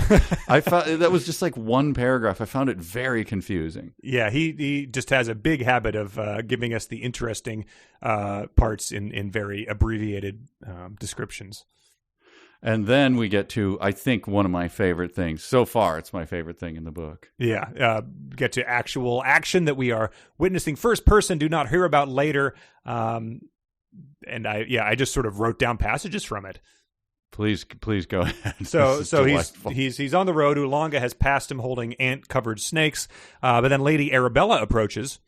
I found that was just like one paragraph. I found it very confusing. Yeah, he just has a big habit of giving us the interesting parts in very abbreviated descriptions. And then we get to, I think, one of my favorite things. So far, it's my favorite thing in the book. Yeah, get to actual action that we are witnessing first person, do not hear about later. And I just sort of wrote down passages from it. Please go ahead. So he's on the road. Oolanga has passed him holding ant-covered snakes. But then Lady Arabella approaches.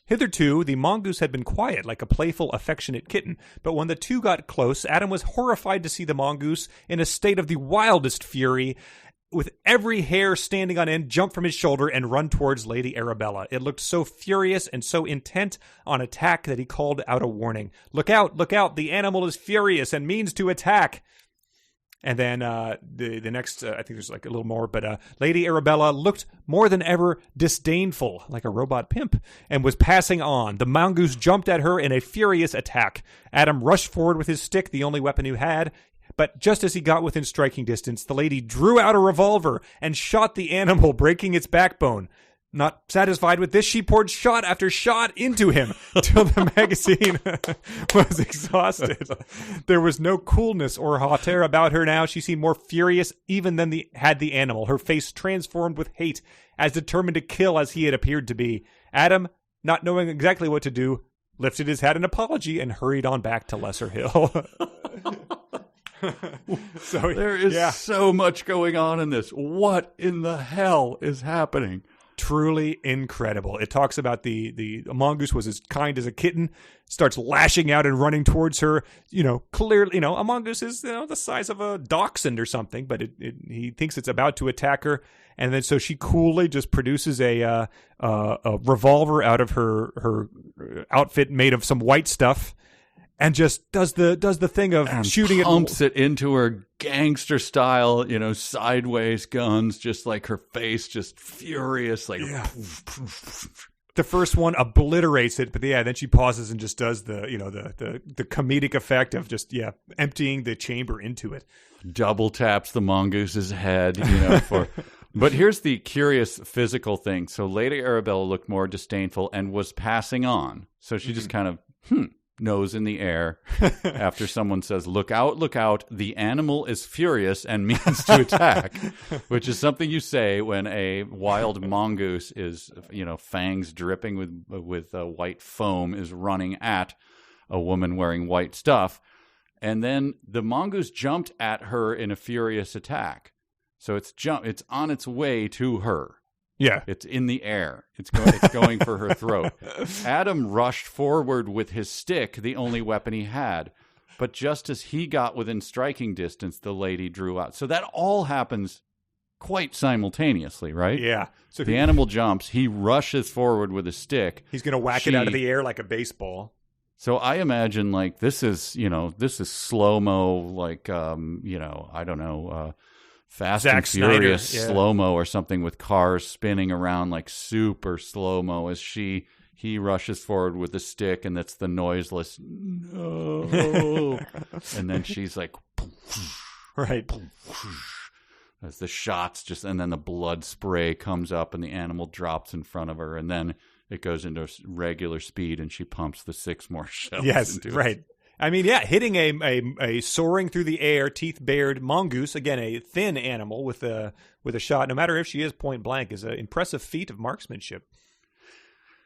Hitherto, the mongoose had been quiet, like a playful, affectionate kitten. But when the two got close, Adam was horrified to see the mongoose in a state of the wildest fury, with every hair standing on end, jump from his shoulder and run towards Lady Arabella. It looked so furious and so intent on attack that he called out a warning. Look out, the animal is furious and means to attack. And then the next, I think there's like a little more, but Lady Arabella looked more than ever disdainful, like a robot pimp, and was passing on. The mongoose jumped at her in a furious attack. Adam rushed forward with his stick, the only weapon he had. But just as he got within striking distance, the lady drew out a revolver and shot the animal, breaking its backbone. Not satisfied with this, she poured shot after shot into him till the magazine was exhausted. There was no coolness or hauteur about her now. She seemed more furious even than the animal, her face transformed with hate, as determined to kill as he had appeared to be. Adam, not knowing exactly what to do, lifted his hat in apology and hurried on back to Lesser Hill. So there is so much going on in this. What in the hell is happening? Truly incredible. It talks about the mongoose was as kind as a kitten, starts lashing out and running towards her. Clearly, a mongoose is the size of a dachshund or something, but he thinks it's about to attack her. And then so she coolly just produces a revolver out of her outfit made of some white stuff. And just does the thing of and shooting pumps it into her gangster style, sideways guns, just like her face, just furious, like. Yeah. The first one obliterates it, but then she pauses and just does the comedic effect of just emptying the chamber into it. Double taps the mongoose's head, But here's the curious physical thing. So Lady Arabella looked more disdainful and was passing on. So she just kind of nose in the air after someone says, look out, the animal is furious and means to attack, which is something you say when a wild mongoose is, fangs dripping with white foam is running at a woman wearing white stuff. And then the mongoose jumped at her in a furious attack. So it's on its way to her. Yeah. It's in the air. It's going for her throat. Adam rushed forward with his stick, the only weapon he had. But just as he got within striking distance, the lady drew out. So that all happens quite simultaneously, right? Yeah. So the animal jumps. He rushes forward with his stick. He's going to whack it out of the air like a baseball. So I imagine like this is slow-mo, like, I don't know, Fast Zack and Furious Snyder, slow-mo or something with cars spinning around like super slow-mo as he rushes forward with a stick, and that's the noiseless no. And then she's like right as the shots and then the blood spray comes up and the animal drops in front of her, and then it goes into regular speed and she pumps the 6 more shells into right it. I mean, hitting a soaring through the air, teeth-bared mongoose, again, a thin animal with a shot, no matter if she is point blank, is an impressive feat of marksmanship.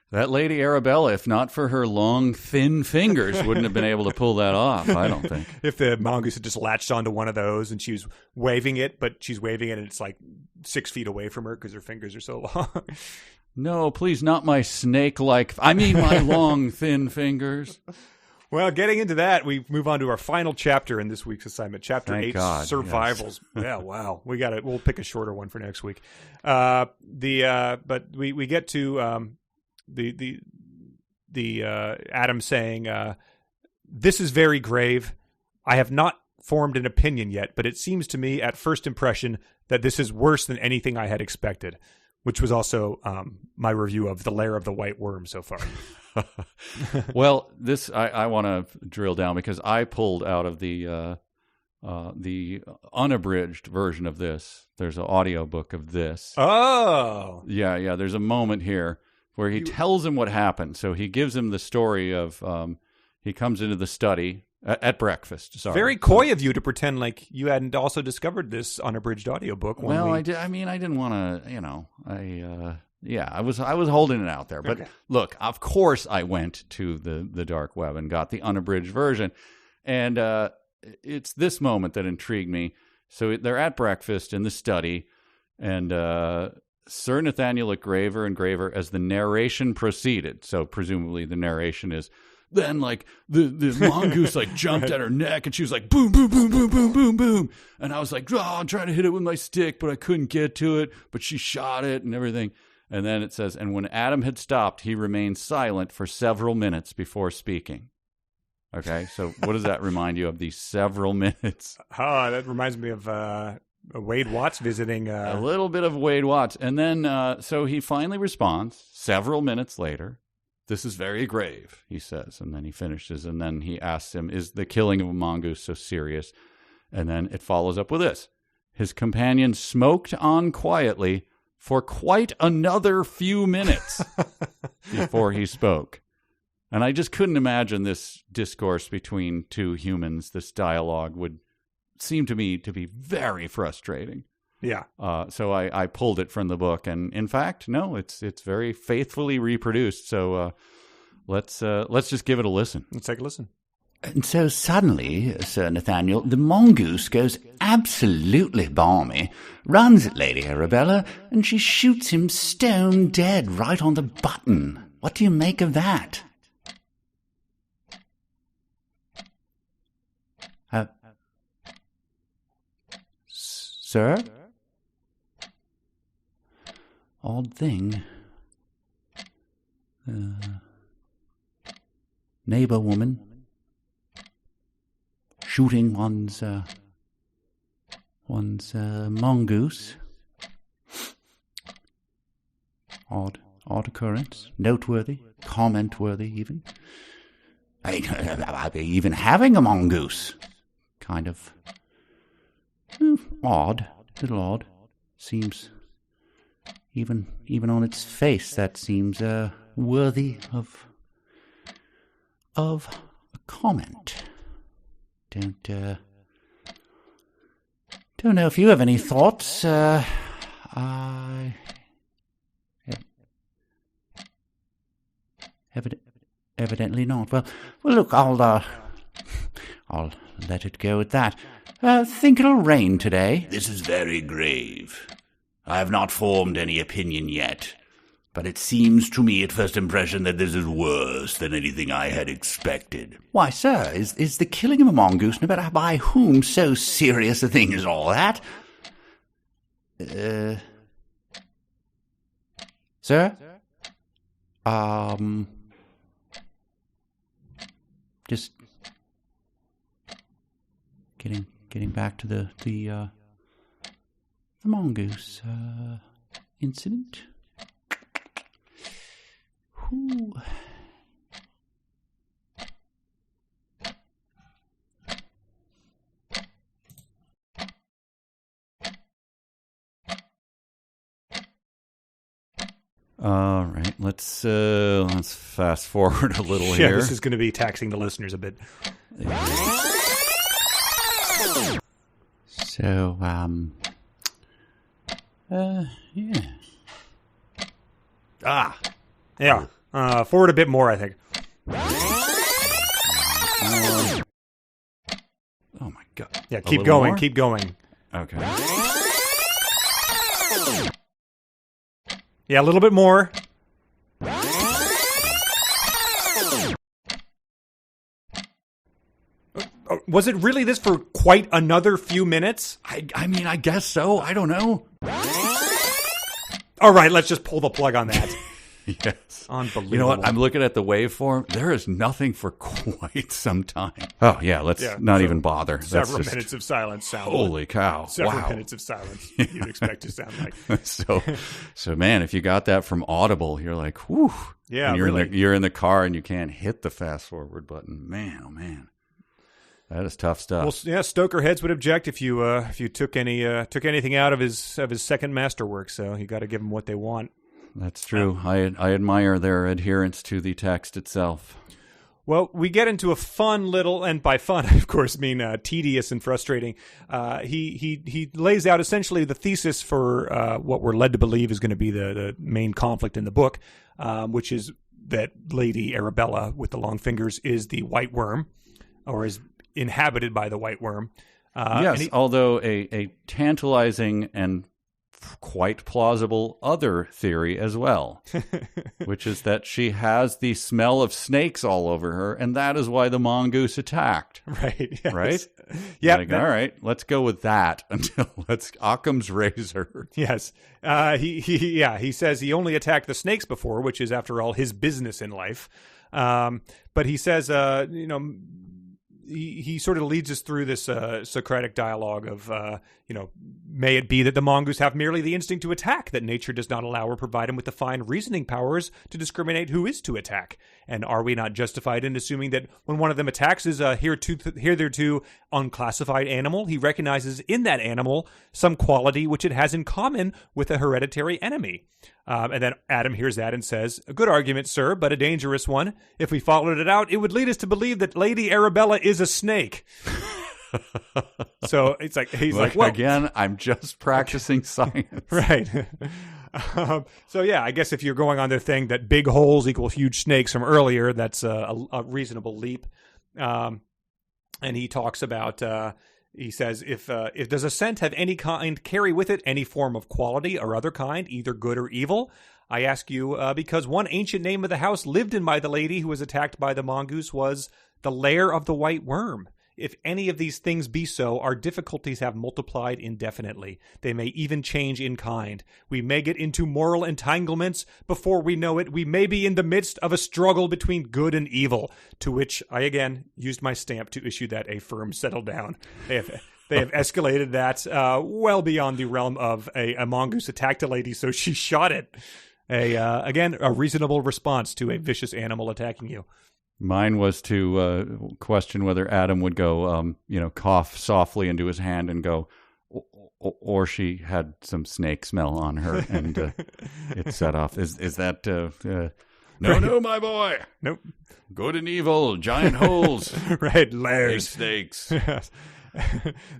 That Lady Arabella, if not for her long, thin fingers, wouldn't have been able to pull that off, I don't think. If the mongoose had just latched onto one of those and she was waving it, but she's waving it and it's like 6 feet away from her because her fingers are so long. No, please, not my snake-like... I mean my long, thin fingers. Well, getting into that, we move on to our final chapter in this week's assignment, Chapter Thank 8, God, Survivals. yes. Yeah, wow. We'll pick a shorter one for next week. But we get to the Adam saying, "This is very grave. I have not formed an opinion yet, but it seems to me at first impression that this is worse than anything I had expected," which was also my review of The Lair of the White Worm so far. Well, this I want to drill down because I pulled out of the unabridged version of this. There's an audiobook of this. Oh. Yeah. There's a moment here where he tells him what happened. So he gives him the story of he comes into the study at breakfast. Sorry. Very coy of you to pretend like you hadn't also discovered this unabridged audiobook. I did. I mean, I didn't want to. I was holding it out there. But look, of course, I went to the dark web and got the unabridged version, and it's this moment that intrigued me. So they're at breakfast in the study, and Sir Nathaniel looked graver and graver as the narration proceeded. So presumably the narration is. Then, like, the mongoose, like, jumped at her neck, and she was like, boom, boom, boom, boom, boom, boom, boom. And I was like, I'm trying to hit it with my stick, but I couldn't get to it. But she shot it and everything. And then it says, and when Adam had stopped, he remained silent for several minutes before speaking. Okay, so what does that remind you of, these several minutes? Oh, that reminds me of Wade Watts visiting. A little bit of Wade Watts. And then, so he finally responds several minutes later. "This is very grave," he says, and then he finishes, and then he asks him, "Is the killing of a mongoose so serious?" And then it follows up with this. His companion smoked on quietly for quite another few minutes before he spoke. And I just couldn't imagine this discourse between two humans, this dialogue would seem to me to be very frustrating. Yeah. So I pulled it from the book, and in fact, no, it's very faithfully reproduced. So let's just give it a listen. Let's take a listen. And so suddenly, Sir Nathaniel, the mongoose goes absolutely balmy, runs at Lady Arabella, and she shoots him stone dead right on the button. What do you make of that? Sir? Odd thing. Neighbor woman shooting one's mongoose. Odd occurrence. Noteworthy. Comment-worthy, even. Even having a mongoose. Kind of odd. Little odd. Seems... Even on its face, that seems worthy of a comment. Don't know if you have any thoughts. Evidently not. Well, look, I'll let it go at that. Think it'll rain today? This is very grave. I have not formed any opinion yet, but it seems to me at first impression that this is worse than anything I had expected. Why, sir, is the killing of a mongoose, no matter by whom, so serious a thing as all that? Sir? Just getting back to the mongoose incident. Whew. All right, let's fast forward a little Yeah, here. this is going to be taxing the listeners a bit. So, yeah. Yeah. Forward a bit more, I think. Oh my God. Yeah, A keep little going, more? keep going. Okay. Yeah, a little bit more. Was it really this for quite another few minutes? I mean, I guess so. I don't know. All right, let's just pull the plug on that. Yes. Unbelievable. You know what? I'm looking at the waveform. There is nothing for quite some time. Oh, yeah. Let's not even bother. Several minutes of silence sound. Holy cow. Several wow. minutes of silence you'd expect to sound like. So, man, if you got that from Audible, you're like, whew. Yeah, and really. You're in the car and you can't hit the fast forward button. Man, oh, man. That is tough stuff. Well, yeah, Stoker heads would object if you took anything out of his second masterwork. So you got to give them what they want. That's true. I admire their adherence to the text itself. Well, we get into a fun little, and by fun, I of course mean tedious and frustrating. He lays out essentially the thesis for what we're led to believe is going to be the main conflict in the book, which is that Lady Arabella with the long fingers is the white worm, or is inhabited by the white worm. Yes, although a tantalizing and quite plausible other theory as well, which is that she has the smell of snakes all over her, and that is why the mongoose attacked. Right. Yes. Right? Yeah. Like, all right, let's go with that until Occam's razor. Yes. He says he only attacked the snakes before, which is, after all, his business in life. But he says, he sort of leads us through this Socratic dialogue of, may it be that the mongoose have merely the instinct to attack, that nature does not allow or provide him with the fine reasoning powers to discriminate who is to attack? And are we not justified in assuming that when one of them attacks is a hitherto unclassified animal, he recognizes in that animal some quality which it has in common with a hereditary enemy? And then Adam hears that and says, "A good argument, sir, but a dangerous one. If we followed it out, it would lead us to believe that Lady Arabella is a snake." So it's like, he's like, well, again, I'm just practicing science. Right. So yeah, I guess if you're going on their thing that big holes equal huge snakes from earlier, that's a reasonable leap. And he talks about, he says, if does a scent have any kind carry with it any form of quality or other kind, either good or evil? I ask you because one ancient name of the house lived in by the lady who was attacked by the mongoose was the Lair of the White Worm. If any of these things be so, our difficulties have multiplied indefinitely. They may even change in kind. We may get into moral entanglements. Before we know it, we may be in the midst of a struggle between good and evil, to which I again used my stamp to issue that a firm settle down. They have escalated that well beyond the realm of a mongoose attacked a lady, so she shot it. Again, a reasonable response to a vicious animal attacking you. Mine was to question whether Adam would go, cough softly into his hand and go, or she had some snake smell on her and it set off. Is that... No, my boy. Nope. Good and evil, giant holes. Right, lairs. Snakes. Yes.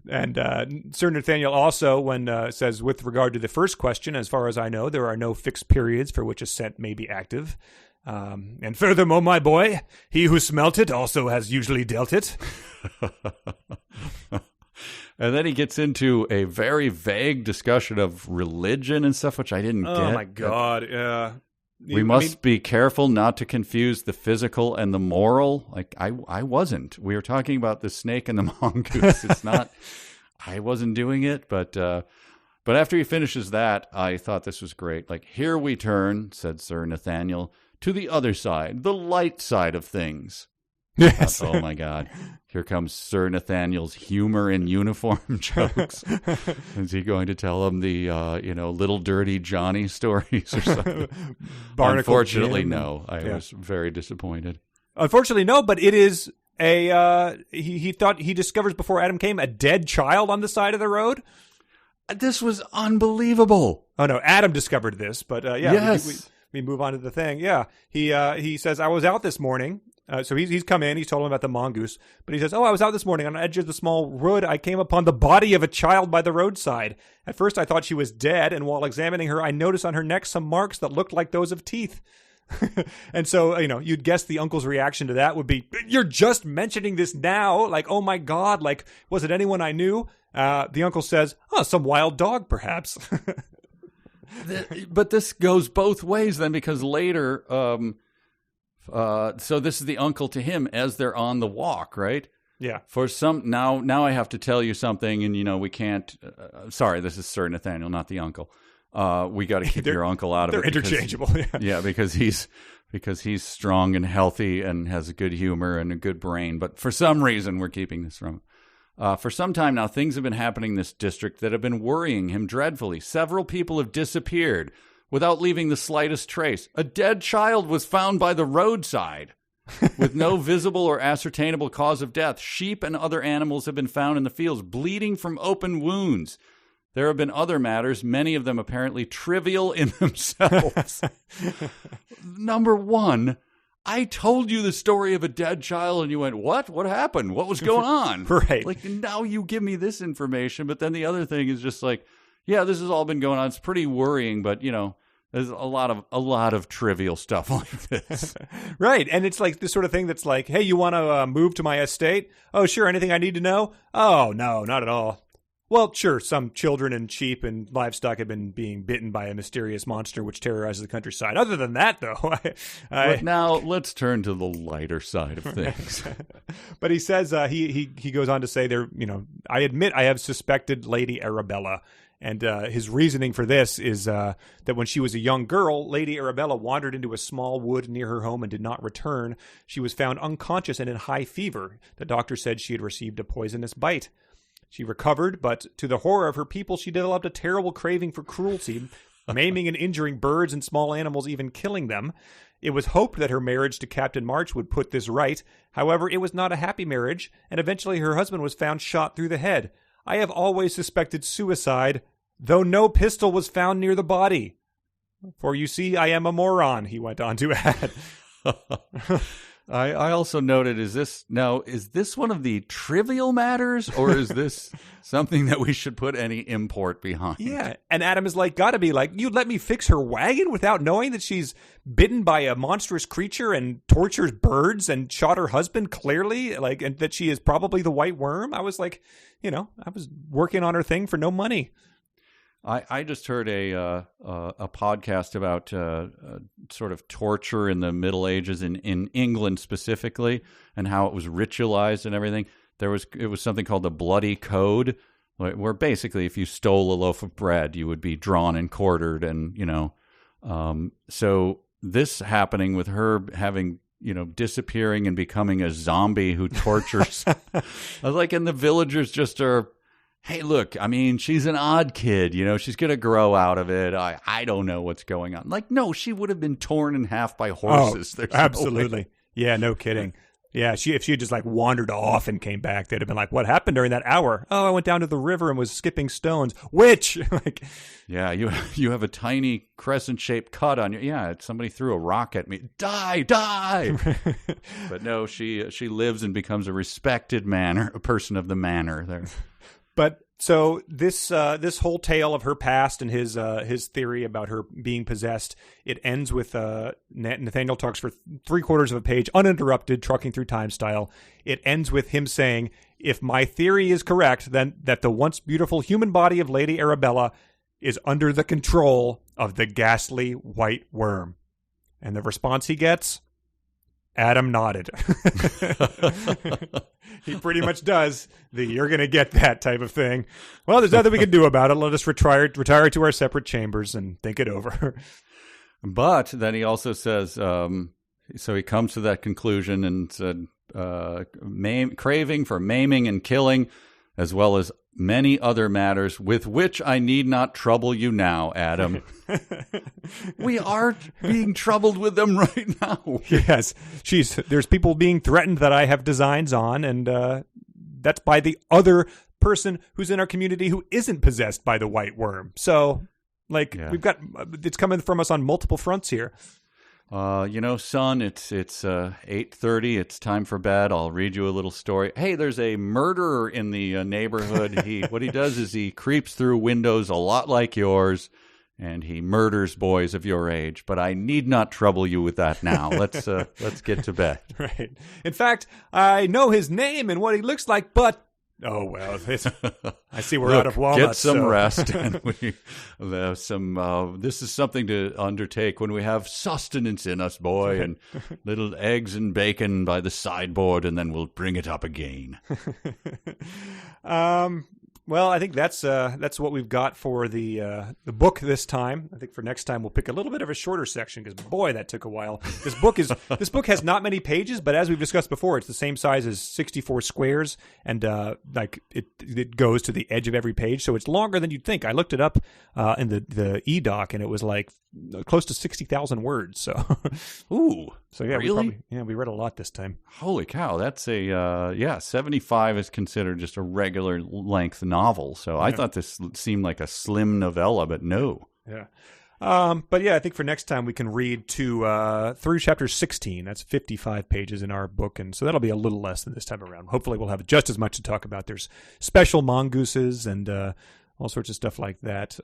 And Sir Nathaniel also, says, with regard to the first question, as far as I know, there are no fixed periods for which a scent may be active. And furthermore, my boy, he who smelt it also has usually dealt it. And then he gets into a very vague discussion of religion and stuff, which I didn't get. Oh, my God. We must be careful not to confuse the physical and the moral. Like, I wasn't. We were talking about the snake and the mongoose. It's not, I wasn't doing it, but after he finishes that, I thought this was great. Like, here we turn, said Sir Nathaniel, to the other side, the light side of things. Yes. Oh, my God. Here comes Sir Nathaniel's humor in uniform jokes. Is he going to tell him the, little dirty Johnny stories or something? Unfortunately, Jim. No. I was very disappointed. Unfortunately, no, but it is he thought he discovers before Adam came a dead child on the side of the road. This was unbelievable. Oh, no, Adam discovered this, but yes. We move on to the thing. Yeah, he says, I was out this morning. So he's come in. He's told him about the mongoose. But he says, I was out this morning on the edge of the small wood. I came upon the body of a child by the roadside. At first I thought she was dead. And while examining her, I noticed on her neck some marks that looked like those of teeth. And so, you'd guess the uncle's reaction to that would be, you're just mentioning this now? Like, oh my God, like, was it anyone I knew? The uncle says, some wild dog, perhaps. But this goes both ways then, because later, so this is the uncle to him as they're on the walk, right? Yeah. For some now I have to tell you something, and we can't. Sorry, this is Sir Nathaniel, not the uncle. We got to keep your uncle out of it. They're interchangeable. Yeah, because he's strong and healthy and has a good humor and a good brain. But for some reason, we're keeping this from him. For some time now, things have been happening in this district that have been worrying him dreadfully. Several people have disappeared without leaving the slightest trace. A dead child was found by the roadside with no visible or ascertainable cause of death. Sheep and other animals have been found in the fields, bleeding from open wounds. There have been other matters, many of them apparently trivial in themselves. Number one, I told you the story of a dead child, and you went, what? What happened? What was going on? Right. Like, now you give me this information, but then the other thing is just like, yeah, this has all been going on. It's pretty worrying, but, there's a lot of trivial stuff like this. Right. And it's like this sort of thing that's like, hey, you want to move to my estate? Oh, sure. Anything I need to know? Oh, no, not at all. Well, sure, some children and sheep and livestock have been being bitten by a mysterious monster which terrorizes the countryside. Other than that, though, But now let's turn to the lighter side of things. But he says, he goes on to say I admit I have suspected Lady Arabella. And his reasoning for this is that when she was a young girl, Lady Arabella wandered into a small wood near her home and did not return. She was found unconscious and in high fever. The doctor said she had received a poisonous bite. She recovered, but to the horror of her people, she developed a terrible craving for cruelty, maiming and injuring birds and small animals, even killing them. It was hoped that her marriage to Captain March would put this right. However, it was not a happy marriage, and eventually her husband was found shot through the head. I have always suspected suicide, though no pistol was found near the body. For you see, I am a moron, he went on to add. I also noted, is this one of the trivial matters, or is this something that we should put any import behind? Yeah, and Adam is gotta be like, you'd let me fix her wagon without knowing that she's bitten by a monstrous creature and tortures birds and shot her husband clearly, and that she is probably the white worm? I was like, I was working on her thing for no money. I just heard a podcast about sort of torture in the Middle Ages in England specifically, and how it was ritualized and everything. It was something called the Bloody Code, where basically if you stole a loaf of bread, you would be drawn and quartered, and so this happening with her having disappearing and becoming a zombie who tortures, and the villagers just are. Hey, look, I mean, she's an odd kid, she's going to grow out of it. I don't know what's going on. No, she would have been torn in half by horses. Oh, absolutely. Yeah, no kidding. Yeah, if she had just wandered off and came back, they'd have been like, what happened during that hour? Oh, I went down to the river and was skipping stones. Which? Yeah, you have a tiny crescent-shaped cut on you. Yeah, somebody threw a rock at me. Die! But no, she lives and becomes a respected a person of the manor there. But so this whole tale of her past and his theory about her being possessed, it ends with Nathaniel talks for 3/4 of a page, uninterrupted, trucking through time style. It ends with him saying, if my theory is correct, then that the once beautiful human body of Lady Arabella is under the control of the ghastly white worm. And the response he gets, Adam nodded. He pretty much does you're going to get that type of thing. Well, there's nothing we can do about it. Let us retire to our separate chambers and think it over. But then he also says, so he comes to that conclusion and said, craving for maiming and killing, as well as many other matters with which I need not trouble you now, Adam. We are being troubled with them right now. Yes. There's people being threatened that I have designs on, and that's by the other person who's in our community who isn't possessed by the white worm. So, we've got, it's coming from us on multiple fronts here. Son, it's 8:30. It's time for bed. I'll read you a little story. Hey, there's a murderer in the neighborhood. What he does is he creeps through windows a lot like yours, and he murders boys of your age. But I need not trouble you with that now. Let's get to bed. Right. In fact, I know his name and what he looks like, but Oh, well, I see we're out of walnuts. Get some rest. And we have this is something to undertake when we have sustenance in us, boy, and little eggs and bacon by the sideboard, and then we'll bring it up again. Well, I think that's what we've got for the book this time. I think for next time we'll pick a little bit of a shorter section because boy, that took a while. This book has not many pages, but as we've discussed before, it's the same size as 64 squares, and like it goes to the edge of every page, so it's longer than you'd think. I looked it up in the e-doc, and it was like close to 60,000 words. So, ooh, so yeah, really? we read a lot this time. Holy cow, that's 75 is considered just a regular length novel. So I thought this seemed like a slim novella, but no. Yeah. But yeah, I think for next time we can read through chapter 16. That's 55 pages in our book, and so that'll be a little less than this time around. Hopefully we'll have just as much to talk about. There's special mongooses and all sorts of stuff like that.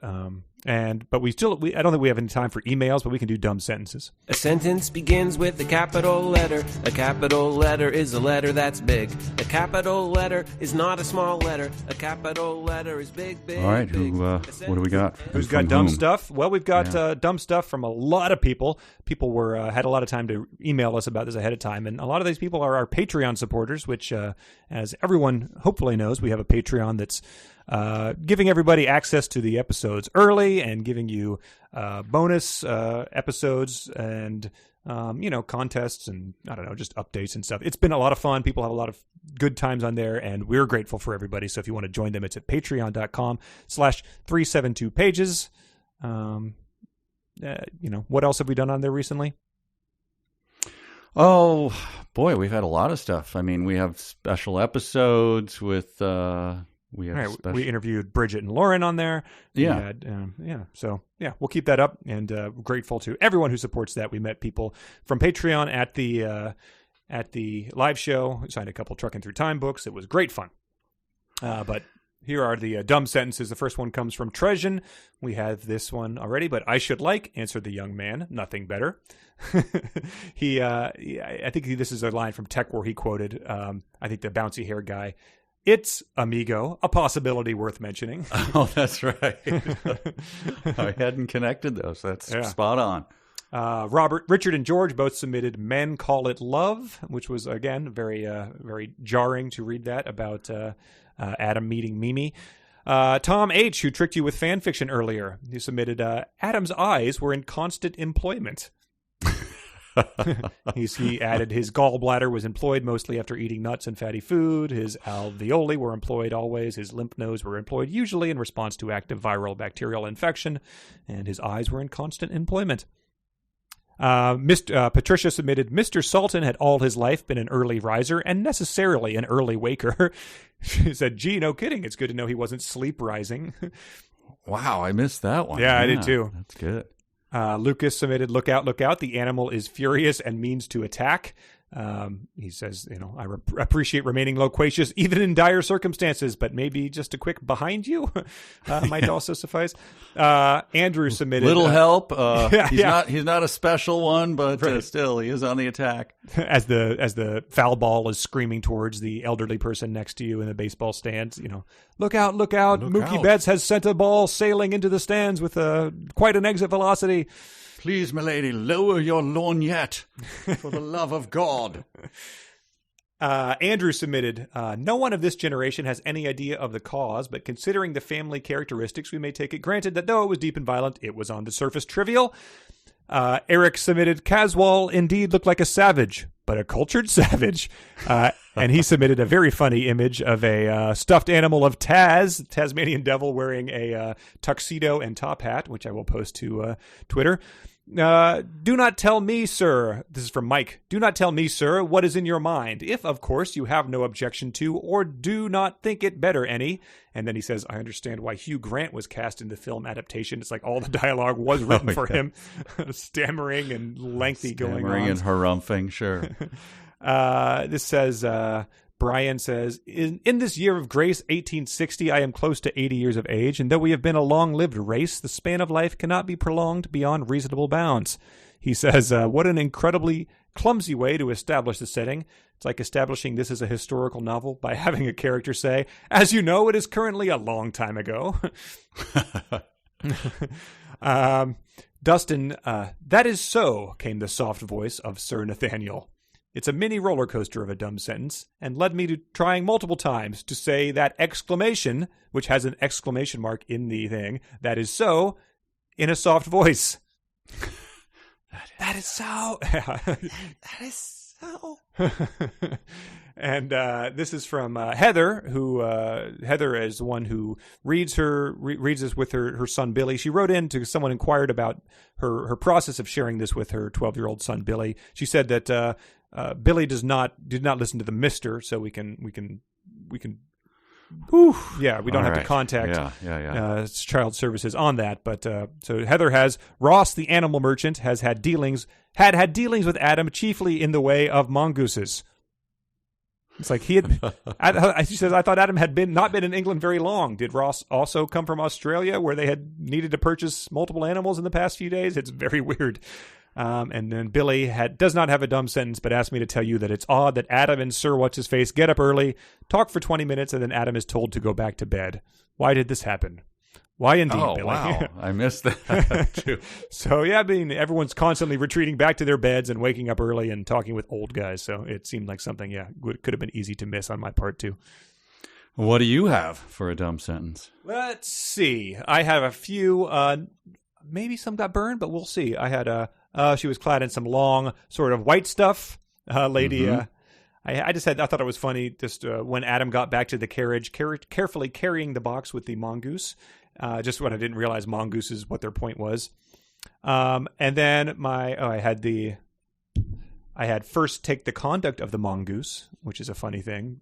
But I don't think we have any time for emails, but we can do dumb sentences. A sentence begins with a capital letter. A capital letter is a letter that's big. A capital letter is not a small letter. A capital letter is big, big. All right, big. what do we got? Who's got dumb stuff? Well, we've got dumb stuff from a lot of people. People had a lot of time to email us about this ahead of time, and a lot of these people are our Patreon supporters, which, as everyone hopefully knows, we have a Patreon that's giving everybody access to the episodes early and giving you bonus episodes and contests and I don't know, just updates and stuff. It's been a lot of fun. People have a lot of good times on there, and we're grateful for everybody. So if you want to join them, it's at patreon.com/372pages. What else have we done on there recently? Oh boy, we've had a lot of stuff. I mean, we have special episodes with we interviewed Bridget and Lauren on there. Yeah. So we'll keep that up, and grateful to everyone who supports that. We met people from Patreon at the live show. We signed a couple Trucking Through Time books. It was great fun. But here are the dumb sentences. The first one comes from Trejan. We have this one already, but I should answered the young man, nothing better. I think this is a line from Tech where he quoted, I think the bouncy hair guy, "It's, amigo, a possibility worth mentioning." Oh, that's right. I hadn't connected those. That's spot on. Richard and George both submitted "Men Call It Love," which was, again, very very jarring to read that about Adam meeting Mimi. Tom H., who tricked you with fan fiction earlier, he submitted Adam's eyes were in constant employment. He added his gallbladder was employed mostly after eating nuts and fatty food. His alveoli were employed always. His lymph nodes were employed usually in response to active viral bacterial infection. And his eyes were in constant employment. Patricia submitted, Mr. Salton had all his life been an early riser and necessarily an early waker. She said, gee, no kidding. It's good to know he wasn't sleep rising. Wow, I missed that one. Yeah, I did too. That's good. Lucas submitted, look out, the animal is furious and means to attack. He says, I appreciate remaining loquacious even in dire circumstances, but maybe just a quick behind you might also suffice. Andrew submitted little help. He's not a special one, but still he is on the attack. As the foul ball is screaming towards the elderly person next to you in the baseball stands, look out. Mookie Betts has sent a ball sailing into the stands with quite an exit velocity. Please, milady, lower your lorgnette, for the love of God. Andrew submitted, no one of this generation has any idea of the cause, but considering the family characteristics, we may take it granted that though it was deep and violent, it was on the surface trivial. Eric submitted, Caswall indeed looked like a savage, but a cultured savage. And he submitted a very funny image of a stuffed animal of Taz, Tasmanian devil, wearing a tuxedo and top hat, which I will post to Twitter. Do not tell me, sir. This is from Mike. Do not tell me, sir, what is in your mind, if, of course, you have no objection to or do not think it better any. And then he says, I understand why Hugh Grant was cast in the film adaptation. It's like all the dialogue was written for him. Stammering and lengthy going on. Stammering and harumphing, sure. This says, Brian says, in this year of grace, 1860, I am close to 80 years of age, and though we have been a long-lived race, the span of life cannot be prolonged beyond reasonable bounds. He says, what an incredibly clumsy way to establish the setting. It's like establishing this as a historical novel by having a character say, as you know, it is currently a long time ago. Dustin, that is so, came the soft voice of Sir Nathaniel. It's a mini roller coaster of a dumb sentence, and led me to trying multiple times to say that exclamation, which has an exclamation mark in the thing, that is so, in a soft voice. That is so. That is so. And this is from Heather, who Heather is the one who reads this with her son Billy. She wrote in to someone inquired about her process of sharing this with her 12-year-old son Billy. She said that Billy did not listen to the Mister, so we can. Whew, yeah, we don't have to contact child services on that. But so Heather has Ross, the animal merchant, has had dealings with Adam, chiefly in the way of mongooses. It's like he had. She says, "I thought Adam had not been in England very long. Did Ross also come from Australia, where they had needed to purchase multiple animals in the past few days? It's very weird." And then Billy does not have a dumb sentence, but asked me to tell you that it's odd that Adam and Sir What's-His-Face get up early, talk for 20 minutes, and then Adam is told to go back to bed. Why did this happen? Why indeed, Billy? Wow. I missed that too. So, yeah, I mean, everyone's constantly retreating back to their beds and waking up early and talking with old guys. So it seemed like something, could have been easy to miss on my part, too. What do you have for a dumb sentence? Let's see. I have a few. Maybe some got burned, but we'll see. I had she was clad in some long sort of white stuff. Lady, I thought it was funny just when Adam got back to the carriage, carefully carrying the box with the mongoose. Just when I didn't realize mongooses, what their point was. And then I had first take the conduct of the mongoose, which is a funny thing.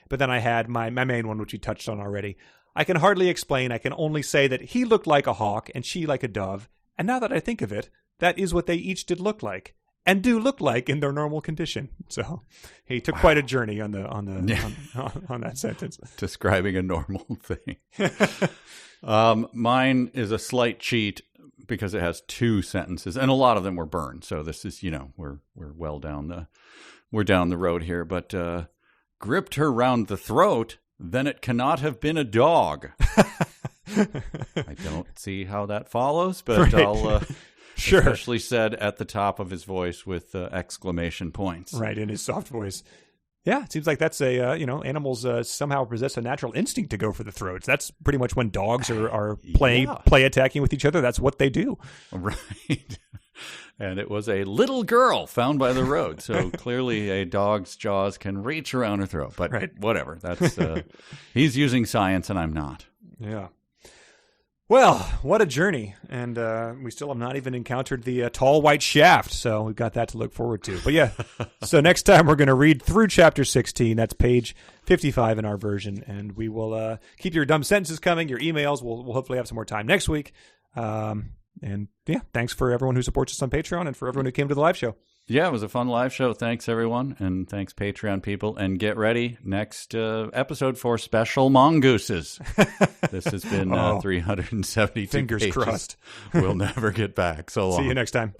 But then I had my main one, which we touched on already. I can hardly explain. I can only say that he looked like a hawk and she like a dove. And now that I think of it, that is what they each did look like and do look like in their normal condition. So he took quite a journey on that sentence. Describing a normal thing. Mine is a slight cheat because it has two sentences, and a lot of them were burned. So this is, we're well down the road here. But gripped her round the throat, then it cannot have been a dog. I don't see how that follows, but right. I'll sure. Especially said at the top of his voice with exclamation points. Right, in his soft voice. Yeah, it seems like that's animals somehow possess a natural instinct to go for the throats. That's pretty much when dogs are play attacking with each other. That's what they do. Right. And it was a little girl found by the road. So clearly a dog's jaws can reach around her throat. But whatever. That's he's using science and I'm not. Yeah. Well, what a journey. And we still have not even encountered the tall white shaft. So we've got that to look forward to. But yeah, so next time we're going to read through chapter 16. That's page 55 in our version. And we will keep your dumb sentences coming, your emails. We'll hopefully have some more time next week. And yeah, thanks for everyone who supports us on Patreon and for everyone who came to the live show. Yeah, it was a fun live show. Thanks, everyone. And thanks, Patreon people. And get ready, next episode for special mongooses. This has been 372 Fingers pages. crossed. We'll never get back. So long. See you next time.